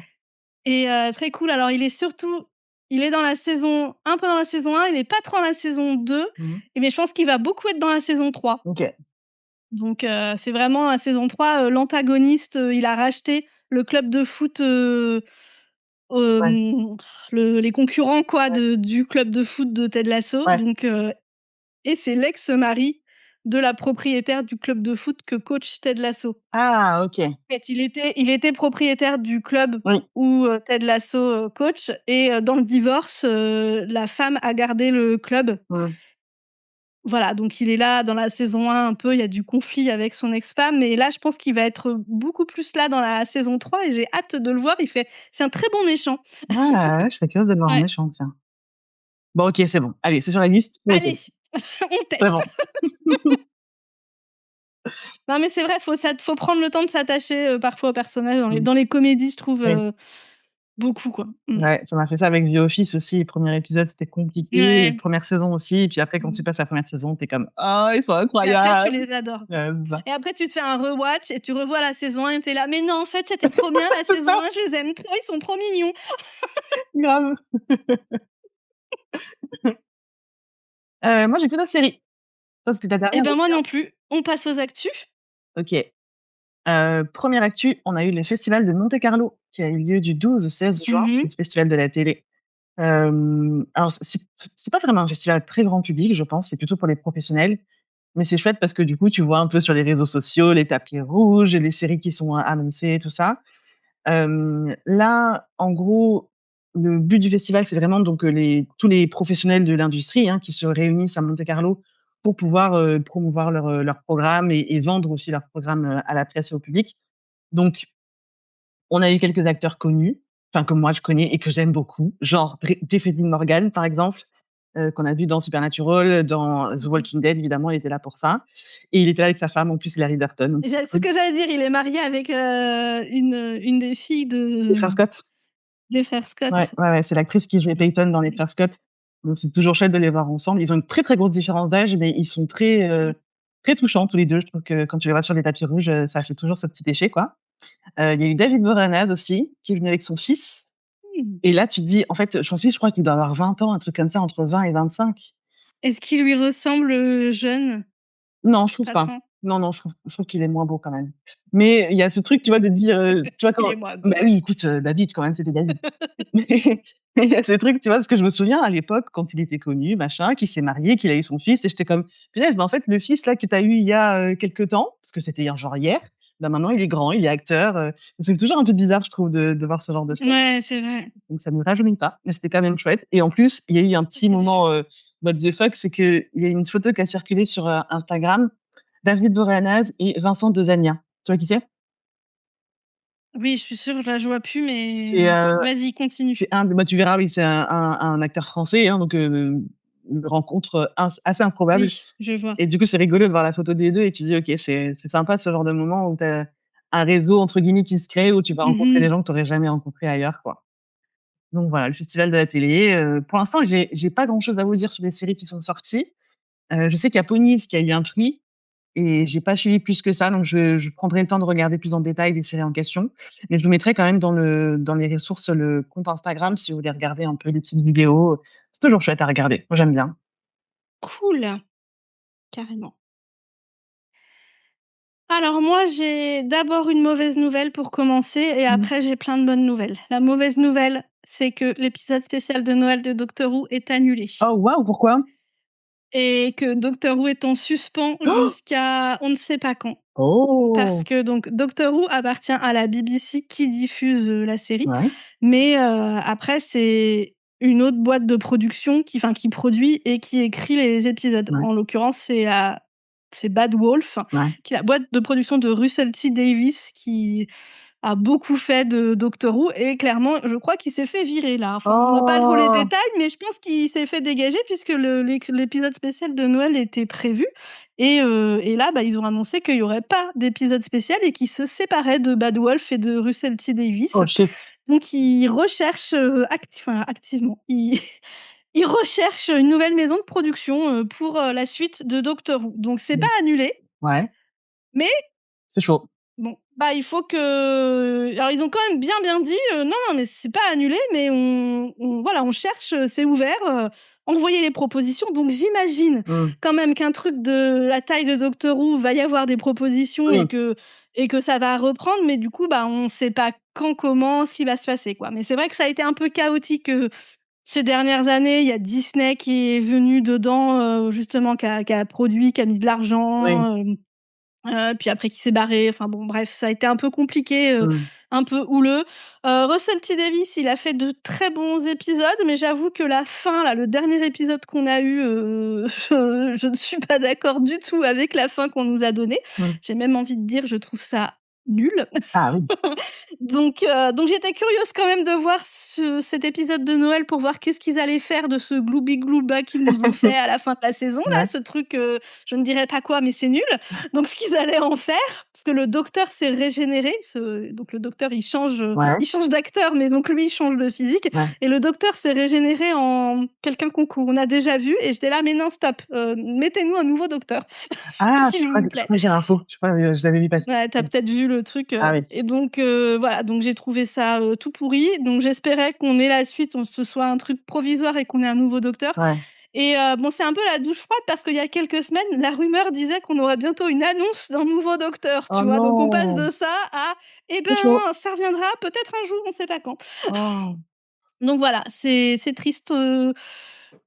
F: et très cool. Alors il est dans la saison un peu dans la saison 1, il est pas trop dans la saison 2
E: Mmh.
F: mais je pense qu'il va beaucoup être dans la saison 3.
E: OK.
F: Donc c'est vraiment la saison 3, l'antagoniste, il a racheté le club de foot,
E: Ouais,
F: les concurrents quoi
E: ouais,
F: du club de foot de Ted Lasso
E: ouais.
F: donc et c'est l'ex-mari de la propriétaire du club de foot que coach Ted Lasso.
E: Ah OK.
F: En fait, il était propriétaire du club
E: Oui.
F: où, Ted Lasso, coach et dans le divorce, la femme a gardé le club.
E: Mmh.
F: Voilà, donc il est là dans la saison 1 un peu, il y a du conflit avec son ex-femme, mais là, je pense qu'il va être beaucoup plus là dans la saison 3 et j'ai hâte de le voir. C'est un très bon méchant.
E: Ah ouais, je serais curieuse de le voir en
F: Ouais.
E: méchant, tiens. Bon OK, c'est bon. Allez, c'est sur la liste, noté.
F: Allez, on
E: C'est
F: teste.
E: bon.
F: Non, mais c'est vrai, faut prendre le temps de s'attacher, parfois aux personnages
E: Mmh.
F: dans les comédies, je trouve,
E: Oui.
F: beaucoup, quoi.
E: Ouais, ça m'a fait ça avec The Office aussi. Les premiers épisodes, c'était compliqué. Les
F: Ouais.
E: premières saisons aussi. Et puis après, quand tu
F: Mmh.
E: passes la première saison, tu es comme: «Ah, ils sont
F: Et après, tu
E: incroyables!»
F: les adores.
E: Ouais, c'est ça.
F: Et après, tu te fais un rewatch et tu revois la saison 1 et tu es là: «Mais non, en fait, c'était trop bien la
E: C'est
F: saison
E: ça,
F: 1, je les aime trop, ils sont trop mignons».
E: grave. Moi, j'ai que la série. Toi, c'était ta
F: Et
E: dernière
F: ben, moi
E: aussi, hein?
F: non plus. On passe aux actus.
E: OK. 1re actu, on a eu le festival de Monte-Carlo qui a eu lieu du 12 au 16 juin,
F: Mmh.
E: le festival de la télé. Alors c'est pas vraiment un festival très grand public, je pense, c'est plutôt pour les professionnels, mais c'est chouette parce que du coup, tu vois un peu sur les réseaux sociaux les tapis rouges, les séries qui sont annoncées, tout ça. Là, en gros, le but du festival, c'est vraiment donc, tous les professionnels de l'industrie, hein, qui se réunissent à Monte-Carlo pour pouvoir, promouvoir leur programme et vendre aussi leur programme, à la presse et au public. Donc on a eu quelques acteurs connus, enfin que moi je connais et que j'aime beaucoup, genre Jeffrey Dean Morgan, par exemple, qu'on a vu dans Supernatural, dans The Walking Dead, évidemment, il était là pour ça et il était là avec sa femme, en plus, Hilary Duffton, donc
F: C'est ce que j'allais dire, il est marié avec, une des filles
E: les frères Scott.
F: des frères
E: Ouais,
F: Scott.
E: ouais, ouais, c'est l'actrice qui jouait Peyton dans les frères Scott, donc c'est toujours chouette de les voir ensemble. Ils ont une très, très grosse différence d'âge, mais ils sont très, très touchants tous les 2. Je trouve que quand tu les vois sur les tapis rouges, ça fait toujours ce petit effet, quoi. Il y a eu David Boreanaz aussi, qui est venu avec son fils
F: Mmh.
E: et là, tu te dis en fait, son fils, je crois qu'il doit avoir 20 ans, un truc comme ça, entre 20 et 25.
F: Est-ce qu'il lui ressemble, jeune?
E: Non, je trouve
F: Pas
E: pas.
F: tant?
E: Non, non, je trouve qu'il est moins beau quand même. Mais il y a ce truc, tu vois, de dire, tu vois
F: Il
E: quand
F: est moins
E: bah
F: beau.
E: oui, écoute, David quand même, c'était David. Mais il y a ce truc, tu vois? Parce que je me souviens à l'époque quand il était connu, machin, qu'il s'est marié, qu'il a eu son fils et j'étais comme: «Punaise, bah en fait le fils là que tu as eu il y a, quelque temps», parce que c'était genre hier, bah maintenant il est grand, il est acteur, c'est toujours un peu bizarre je trouve de voir ce genre de choses.
F: Ouais, c'est vrai.
E: Donc ça ne me rajeunit pas, mais c'était quand même chouette et en plus, il y a eu un
F: Ça,
E: petit
F: c'est sûr.
E: moment, what the fuck, c'est qu'il y a une photo qui a circulé sur, Instagram, David Boreanaz et Vincent Dezania. Tu vois qui c'est?
F: Oui, je suis sûre, je la vois plus,
E: C'est,
F: mais vas-y, continue.
E: c'est un bah, tu verras, oui, c'est un acteur français, hein, donc une rencontre, assez improbable
F: Oui, je vois.
E: et du coup, c'est rigolo de voir la photo des 2 et tu te dis: «OK, c'est sympa ce genre de moment où tu as un réseau entre guillemets qui se crée, où tu vas rencontrer des
F: Mmh.
E: gens que tu aurais jamais rencontrés ailleurs, quoi». Donc voilà, le festival de la télé, pour l'instant, j'ai pas grand chose à vous dire sur les séries qui sont sorties. Je sais qu'il y a Ponies qui a eu un prix et j'ai pas suivi plus que ça, donc je prendrai le temps de regarder plus en détail les séries en question. Mais je vous mettrai quand même dans les ressources le compte Instagram si vous voulez regarder un peu les petites vidéos. C'est toujours chouette à regarder. Moi, j'aime bien.
F: Cool, carrément. Alors moi, j'ai d'abord une mauvaise nouvelle pour commencer et
E: Mmh.
F: après j'ai plein de bonnes nouvelles. La mauvaise nouvelle, c'est que l'épisode spécial de Noël de Doctor Who est annulé
E: Oh waouh, pourquoi?
F: et que Doctor Who est en suspens jusqu'à on ne sait pas quand. Parce
E: Oh!
F: que donc Doctor Who appartient à la BBC qui diffuse, la série,
E: Ouais,
F: mais après c'est une autre boîte de production qui produit et qui écrit les épisodes.
E: ouais,
F: En l'occurrence, c'est Bad Wolf,
E: ouais.
F: qui est la boîte de production de Russell T Davies a beaucoup fait de Doctor Who et clairement, je crois qu'il s'est fait virer là. Enfin, on n'a pas trop les
E: Oh!
F: détails, mais je pense qu'il s'est fait dégager puisque l'épisode spécial de Noël était prévu et là, ils ont annoncé qu'il y aurait pas d'épisode spécial et qu'ils se séparaient de Bad Wolf et de Russell T Davies.
E: Oh shit.
F: Donc ils recherchent, activement, ils recherchent une nouvelle maison de production, pour, la suite de Doctor Who. Donc c'est pas annulé,
E: Ouais,
F: mais
E: c'est chaud.
F: bon, il faut que alors ils ont quand même bien dit, «Non, non, mais c'est pas annulé, mais voilà, on cherche, c'est ouvert, envoyez les propositions». Donc j'imagine
E: Mmh.
F: quand même qu'un truc de la taille de Doctor Who, va y avoir des propositions
E: Oui.
F: et que ça va reprendre, mais du coup, on sait pas quand, comment, ce qui va se passer, quoi. Mais c'est vrai que ça a été un peu chaotique, ces dernières années. Il y a Disney qui est venu dedans, justement, qui a produit, qui a mis de
E: Oui.
F: l'argent, puis après qui s'est barré. Enfin bon, bref, ça a été un peu compliqué,
E: Mmh.
F: un peu houleux. Russell T Davies, il a fait de très bons épisodes, mais j'avoue que la fin là, le dernier épisode qu'on a eu, je ne suis pas d'accord du tout avec la fin qu'on nous a donnée.
E: Mmh.
F: J'ai même envie de dire, je trouve ça nul.
E: Ah oui.
F: Donc j'étais curieuse quand même de voir cet épisode de Noël pour voir qu'est-ce qu'ils allaient faire de ce gloubi-glouba qu'ils nous ont fait à la fin de la saison là,
E: Ouais.
F: ce truc, je ne dirais pas quoi, mais c'est nul. Donc ce qu'ils allaient en faire, parce que le docteur s'est régénéré, donc le docteur
E: Ouais.
F: il change d'acteur, mais donc lui il change de physique
E: Ouais.
F: et le docteur s'est régénéré en quelqu'un qu'on a déjà vu et j'étais là: «Mais non stop, mettez-nous un nouveau docteur,
E: Ah,
F: s'il vous
E: je
F: plaît».
E: crois que j'ai l'info. Je crois, je l'avais vu passer.
F: Ouais, tu as peut-être vu le truc,
E: Ah oui.
F: et donc voilà, donc j'ai trouvé ça, tout pourri. Donc j'espérais qu'on ait la suite, ce soit un truc provisoire et qu'on ait un nouveau docteur
E: Ouais.
F: et bon, c'est un peu la douche froide parce qu'il y a quelques semaines, la rumeur disait qu'on aurait bientôt une annonce d'un nouveau docteur,
E: Oh
F: tu vois? Donc on passe de
E: non!
F: ça à: «Eh
E: C'est chaud.
F: ça reviendra peut-être un jour, on sait pas quand».
E: Oh!
F: Donc voilà, c'est triste,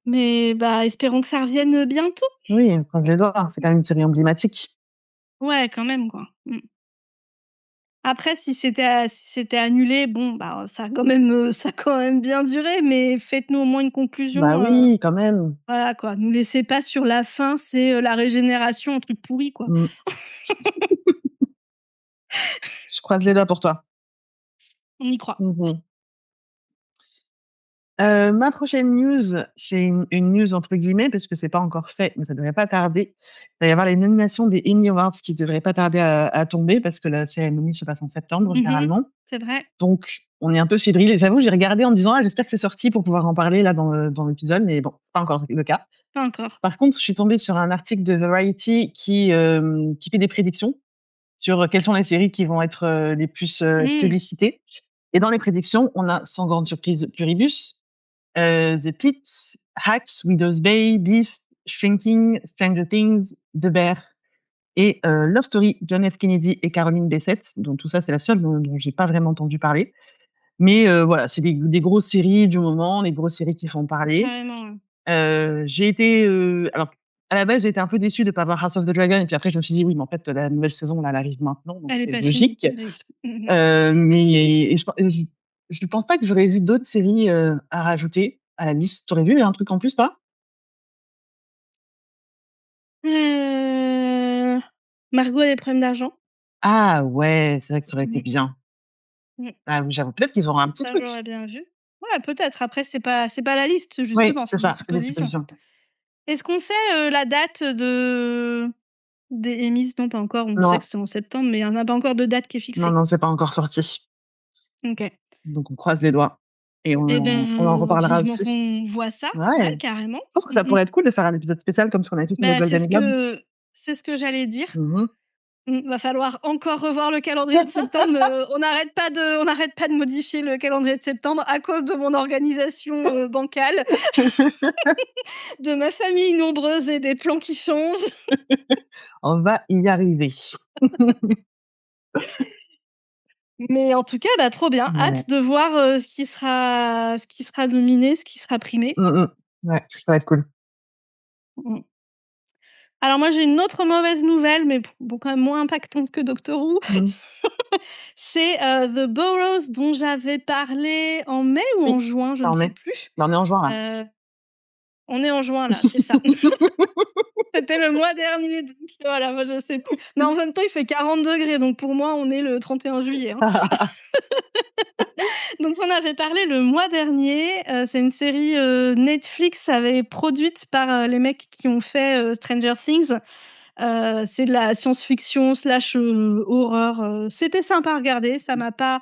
F: mais espérons que ça revienne, bientôt.
E: Oui, on croise les doigts, c'est quand même une série emblématique.
F: Ouais, quand même, quoi. Après, si c'était annulé, bon, ça a quand même bien duré, mais faites-nous au moins une
E: Bah
F: conclusion,
E: oui, quand même.
F: voilà, quoi. Nous laissez pas sur la fin, c'est, la régénération, un truc pourri, quoi.
E: Mmh. Je croise les doigts pour toi.
F: On y croit.
E: Mmh mh. Ma prochaine news, c'est une news entre guillemets parce que c'est pas encore fait, mais ça devrait pas tarder. Il va y avoir les nominations des Emmy Awards qui devraient pas tarder à tomber parce que la cérémonie se passe en septembre
F: Mmh.
E: généralement.
F: C'est vrai,
E: Donc on est un peu fébrile. J'avoue, j'ai regardé en me disant: «Ah, j'espère que c'est sorti pour pouvoir en parler là dans l'épisode», mais bon, c'est pas encore le cas.
F: pas encore.
E: Par contre, je suis tombée sur un article de Variety qui fait des prédictions sur quelles sont les séries qui vont être, les plus,
F: Mmh.
E: plébiscitées et dans les prédictions, on a sans grande surprise Pluribus, The Pitt, Hacks, Widow's Bay, Beef, Shrinking, Stranger Things, The Bear et Love Story, John F. Kennedy et Caroline Bessette. Donc tout ça, c'est la seule dont j'ai pas vraiment entendu parler. Mais voilà, c'est des grosses séries du moment, les grosses séries qui font parler.
F: Carrément, ouais.
E: J'ai été, alors à la base, j'ai été un peu déçue de pas voir House of the Dragon et puis après je me suis dit: «Oui, mais en fait, la nouvelle saison là, elle arrive maintenant, donc
F: Elle est
E: c'est
F: pas finie.
E: logique».
F: Oui. Mmh.
E: Mais je pense pas que j'aurais vu d'autres séries, à rajouter à la liste. Tu aurais vu un truc en plus, toi?
F: Margot a des problèmes d'argent.
E: Ah ouais, c'est vrai que ça aurait été
F: Mmh.
E: bien.
F: Mmh.
E: Ah oui, j'avoue, peut-être qu'ils auront un petit
F: Ça,
E: truc.
F: j'aurais bien vu. Ouais, peut-être. Après, c'est pas la liste,
E: Oui,
F: justement,
E: c'est
F: c'est des
E: ça, c'est des
F: suppositions.
E: suppositions.
F: Est-ce qu'on sait, la date des Emmys? Non, pas encore. On sait
E: Non,
F: que c'est en septembre, mais il y en a pas encore de date qui est
E: non,
F: fixée.
E: non, c'est pas encore sorti.
F: OK.
E: Donc on croise les doigts et
F: Eh
E: on en
F: ben,
E: reparlera
F: vivement
E: aussi.
F: qu'on voit ça. Ouais,
E: Ouais,
F: carrément.
E: je pense que ça pourrait être cool de faire un épisode spécial comme ce qu'on avait fait sur les Golden Globes.
F: C'est ce que j'allais dire.
E: Mmh mh.
F: Va falloir encore revoir le calendrier de septembre, on n'arrête pas de modifier le calendrier de septembre à cause de mon organisation, bancale, de ma famille nombreuse et des plans qui changent.
E: On va y arriver.
F: Mais en tout cas, trop bien.
E: Ouais.
F: Hâte de voir, ce qui sera nominé, ce qui sera primé.
E: Mmh mh. Ouais, ça va être cool.
F: Mmh. Alors moi, j'ai une autre mauvaise nouvelle, mais bon, quand même moins impactante que Doctor Who.
E: Mmh.
F: C'est, The Burrows dont j'avais parlé en mai ou
E: Oui,
F: en juin, je
E: ça
F: ne
E: en
F: sais
E: est.
F: plus.
E: Là, on est en juin là.
F: Heu, on est en juin là, c'est ça. C'était le mois mois dernier, donc voilà, moi je sais plus. Mais en même temps, il fait 40 degrés, donc pour moi, on est le 31 juillet. Hein. Donc on avait parlé le mois dernier, c'est une série Netflix avait produite par les mecs qui ont fait Stranger Things. C'est de la science-fiction slash horreur. C'était sympa à regarder, ça m'a pas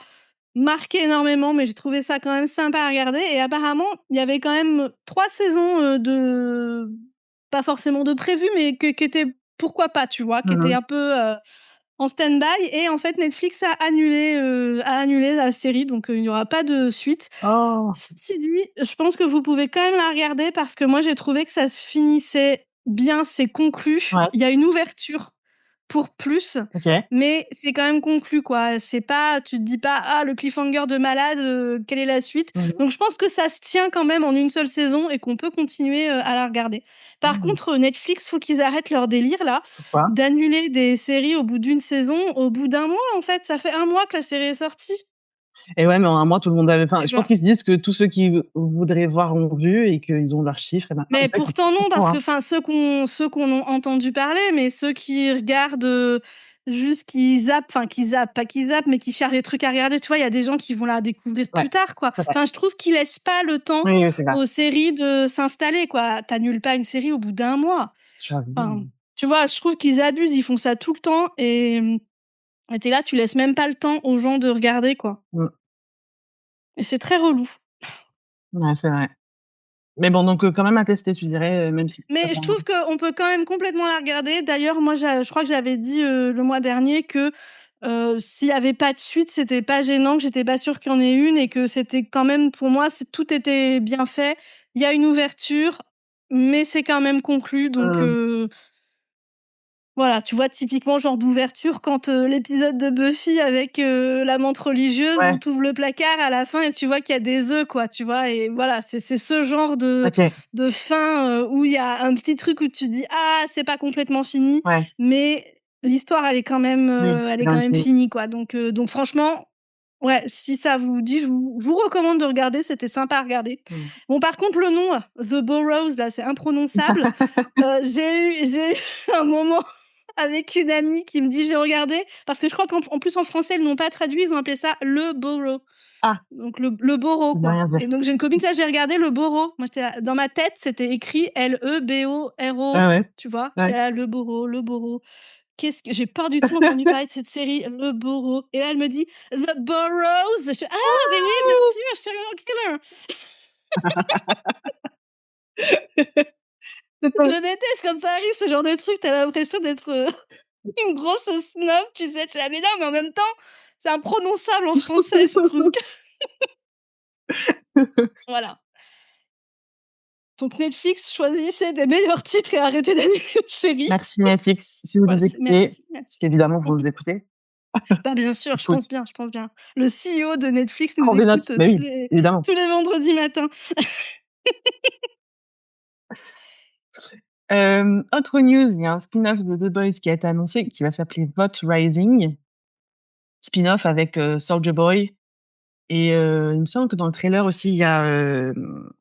F: marqué énormément, mais j'ai trouvé ça quand même sympa à regarder. Et apparemment, il y avait quand même 3 saisons de pas forcément de prévues, mais qui étaient pourquoi pas, tu vois, qui étaient un peu en stand-by. Et en fait, Netflix a annulé la série, donc il n'y aura pas de suite.
E: Oh!
F: Ceci dit, je pense que vous pouvez quand même la regarder parce que moi, j'ai trouvé que ça se finissait bien, c'est conclu.
E: Ouais.
F: Il y a une ouverture pour plus,
E: OK.
F: mais c'est quand même conclu, quoi. C'est pas tu te dis pas: «Ah, le cliffhanger de malade, quelle est la suite?» Donc je pense que ça se tient quand même en une seule saison et qu'on peut continuer, à la regarder. Par contre, Netflix, faut qu'ils arrêtent leur délire là,
E: Pourquoi?
F: d'annuler des séries au bout d'une saison, au bout d'un mois, en fait. Ça fait 1 mois que la série est sortie.
E: Et ouais, mais en un mois, tout le monde avait
F: Tu
E: je pense
F: vois?
E: qu'ils se disent que tous ceux qui voudraient voir ont vu et qu'ils ont leurs chiffres et maintenant
F: Mais
E: c'est vrai que c'est
F: pourtant non,
E: fou,
F: parce que
E: hein.
F: enfin ceux qu'on a entendu parler, mais ceux qui regardent, juste qui zappent, pas qui zappent, mais qui cherchent des trucs à regarder, tu vois? Il y a des gens qui vont la découvrir
E: Ouais,
F: plus tard, quoi.
E: c'est vrai.
F: Enfin, je trouve qu'ils laissent pas le temps
E: Oui, oui, c'est vrai.
F: aux séries de s'installer, quoi. Tu annules pas une série au bout d'1 mois. Enfin,
E: J'avoue.
F: tu vois? Je trouve qu'ils abusent, ils font ça tout le temps et tu es là, tu laisses même pas le temps aux gens de regarder, quoi
E: Mmh.
F: et c'est très relou.
E: Ouais, c'est vrai. Mais bon, donc quand même à tester, tu dirais, même si c'est
F: Mais
E: pas
F: je trouve qu'on peut quand même complètement la regarder. D'ailleurs, moi, je crois que j'avais dit, le mois dernier que, s'il y avait pas de suite, c'était pas gênant, que j'étais pas sûre qu'il y en ait une et que c'était quand même pour moi, tout était bien fait. Il y a une ouverture, mais c'est quand même conclu donc
E: mmh,
F: voilà, tu vois? Typiquement, genre d'ouverture quand, l'épisode de Buffy avec, la menthe religieuse où
E: ouais,
F: tu ouvres le placard à la fin et tu vois qu'il y a des œufs, quoi, tu vois? Et voilà, c'est ce genre
E: OK,
F: de fin, où il y a un petit truc où tu dis: «Ah, c'est pas complètement fini»,
E: ouais,
F: mais l'histoire,
E: oui,
F: elle
E: c'est
F: est
E: quand
F: quand
E: même
F: même
E: fini.
F: finie, quoi. Donc franchement, ouais, si ça vous dit, je vous recommande de regarder, c'était sympa à regarder.
E: Mmh.
F: Bon, par contre, le nom, The Burrows, là, c'est imprononçable. J'ai eu un moment avec une amie qui me dit: «J'ai regardé» parce que je crois qu'en plus en français, ils l'ont pas traduit, ils ont appelé ça Le Burrow,
E: Ah,
F: donc le Boro,
E: ça veut
F: quoi
E: rien dire.
F: et donc j'ai une copine, ça j'ai regardé Le Boro. Moi, j'étais là dans ma tête, c'était écrit Leboro,
E: Ah ouais,
F: tu vois? J'étais
E: ouais.
F: là: Le Boro, Le Boro. Qu'est-ce que j'ai pas du tout entendu parler de cette série, Le Boro et là, elle me dit: «The Burrows». Je fais: «Ah, mais oui, bien sûr, serial killer».
E: C'est pas
F: Je déteste quand ça arrive, ce genre de truc, tu as l'impression d'être, une grosse snob, tu sais? Tu es là: «Mais non, mais en même temps, c'est imprononçable en français ce truc». Voilà. Donc Netflix, choisissez des meilleurs titres et arrêtez d'annuler une série.
E: Merci Netflix, si vous
F: Voilà,
E: nous
F: c'est
E: écoutez,
F: merci, merci.
E: parce qu'évidemment vous nous écoutez.
F: Bah, bien sûr, je pense
E: Écoute,
F: bien, je pense bien. Le CEO de Netflix nous
E: prends des
F: écoute,
E: notes. Bah oui, évidemment.
F: tous les vendredis matins.
E: Autre news, il y a un spin-off de The Boys qui a été annoncé, qui va s'appeler Vote Rising. Spin-off avec, Soulja Boy et il me semble que dans le trailer aussi, il y a,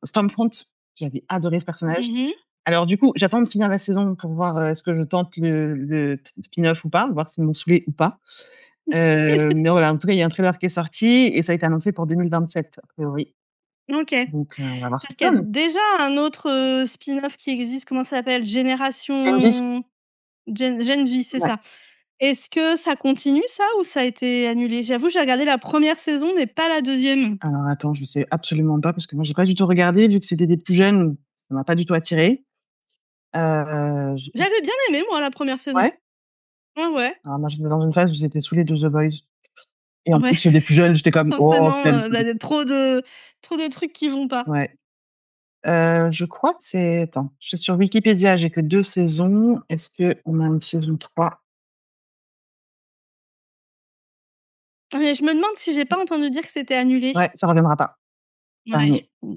E: Stormfront. J'avais adoré ce personnage.
F: Mmh mh.
E: Alors du coup, j'attends de finir la saison pour voir, est-ce que je tente le spin-off ou pas, voir s'ils m'ont saoulée ou pas. Mais voilà, en tout cas, il y a un trailer qui est sorti et ça a été annoncé pour 2027 a priori.
F: OK.
E: Donc on va voir ce
F: Parce
E: que
F: qu'il y
E: ça
F: a
E: donne.
F: déjà un autre, spin-off qui existe, comment ça s'appelle?
E: Gen V?
F: Gen V, c'est
E: Ouais.
F: ça. Est-ce que ça continue ça ou ça a été annulé? J'avoue, j'ai regardé la 1re saison, mais pas la 2e.
E: Alors attends, je sais absolument pas parce que moi j'ai pas du tout regardé vu que c'était des plus jeunes, ça m'a pas du tout attirée. Je
F: J'avais bien aimé moi la 1re saison.
E: Ouais?
F: Ouais, ouais.
E: Alors moi j'étais dans une phase où j'étais saoulée de The Boys et en
F: Ouais,
E: plus ceux des plus jeunes, j'étais comme: «Oh
F: forcément,
E: flemme».
F: là, il y a trop de trucs qui vont pas.
E: Ouais. Je crois que c'est attends, je suis sur Wikipédia, j'ai que 2 saisons. Est-ce qu'on a une saison 3?
F: Mais je me demande si j'ai pas entendu dire que c'était annulé.
E: Ouais, ça reviendra pas.
F: Ouais.
E: Terminé.
F: Mmh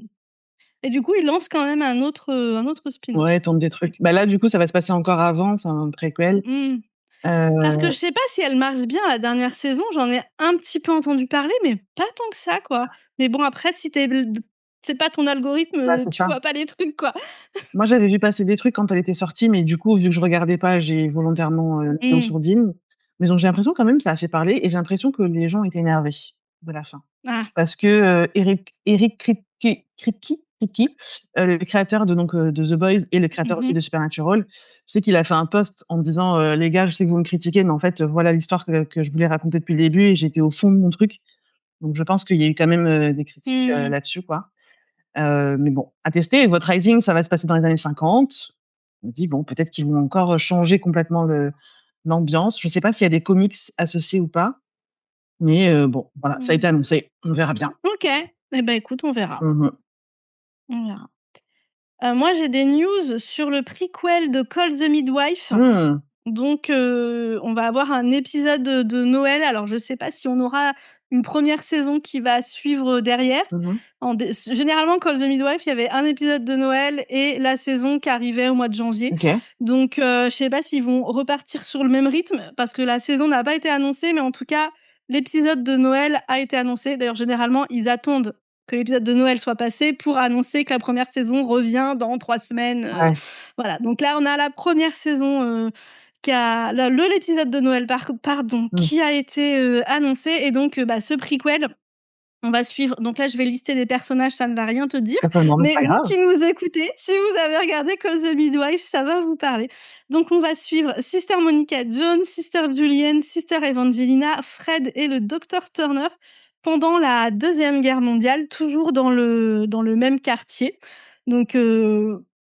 F: et du coup, ils lancent quand même un autre
E: Ouais,
F: spin-off.
E: ils tentent des trucs. Bah, là, du coup, ça va se passer encore avant, c'est un préquel.
F: Mmh. Parce que
E: Heu,
F: je sais pas si elle marche bien la dernière saison, j'en ai un petit peu entendu parler, mais pas tant que ça, quoi. Mais bon après si tu es c'est pas ton algorithme,
E: Ouais, c'est
F: tu
E: ça.
F: vois pas les trucs, quoi.
E: Moi, j'avais vu passer des trucs quand elle était sortie, mais du coup, vu que je regardais pas, j'ai volontairement, mis en
F: Mmh.
E: sourdine. Mais donc j'ai l'impression quand même que ça a fait parler et j'ai l'impression que les gens étaient énervés de la fin.
F: Ah.
E: Parce que, Eric Kripke, le créateur de The Boys et le créateur aussi
F: Mmh.
E: de Supernatural, je sais qu'il a fait un post en disant, «Les gars, je sais que vous me critiquez, mais en fait, voilà l'histoire que je voulais raconter depuis le début et j'étais au fond de mon truc». Donc je pense qu'il y a eu quand même, des critiques,
F: Mmh.
E: là-dessus, quoi. Mais bon, à tester. Votre Rising, ça va se passer dans les années 50. Je me dis: «Bon, peut-être qu'ils vont encore, changer complètement l'ambiance». Je sais pas s'il y a des comics associés ou pas, mais bon, voilà, ça a
F: Mmh.
E: été annoncé. On verra bien.
F: OK. Eh ben, écoute, on verra,
E: Mmh mh.
F: on verra. Moi, j'ai des news sur le prequel de Call the Midwife.
E: Mmh.
F: Donc, on va avoir un épisode, de Noël. Alors je sais pas si on aura une première saison qui va suivre, derrière.
E: Mmh mh.
F: Généralement, Call the Midwife, il y avait un épisode de Noël et la saison qui arrivait au mois de janvier.
E: OK.
F: Donc, je sais pas s'ils vont repartir sur le même rythme parce que la saison n'a pas été annoncée, mais en tout cas, l'épisode de Noël a été annoncé. D'ailleurs, généralement, ils attendent que l'épisode de Noël soit passé pour annoncer que la première saison revient dans 3 semaines,
E: Ouais.
F: voilà. Donc là, on a la première saison, qui a l'épisode de Noël pardon,
E: Mmh.
F: qui a été, annoncé et donc, bah, ce prequel, on va suivre donc là, je vais lister des personnages, ça ne va rien te dire,
E: Certainement, mais c'est
F: mais
E: pas
F: vous
E: grave.
F: qui nous écoutez, si vous avez regardé Call the Midwife, ça va vous parler. Donc on va suivre Sister Monica Jones, Sister Julienne, Sister Evangelina, Fred et le Docteur Turner pendant la 2e guerre mondiale, toujours dans le même quartier. Donc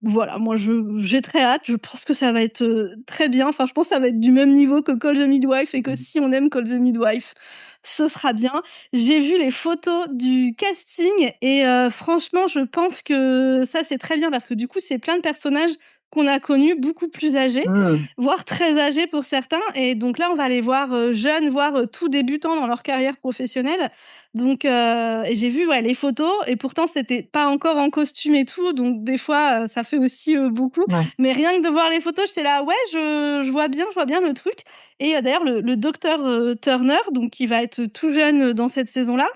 F: voilà, moi j'ai très hâte, je pense que ça va être, très bien. Enfin, je pense que ça va être du même niveau que Call the Midwife et que
E: Mmh.
F: si on aime Call the Midwife, ce sera bien. J'ai vu les photos du casting et franchement, je pense que ça, c'est très bien parce que du coup, c'est plein de personnages qu'on a connus beaucoup plus âgés,
E: Mmh.
F: voire très âgés pour certains et donc là, on va les voir, jeunes, voire, tout débutants dans leur carrière professionnelle. Donc et j'ai vu, ouais, les photos et pourtant c'était pas encore en costume et tout, donc des fois, ça fait aussi, beaucoup.
E: Ouais.
F: Mais rien que de voir les photos, j'étais là: «Ouais, je vois bien le truc» et d'ailleurs le docteur, Turner, donc qui va être tout jeune, dans cette saison-là,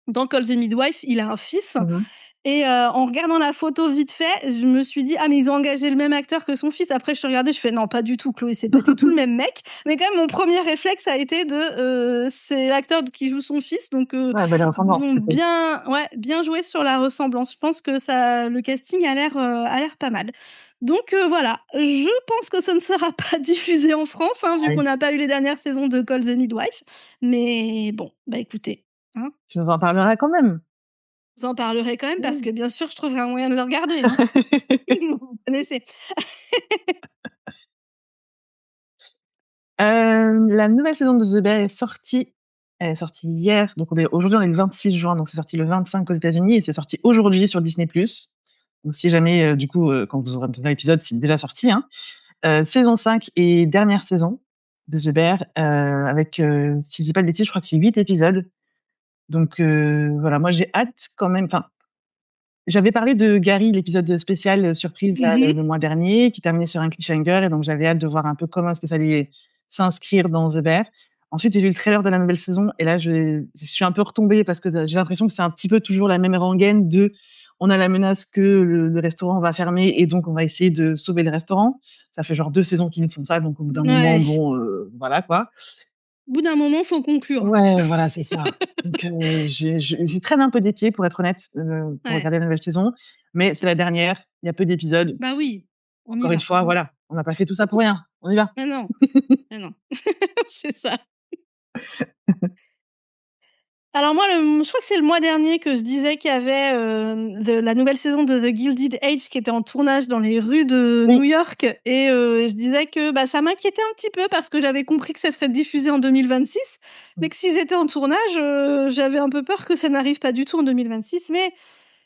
F: dans Call the Midwife, il a un fils
E: Mmh mh.
F: et en regardant la photo vite fait, je me suis dit: «Ah mais ils ont engagé le même acteur que son fils». Après je suis regardée, je fais: «Non, pas du tout Chloé, c'est pas du tout le même mec». Mais quand même mon premier réflexe a été c'est l'acteur qui joue son fils donc
E: Ouais, belle
F: ils
E: ressemblance,
F: ont
E: du coup.
F: bien joué sur la ressemblance. Je pense que ça le casting a l'air pas mal. Donc voilà, je pense que ça ne sera pas diffusé en France, hein, vu qu'on
E: Ouais.
F: n'a pas eu les dernières saisons de Call the Midwife. Mais bon, bah écoutez, hein,
E: Tu nous en parleras quand même.
F: je vous en parlerai quand même parce
E: Oui.
F: que bien sûr, je trouverai un moyen de le regarder, hein. Vous connaissez.
E: La nouvelle saison de The Bear est sortie. Elle est sortie hier, donc aujourd'hui on est le 26 juin, donc c'est sorti le 25 aux États-Unis et c'est sorti aujourd'hui sur Disney+. Donc si jamais, du coup, quand vous aurez entendrez l'épisode, c'est déjà sorti, hein. Saison 5 et dernière saison de The Bear, avec, si je dis pas de bêtises, je crois que c'est 8 épisodes. Donc voilà, moi j'ai hâte quand même, enfin, j'avais parlé de Gary, l'épisode spécial, surprise là,
F: Mmh.
E: le mois dernier, qui terminait sur un cliffhanger et donc j'avais hâte de voir un peu comment est-ce que ça allait s'inscrire dans The Bear. Ensuite, j'ai vu le trailer de la nouvelle saison et là, je suis un peu retombée parce que j'ai l'impression que c'est un petit peu toujours la même rengaine de: on a la menace que le restaurant va fermer et donc on va essayer de sauver le restaurant. Ça fait genre 2 saisons qu'ils font ça, donc au bout d'un moment,
F: Ouais,
E: bon, voilà quoi.
F: au bout d'un moment, faut conclure, hein.
E: Ouais, voilà, c'est ça. Donc j'y traîne un peu des pieds pour être honnête, pour
F: Ouais.
E: regarder la nouvelle saison, mais c'est la dernière, il y a peu d'épisodes.
F: Bah oui, on y
E: Encore une
F: va,
E: fois,
F: hein.
E: voilà, on n'a pas fait tout ça pour rien, on y va.
F: Mais non, mais non. C'est ça. Alors moi, je crois que c'est le mois dernier que je disais qu'il y avait, la nouvelle saison de The Gilded Age qui était en tournage dans les rues de New
E: Oui.
F: York et je disais que, bah, ça m'inquiétait un petit peu parce que j'avais compris que ça serait diffusé en 2026, mais que s'ils étaient en tournage, j'avais un peu peur que ça n'arrive pas du tout en 2026, mais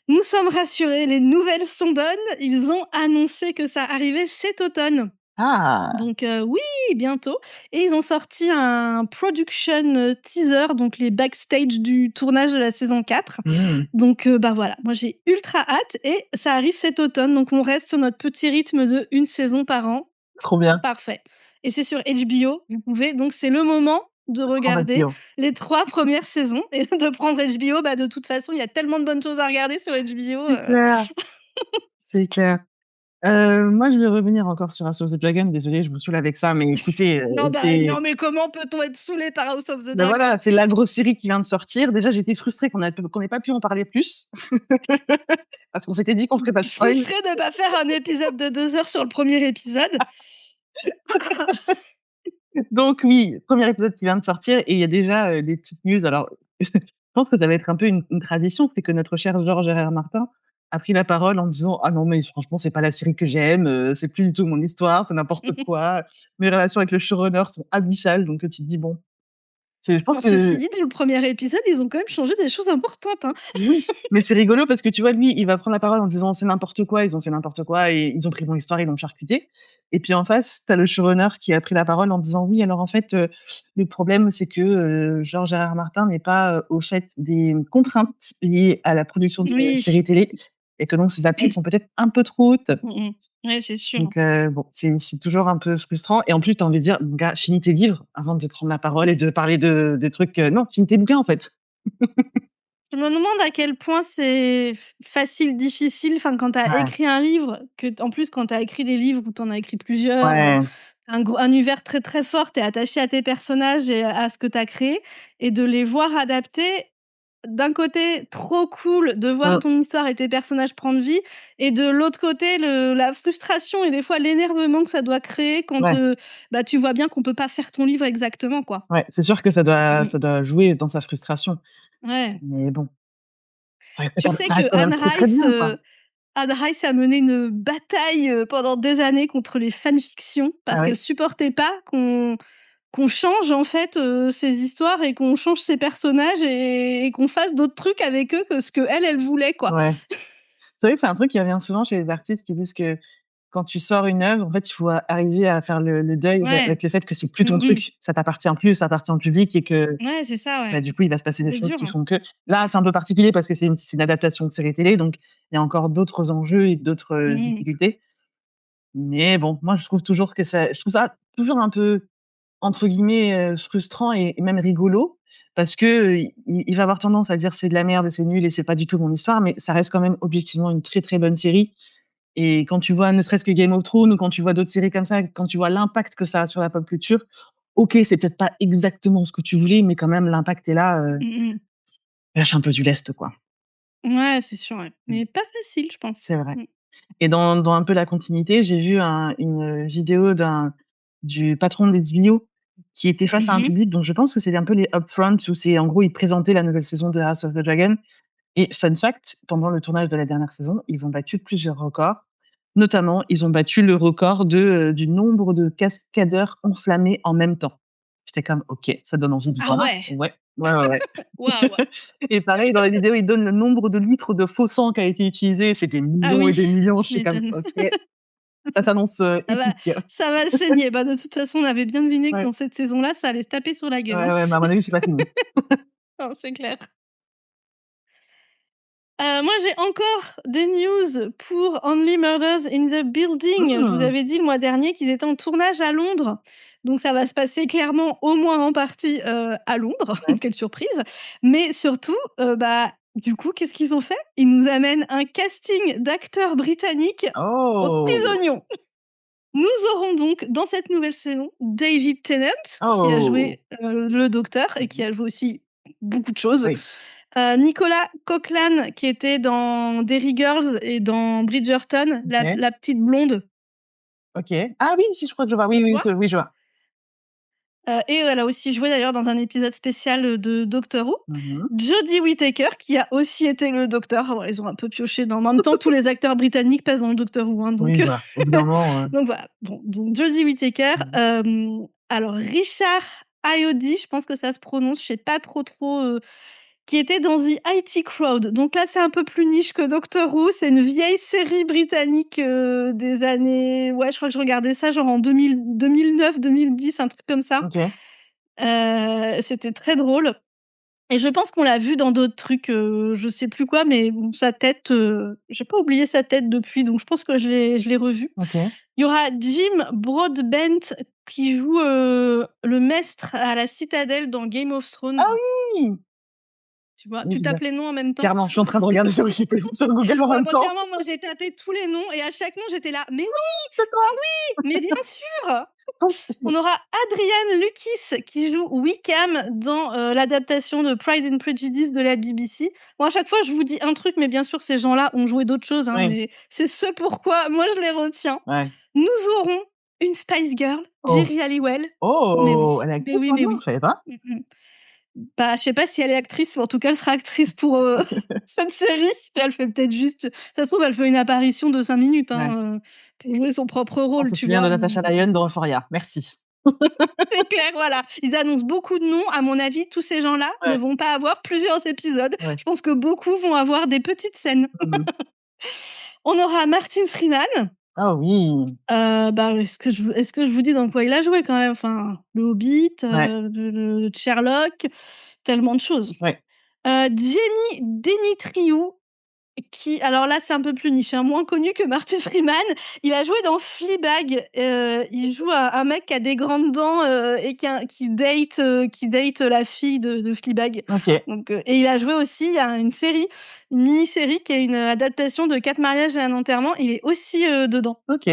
F: nous sommes rassurés, les nouvelles sont bonnes. Ils ont annoncé que ça arrivait cet automne.
E: Ah!
F: Donc oui, bientôt et ils ont sorti un production, teaser, donc les backstage du tournage de la saison 4.
E: Mmh.
F: Donc bah, voilà, moi j'ai ultra hâte et ça arrive cet automne, donc on reste sur notre petit rythme de une saison par an.
E: Trop bien.
F: Parfait et c'est sur HBO, vous pouvez donc c'est le moment de
E: Prendre
F: regarder
E: HBO.
F: les 3 premières saisons et de prendre HBO. Bah, de toute façon, il y a tellement de bonnes choses à regarder sur HBO,
E: C'est clair, c'est clair. Moi, je vais revenir encore sur House of the Dragon. Désolée, je vous saoule avec ça, mais écoutez,
F: Non,
E: c'est
F: mais comment peut-on être saoulé par House of the
E: ben
F: Dragon?
E: voilà, c'est la grosse série qui vient de sortir. Déjà, j'étais frustrée qu'on ait pas pu en parler plus parce qu'on s'était dit qu'on ferait pas de spoil.
F: Frustrée de pas faire un épisode de 2 heures sur le premier épisode.
E: Donc oui, premier épisode qui vient de sortir et il y a déjà, des petites news. Alors, je pense que ça va être un peu une tradition, c'est que notre cher George R.R. Martin a pris la parole en disant: «Ah non, mais franchement, c'est pas la série que j'aime, c'est plus du tout mon histoire, c'est n'importe quoi. Mes relations avec le showrunner sont abyssales». Donc tu te dis: «Bon». Je pense
F: Bon, ceci
E: que
F: dit, dès le premier épisode, ils ont quand même changé des choses importantes, hein.
E: oui, mais c'est rigolo parce que tu vois, lui, il va prendre la parole en disant: «C'est n'importe quoi, ils ont fait n'importe quoi et ils ont pris mon histoire, ils l'ont charcutée». Et puis en face, tu as le showrunner qui a pris la parole en disant: «Oui, alors en fait, le problème, c'est que, George R.R. Martin n'est pas, au fait des contraintes liées à la production d'une
F: Oui.
E: série télé et que donc ses attentes sont peut-être un peu trop hautes».
F: Mmh mh. Ouais, c'est sûr.
E: Donc bon, c'est toujours un peu frustrant et en plus, tu as envie de dire: «Mon gars, finis tes livres avant de prendre la parole et de parler de des trucs, non, finis tes bouquins, en fait».
F: Je me demande à quel point c'est facile, difficile, enfin, quand tu as
E: Ouais,
F: écrit un livre, en plus, quand tu as écrit des livres où tu en as écrit plusieurs,
E: ouais,
F: un univers très, très fort, tu es attaché à tes personnages et à ce que tu as créé et de les voir adaptés. D'un côté, trop cool de voir
E: mmh,
F: ton histoire et tes personnages prendre vie et de l'autre côté, la frustration et des fois l'énervement que ça doit créer quand,
E: ouais.
F: bah, tu vois bien qu'on peut pas faire ton livre exactement, quoi.
E: Ouais, c'est sûr que
F: Mmh.
E: ça doit jouer dans sa frustration.
F: Ouais.
E: Mais bon,
F: Tu sais
E: ça
F: que
E: reste quand même très, très bien, quoi.
F: Anne Rice a mené une bataille, pendant des années contre les fanfictions
E: Ah
F: parce
E: ouais?
F: qu'elle supportait pas qu'on change en fait, ses histoires et qu'on change ses personnages et qu'on fasse d'autres trucs avec eux que ce qu'elle, elle voulait, quoi.
E: Ouais. C'est vrai que c'est un truc qui revient souvent chez les artistes qui disent que quand tu sors une œuvre, en fait, il faut arriver à faire le deuil
F: Ouais.
E: avec le fait que c'est plus ton
F: Mmh mh.
E: truc. Ça t'appartient plus, ça appartient au public et que,
F: Ouais, c'est ça, ouais.
E: bah, du coup, il va se passer des
F: C'est
E: choses
F: dur,
E: qui
F: hein.
E: font que là, c'est un peu particulier parce que c'est une adaptation de série télé, donc il y a encore d'autres enjeux et d'autres,
F: Mmh mh.
E: difficultés. Mais bon, moi, je trouve ça toujours un peu entre guillemets, «frustrant» et même rigolo parce que, il va avoir tendance à dire: «C'est de la merde et c'est nul et c'est pas du tout mon histoire», mais ça reste quand même objectivement une très, très bonne série et quand tu vois ne serait-ce que Game of Thrones ou quand tu vois d'autres séries comme ça, quand tu vois l'impact que ça a sur la pop culture, OK, c'est peut-être pas exactement ce que tu voulais, mais quand même l'impact est là,
F: Mmh mh.
E: lâche un peu du lest, quoi.
F: Ouais, c'est sûr, ouais.
E: Mmh,
F: Mais pas facile, je pense.
E: c'est vrai.
F: Mmh.
E: Et dans un peu la continuité, j'ai vu une vidéo du patron d'HBO qui était face à
F: Mmh
E: un
F: mh.
E: public, donc je pense que c'est un peu les upfronts où c'est en gros, il présentait la nouvelle saison de House of the Dragon et fun fact, pendant le tournage de la dernière saison, ils ont battu plusieurs records. Notamment, ils ont battu le record du nombre de cascadeurs enflammés en même temps. J'étais comme: «OK, ça donne envie d'y
F: Ah
E: voir».
F: ouais!
E: Ouais, ouais, ouais, ouais.
F: Waouh!
E: Et pareil, dans la vidéo, ils donnent le nombre de litres de faux sang qui a été utilisé, c'est des
F: Ah
E: millions et des
F: oui,
E: millions.
F: tu
E: J'étais comme:
F: m'étonnes.
E: «OK, ça s'annonce,
F: Ça va
E: épique».
F: ça va saigner. Bah, de toute façon, on avait bien deviné que
E: Ouais,
F: dans cette saison-là, ça allait se taper sur la gueule,
E: ouais,
F: hein.
E: ouais, mais à mon avis, c'est pas fini.
F: Non, c'est clair. Moi, j'ai encore des news pour Only Murders in the Building. Je vous
E: Mmh,
F: avais dit le mois dernier qu'ils étaient en tournage à Londres, donc ça va se passer clairement, au moins en partie, à Londres.
E: ouais.
F: Quelle surprise! Mais surtout, bah, du coup, qu'est-ce qu'ils ont fait? Ils nous amènent un casting d'acteurs britanniques aux petits
E: Oh!
F: oignons. Nous aurons donc dans cette nouvelle saison David Tennant qui a
E: Oh!
F: joué, le docteur et qui
E: Mmh.
F: a joué aussi beaucoup de choses.
E: Oui,
F: Nicolas Coughlan qui était dans Derry Girls et dans Bridgerton,
E: OK,
F: la petite blonde,
E: OK. Ah oui, si, je crois que je vois. Oui,
F: tu
E: oui,
F: vois?
E: oui, je vois.
F: Et elle a aussi joué d'ailleurs dans un épisode spécial, de Doctor Who.
E: Mmh.
F: Jodie Whittaker qui a aussi été le docteur. Voilà, ils ont un peu pioché dans en même temps tous les acteurs britanniques passent dans le Doctor Who, hein,
E: Oui,
F: donc
E: voilà, au bout d'un moment,
F: donc voilà. Bon, donc Jodie Whittaker,
E: mmh.
F: alors Richard Ayoade, je pense que ça se prononce, je sais pas trop, qui était dans The IT Crowd. Donc là, c'est un peu plus niche que Doctor Who. C'est une vieille série britannique, des années ouais, je crois que je regardais ça genre en 2009-2010, un truc comme ça.
E: OK.
F: C'était très drôle. Et je pense qu'on l'a vu dans d'autres trucs, je sais plus quoi, mais bon, sa tête, j'ai pas oublié sa tête depuis, donc je pense que je l'ai revu.
E: OK.
F: Il y aura Jim Broadbent qui joue, le maître à la Citadelle dans Game of Thrones.
E: Ah oui!
F: Tu vois?
E: Oui,
F: Tu
E: je
F: tapes
E: vois.
F: les noms en même temps.
E: Clairement, je suis en train de regarder sur Wikipédia, sur Google en
F: Ouais,
E: même
F: moi
E: temps.
F: clairement, moi j'ai tapé tous les noms et à chaque nom j'étais là: «Mais oui!
E: C'est toi!
F: Mais bien sûr!» On aura Adrian Lucas qui joue Wickham dans, l'adaptation de Pride and Prejudice de la BBC. Bon, à chaque fois, je vous dis un truc, mais bien sûr, ces gens-là ont joué d'autres choses, hein,
E: Oui.
F: mais c'est ce pourquoi moi je les retiens.
E: Ouais.
F: Nous aurons une Spice Girl,
E: Oh.
F: Geri Halliwell. Mais
E: Oh!
F: oui,
E: Elle est
F: mais
E: actrice
F: oui, mais
E: maintenant?
F: oui.
E: Je savais pas.
F: Mmh. Bah, je sais pas si elle est actrice, mais en tout cas, elle sera actrice pour, cette série. Elle fait peut-être juste ça se trouve, elle fait une apparition de 5 minutes,
E: Ouais.
F: hein, pour jouer son propre
E: On
F: rôle,
E: se
F: tu
E: souvient de
F: vois?
E: Natasha
F: Mais
E: Lyonne dans Euphoria. Merci.
F: c'est clair, voilà. Ils annoncent beaucoup de noms. À mon avis, tous ces gens-là ne
E: Ouais.
F: vont pas avoir plusieurs épisodes.
E: Ouais.
F: Je pense que beaucoup vont avoir des petites scènes.
E: Mmh.
F: On aura Martin Freeman.
E: Ah oui!
F: Bah, est-ce que je vous dis dans quoi il a joué quand même? Enfin, Le Hobbit,
E: Ouais.
F: le Sherlock, tellement de choses.
E: Ouais.
F: Jamie Demetriou qui alors là, c'est un peu plus niche, hein, moins connu que Martin Freeman. Il a joué dans Fleabag, il joue un mec qui a des grandes dents, et qui date la fille de Fleabag.
E: OK.
F: Donc et il a joué aussi, il y a une mini-série qui est une adaptation de 4 mariages et un enterrement. Il est aussi, dedans,
E: OK.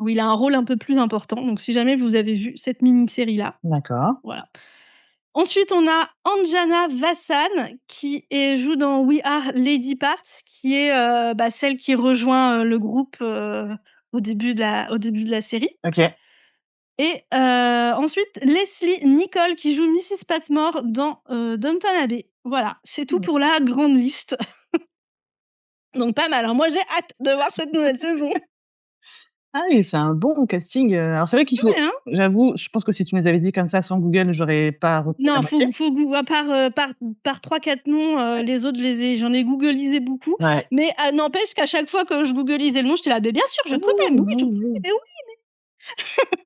F: où il a un rôle un peu plus important. Donc si jamais vous avez vu cette mini-série-là,
E: D'accord.
F: voilà. Ensuite, on a Anjana Vasan qui joue dans We Are Lady Parts, qui est, celle qui rejoint, le groupe, au début de la série.
E: OK.
F: Et ensuite, Leslie Nicole qui joue Mrs. Patmore dans, Downton Abbey. Voilà, c'est tout
E: Mmh.
F: pour la grande liste. Donc pas mal, hein. Moi, j'ai hâte de voir cette nouvelle saison.
E: Ah oui, c'est un bon casting, alors c'est vrai qu'il faut
F: Ouais, hein?
E: j'avoue, je pense que si tu nous avais dit comme ça sans Google, j'aurais pas retenu la
F: Non,
E: moitié.
F: faut à part 3-4 noms, les autres, j'en ai googlisé beaucoup.
E: Ouais.
F: Mais n'empêche qu'à chaque fois que je googlisais le nom, j'étais là: «Mais bien sûr, je connais, mais oui, je connais, mais oui».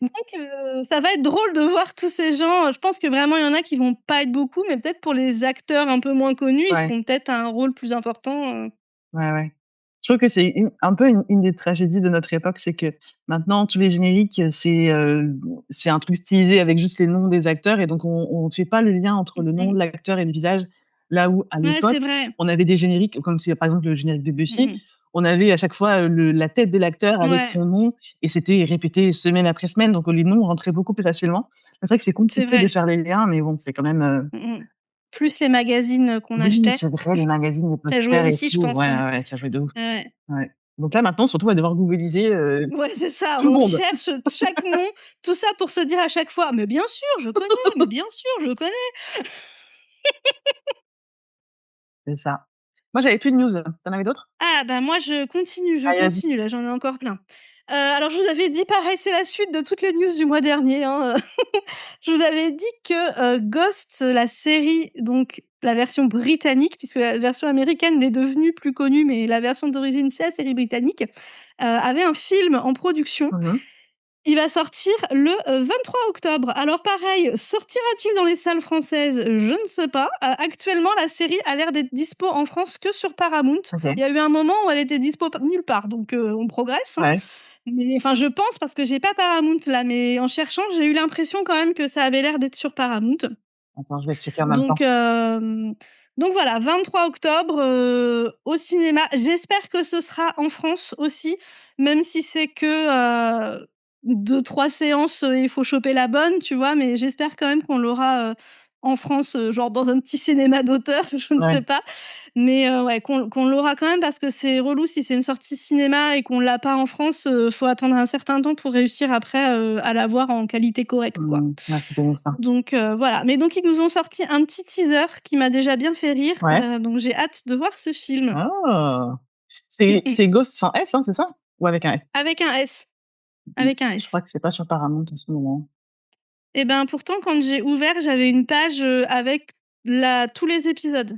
F: Donc ça va être drôle de voir tous ces gens. Je pense que vraiment, il y en a qui vont pas être beaucoup, mais peut-être pour les acteurs un peu moins connus, ils
E: Ouais.
F: seront peut-être à un rôle plus important,
E: Ouais, ouais. Je trouve que c'est un peu une des tragédies de notre époque, c'est que maintenant tous les génériques, c'est un truc stylisé avec juste les noms des acteurs et donc on fait pas le lien entre le nom
F: Mmh.
E: de l'acteur et le visage. Là où à
F: Ouais, c'est
E: l'époque,
F: vrai.
E: on avait des génériques comme par exemple le générique de Buffy,
F: Mmh.
E: on avait à chaque fois, la tête de l'acteur avec
F: Ouais,
E: son nom et c'était répété semaine après semaine, donc les noms rentraient beaucoup plus facilement. C'est vrai que c'est
F: c'est
E: compliqué de
F: vrai.
E: faire les liens, mais bon, c'est quand même,
F: Mmh. Plus les magazines, qu'on
E: oui,
F: achetait,
E: c'est vrai, les magazines, les
F: ça jouait
E: posters et
F: aussi, je
E: tout.
F: pense,
E: Ouais,
F: hein.
E: ouais, ouais, ça jouait de ouf.
F: Ouais.
E: Ouais. Donc là, maintenant, surtout, on va devoir googliser,
F: Ouais, c'est ça,
E: tout le
F: on
E: monde.
F: cherche chaque nom, tout ça pour se dire à chaque fois: «Mais bien sûr, je connais, mais bien sûr, je connais».
E: C'est ça. Moi, j'avais plus de news. Tu en avais d'autres?
F: Ah bah, moi je
E: Allez, vas-y.
F: continue là, j'en ai encore plein. Alors je vous avais dit pareil, c'est la suite de toutes les news du mois dernier, hein, Je vous avais dit que, Ghost, la série, donc la version britannique, puisque la version américaine est devenue plus connue, mais la version d'origine, c'est la série britannique, avait un film en production.
E: Mmh mh.
F: Il va sortir le, 23 octobre. Alors pareil, sortira-t-il dans les salles françaises? Je ne sais pas. Actuellement, la série a l'air d'être dispo en France que sur Paramount.
E: OK.
F: Il y a eu un moment où elle était dispo nulle part, donc on progresse, hein.
E: Ouais.
F: Mais enfin, je pense parce que j'ai pas Paramount là, mais en cherchant, j'ai eu l'impression quand même que ça avait l'air d'être sur Paramount.
E: Attends, je vais checker en même
F: Donc
E: temps.
F: hem, donc voilà, 23 octobre, au cinéma. J'espère que ce sera en France aussi, même si c'est que, 2-3 séances, il faut choper la bonne, tu vois? Mais j'espère quand même qu'on l'aura, en France, genre dans un petit cinéma d'auteur, je ne sais
E: Ouais.
F: pas. Mais ouais, qu'on l'aura quand même parce que c'est relou si c'est une sortie cinéma et qu'on l'a pas en France, faut attendre un certain temps pour réussir après, à l'avoir en qualité correcte, quoi.
E: Mmh. Ouais, c'est pénible ça.
F: Donc voilà. Mais donc ils nous ont sorti un petit teaser qui m'a déjà bien fait rire,
E: Ouais.
F: donc j'ai hâte de voir ce film.
E: Oh!
F: Mmh
E: C'est
F: mh.
E: c'est Ghost sans S, hein, c'est ça? Ou avec un S?
F: Avec un S,
E: Mmh.
F: avec un
E: Je
F: S.
E: crois que c'est pas sur Paramount en ce moment.
F: Et ben, pourtant quand j'ai ouvert, j'avais une page, avec tous les épisodes.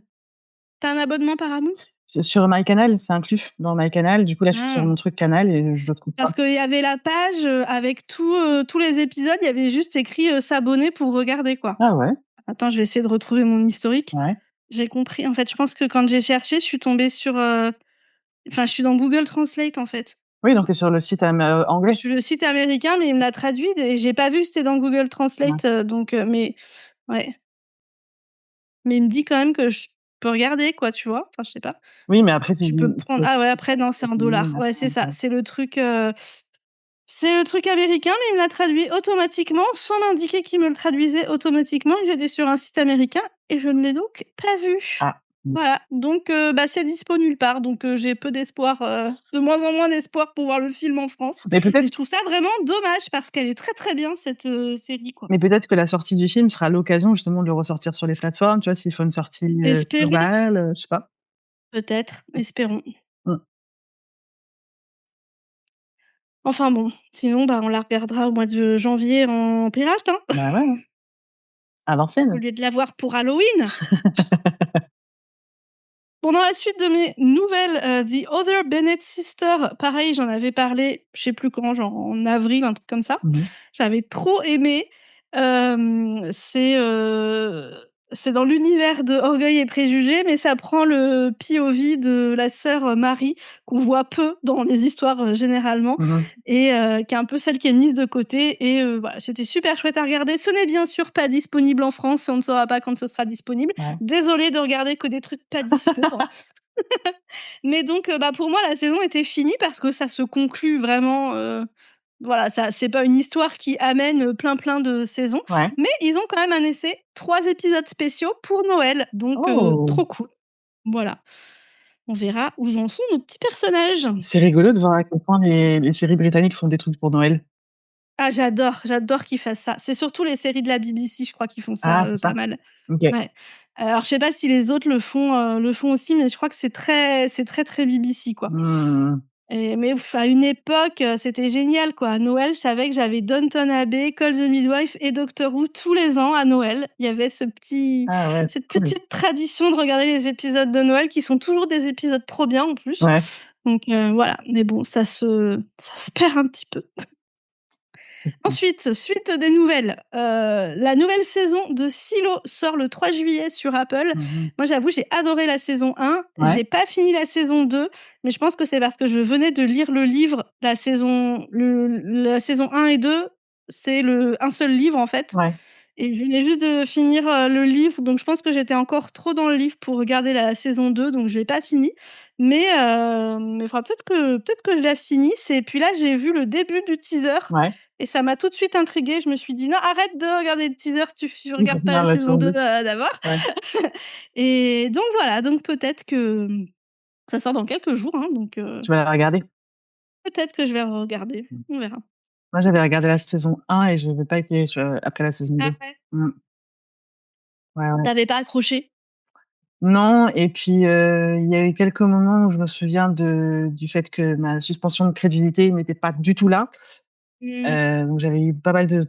F: Tu as un abonnement Paramount?
E: C'est sur MyCanal, c'est inclus dans MyCanal. Du coup, là, je suis sur
F: Ah.
E: mon truc Canal et je le trouve pas.
F: Parce qu'il y avait la page, avec tous les épisodes, il y avait juste écrit, «S'abonner pour regarder», quoi.
E: Ah ouais?
F: Attends, je vais essayer de retrouver mon historique.
E: Ouais.
F: J'ai compris. En fait, je pense que quand j'ai cherché, je suis tombée sur, enfin, je suis dans Google Translate, en fait.
E: Oui, donc tu es sur le site
F: Je
E: anglais?
F: suis le site américain, mais il me l'a traduit et j'ai pas vu que c'était dans Google
E: Ouais.
F: Translate, donc mais ouais. Mais il me dit quand même que je peux regarder quoi, tu vois? Enfin, je sais pas.
E: Oui, mais après c'est
F: Je peux prendre ah ouais, après non, c'est en dollars. Ouais, c'est ça, c'est le truc américain, mais il me l'a traduit automatiquement, sans m'indiquer qu'il me le traduisait automatiquement. J'étais sur un site américain et je ne l'ai donc pas vu.
E: Ah.
F: Voilà, donc bah, c'est dispo nulle part, donc j'ai peu d'espoir, de moins en moins d'espoir pour voir le film en France
E: Mais
F: et
E: peut-être
F: je trouve ça vraiment dommage parce qu'elle est très, très bien cette, série, quoi.
E: mais peut-être que la sortie du film sera l'occasion justement de le ressortir sur les plateformes, tu vois? S'ils font une sortie,
F: Espérons,
E: globale, je sais pas.
F: peut-être, espérons.
E: Mmh.
F: Enfin bon, sinon, bah, on la regardera au mois de janvier en pirate, hein,
E: Bah ouais, hein. À
F: au
E: l'ancienne.
F: lieu de la voir pour Halloween. Bon, dans la suite de mes nouvelles, The Other Bennett Sisters, pareil, j'en avais parlé, je sais plus quand, genre en avril, un truc comme ça.
E: Mmh mh.
F: J'avais trop aimé. Hem, c'est, heu, c'est dans l'univers de Orgueil et Préjugés, mais ça prend le POV de la sœur, Marie, qu'on voit peu dans les histoires, généralement
E: Mmh mh.
F: et qui est un peu celle qui est mise de côté et voilà, c'était super chouette à regarder. Ce n'est bien sûr pas disponible en France, on ne saura pas quand ce sera disponible.
E: Ouais.
F: Désolée de regarder que des trucs pas dispo, hein. Mais donc bah, pour moi, la saison était finie parce que ça se conclut vraiment, voilà, ça c'est pas une histoire qui amène, plein de saisons,
E: Ouais.
F: mais ils ont quand même annoncé 3 épisodes spéciaux pour Noël, donc
E: Oh!
F: trop cool. Voilà. On verra où en sont nos petits personnages.
E: C'est rigolo de voir à quel point les séries britanniques font des trucs pour Noël.
F: Ah j'adore qu'ils fassent ça. C'est surtout les séries de la BBC, je crois, qui font
E: Ah,
F: ça,
E: c'est
F: pas
E: ça?
F: mal.
E: OK.
F: Ouais. Alors je sais pas si les autres le font aussi, mais je crois que c'est très, très BBC, quoi.
E: Mmh.
F: Et mais à une époque, c'était génial, quoi. À Noël, je savais que j'avais Downton Abbey, Call the Midwife et Doctor Who tous les ans à Noël. Il y avait
E: Ah ouais,
F: cette
E: cool.
F: petite tradition de regarder les épisodes de Noël qui sont toujours des épisodes trop bien en plus.
E: Ouais.
F: Donc voilà, mais bon, ça se perd un petit peu. Ensuite, suite des nouvelles, la nouvelle saison de Silo sort le 3 juillet sur Apple.
E: Mmh mh.
F: Moi, j'avoue, j'ai adoré la saison 1.
E: Ouais.
F: J'ai pas fini la saison 2, mais je pense que c'est parce que je venais de lire le livre. La saison 1 et 2, c'est un seul livre, en fait
E: Ouais.
F: et je venais juste de finir, le livre, donc je pense que j'étais encore trop dans le livre pour regarder la saison 2, donc je l'ai pas fini. Mais il faudra peut-être que je la finisse et puis là, j'ai vu le début du teaser
E: Ouais.
F: et ça m'a tout de suite intriguée. Je me suis dit: «Non, arrête de regarder le teaser, tu
E: Oui, pour
F: regardes pas
E: finir
F: la
E: la
F: saison
E: saison
F: 2
E: 2.
F: d'abord»
E: Ouais.
F: et donc voilà, donc peut-être que, ça sort dans quelques jours, hein, donc
E: Tu vas la regarder?
F: peut-être que je vais regarder.
E: Mmh.
F: On verra.
E: Moi, j'avais regardé la saison 1 et j'avais pas été après la saison
F: Ah
E: 2.
F: ouais?
E: Mmh. Ouais, ouais.
F: Tu pas accroché?
E: Non et puis, il y a eu quelques moments où je me souviens du fait que ma suspension de crédulité n'était pas du tout là.
F: Mmh.
E: Donc j'avais eu pas mal de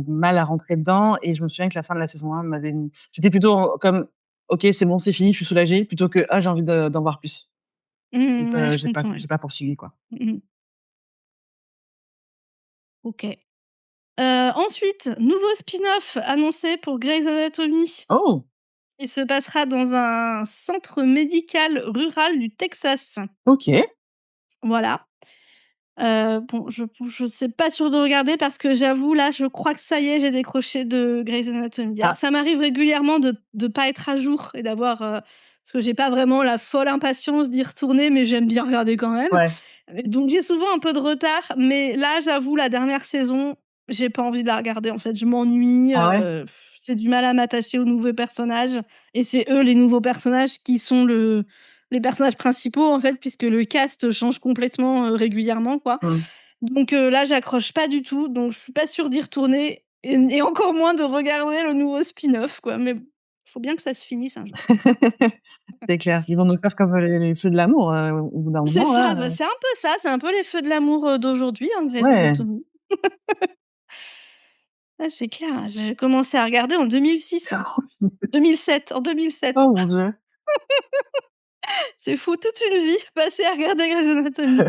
E: mal à rentrer dedans et je me souviens que la fin de la saison 1 m'avait mis j'étais plutôt comme: «OK, c'est bon, c'est fini, je suis soulagée», plutôt que: «Ah, j'ai envie d'en voir plus». Donc
F: Mmh, ouais, je comprends, ouais.
E: j'ai pas poursuivi, quoi.
F: Mmh mh. OK. Ensuite, nouveau spin-off annoncé pour Grey's Anatomy.
E: Oh!
F: Il se passera dans un centre médical rural du Texas.
E: OK.
F: Voilà. Bon, je sais pas sûre de regarder parce que j'avoue, là, je crois que ça y est, j'ai décroché de Grey's Anatomy. Alors
E: Ah,
F: ça m'arrive régulièrement de pas être à jour et d'avoir, parce que j'ai pas vraiment la folle impatience d'y retourner, mais j'aime bien regarder quand même.
E: ouais.
F: Donc j'ai souvent un peu de retard, mais là, j'avoue, la dernière saison, j'ai pas envie de la regarder, en fait. Je m'ennuie,
E: Ah ouais?
F: j'ai du mal à m'attacher aux nouveaux personnages et c'est eux, les nouveaux personnages, qui sont les personnages principaux, en fait, puisque le cast change complètement, régulièrement, quoi.
E: Mmh.
F: Donc là, j'accroche pas du tout, donc je suis pas sûre d'y retourner et encore moins de regarder le nouveau spin-off, quoi, mais faut bien que ça se finisse un jour.
E: C'est clair. Ils vont nous faire comme, les feux de l'amour, au bout d'un
F: C'est
E: moment
F: ça,
E: là,
F: bah, c'est un peu ça, c'est un peu les feux de l'amour, d'aujourd'hui, hein, Grey's
E: ouais.
F: Anatomy. Ah, c'est clair, j'ai commencé à regarder en 2006, hein. 2007, en 2007.
E: Oh mon Dieu.
F: C'est fou, toute une vie passée à regarder Grey's Anatomy.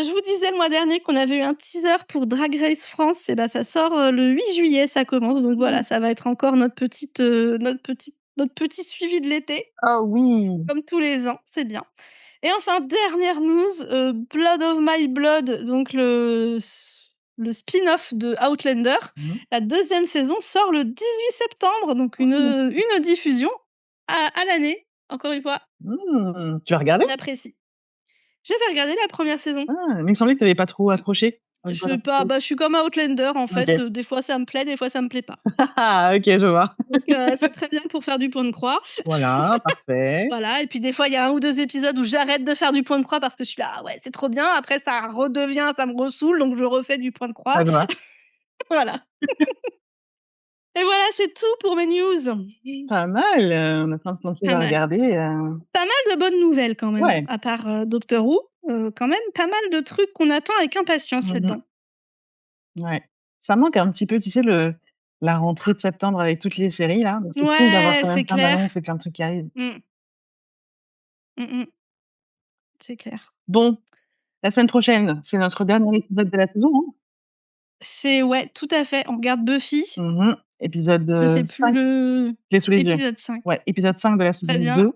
F: Je vous disais le mois dernier qu'on avait eu un teaser pour Drag Race France et bah, ça sort, le 8 juillet, ça commence donc voilà, ça va être encore notre petit suivi de l'été.
E: Oh oui!
F: Comme tous les ans, c'est bien. Et enfin, dernière news, Blood of My Blood, donc le spin-off de Outlander, la 2e saison sort le 18 septembre, donc une diffusion à l'année, encore une fois.
E: Tu vas regarder?
F: On apprécie. Je vais regarder la 1re saison.
E: Ah, mais il me semblait que tu avais pas trop accroché.
F: Je sais pas, je suis comme Outlander en fait,
E: OK.
F: des fois ça me plaît, des fois ça me plaît pas.
E: Ah OK, je vois.
F: Donc c'est très bien pour faire du point de croix.
E: Voilà, parfait.
F: Voilà et puis des fois il y a 1 ou 2 épisodes où j'arrête de faire du point de croix parce que je suis là: «Ah ouais, c'est trop bien», après ça me ressoule donc je refais du point de croix.
E: Ça te va.
F: Voilà. Et voilà, c'est tout pour mes news.
E: Pas mal, on a plein de choses
F: Pas
E: à
F: mal.
E: regarder,
F: Pas mal de bonnes nouvelles quand même,
E: Ouais.
F: à part, Doctor Who, quand même pas mal de trucs qu'on attend avec impatience là-dedans.
E: Ouais. Ça manque un petit peu, tu sais, la rentrée de septembre avec toutes les séries là, donc c'est cool d'avoir
F: Ouais,
E: quand
F: c'est
E: même plein
F: clair.
E: d'annonces et plein de trucs qui arrivent.
F: Mmh. Mmh mh. C'est clair.
E: Bon, la semaine prochaine, c'est notre dernier épisode de la saison, hein?
F: C'est ouais, tout à fait, on regarde Buffy.
E: Épisode,
F: Je sais plus
E: 5.
F: le
E: Je l'ai sous les yeux.
F: épisode 5.
E: Ouais, épisode 5 de la
F: Très
E: saison
F: bien.
E: 2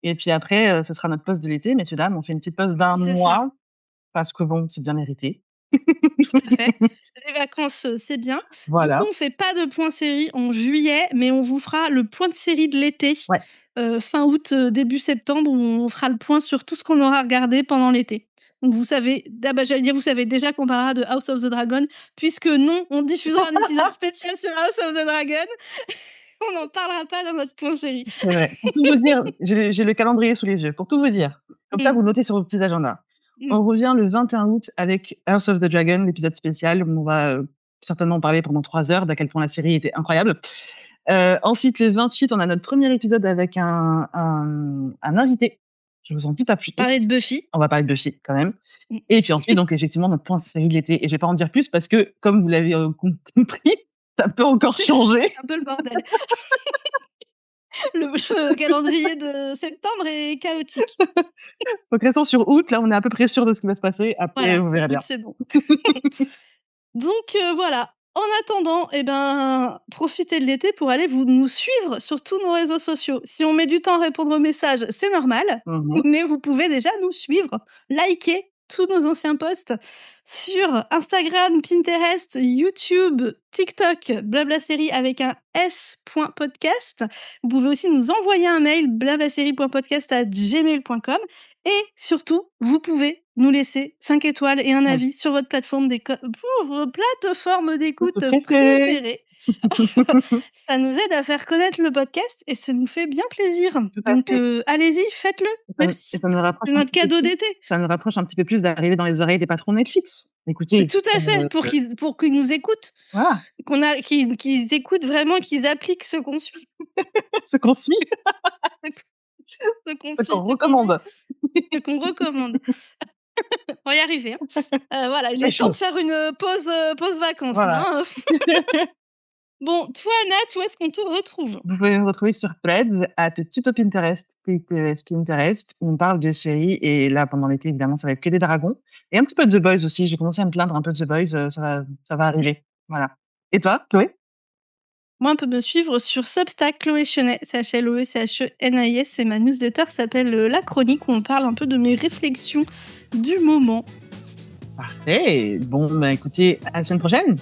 E: et puis après, ce sera notre pause de l'été, messieurs, dames. On fait une petite pause d'1
F: C'est ça.
E: mois parce que bon, c'est bien mérité.
F: Tout à fait. Les vacances, c'est bien. Du coup,
E: Voilà.
F: on fait pas de point série en juillet, mais on vous fera le point de série de l'été.
E: Ouais.
F: Fin août, début septembre, où on fera le point sur tout ce qu'on aura regardé pendant l'été. Donc vous savez j'allais dire, vous savez déjà qu'on parlera de House of the Dragon, puisque non, on diffusera un épisode spécial sur House of the Dragon. On n'en parlera pas dans notre point série.
E: C'est vrai. Pour tout vous dire, j'ai le calendrier sous les yeux. Pour tout vous dire, comme ça, vous notez sur vos petits agendas. On revient le 21 août avec House of the Dragon, l'épisode spécial, où on va, certainement parler pendant 3 heures d'à quel point la série était incroyable. Ensuite, le 28, on a notre premier épisode avec un invité. Je vous en dis pas plus.
F: Parler de Buffy.
E: On va parler de Buffy quand même. Et puis ensuite, donc effectivement, notre point série de l'été. Et je vais pas en dire plus parce que, comme vous l'avez compris, ça peut encore changer.
F: C'est un peu le bordel. Le calendrier de septembre est chaotique.
E: Donc restons sur août, là on est à peu près sûr de ce qui va se passer. Après,
F: Voilà,
E: vous verrez bien.
F: août, c'est bon. Donc voilà. En attendant, profitez de l'été pour aller nous suivre sur tous nos réseaux sociaux. Si on met du temps à répondre aux messages, c'est normal, mais vous pouvez déjà nous suivre, liker tous nos anciens posts sur Instagram, Pinterest, YouTube, TikTok, blablasérie avec un s.podcast. Vous pouvez aussi nous envoyer un mail blablasérie.podcast@gmail.com et surtout, vous pouvez nous laisser 5 étoiles et un avis sur votre plateforme vos plateformes d'écoute préférées. Ça nous aide à faire connaître le podcast et ça nous fait bien plaisir. Donc allez-y, faites-le. Merci.
E: Et ça nous rapproche
F: C'est notre cadeau d'été.
E: Ça nous rapproche un petit peu plus d'arriver dans les oreilles des patrons Netflix. Écoutez.
F: Tout à fait, pour qu'ils nous écoutent.
E: Voilà.
F: Qu'ils écoutent vraiment, qu'ils appliquent ce qu'on suit.
E: Ce qu'on suit.
F: Ce qu'on
E: recommande.
F: Ce qu'on recommande. On va y arriver. Voilà, il est temps de faire une pause vacances.
E: Voilà.
F: Hein. Bon, toi, Nat, où est-ce qu'on te retrouve?
E: Vous pouvez me retrouver sur Threads, @TutoPinterest, TTS Pinterest, où on parle de séries. Et là, pendant l'été, évidemment, ça va être que des dragons. Et un petit peu de The Boys aussi. J'ai commencé à me plaindre un peu de The Boys. Ça va arriver. Voilà. Et toi, Chloé?
F: Moi, on peut me suivre sur Substack, Chloé Chenet, CHLOECHENIS, et ma newsletter s'appelle La Chronique, où on parle un peu de mes réflexions du moment.
E: Parfait. Bon, écoutez, à la semaine prochaine.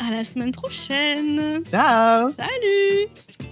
F: À la semaine prochaine.
E: Ciao.
F: Salut.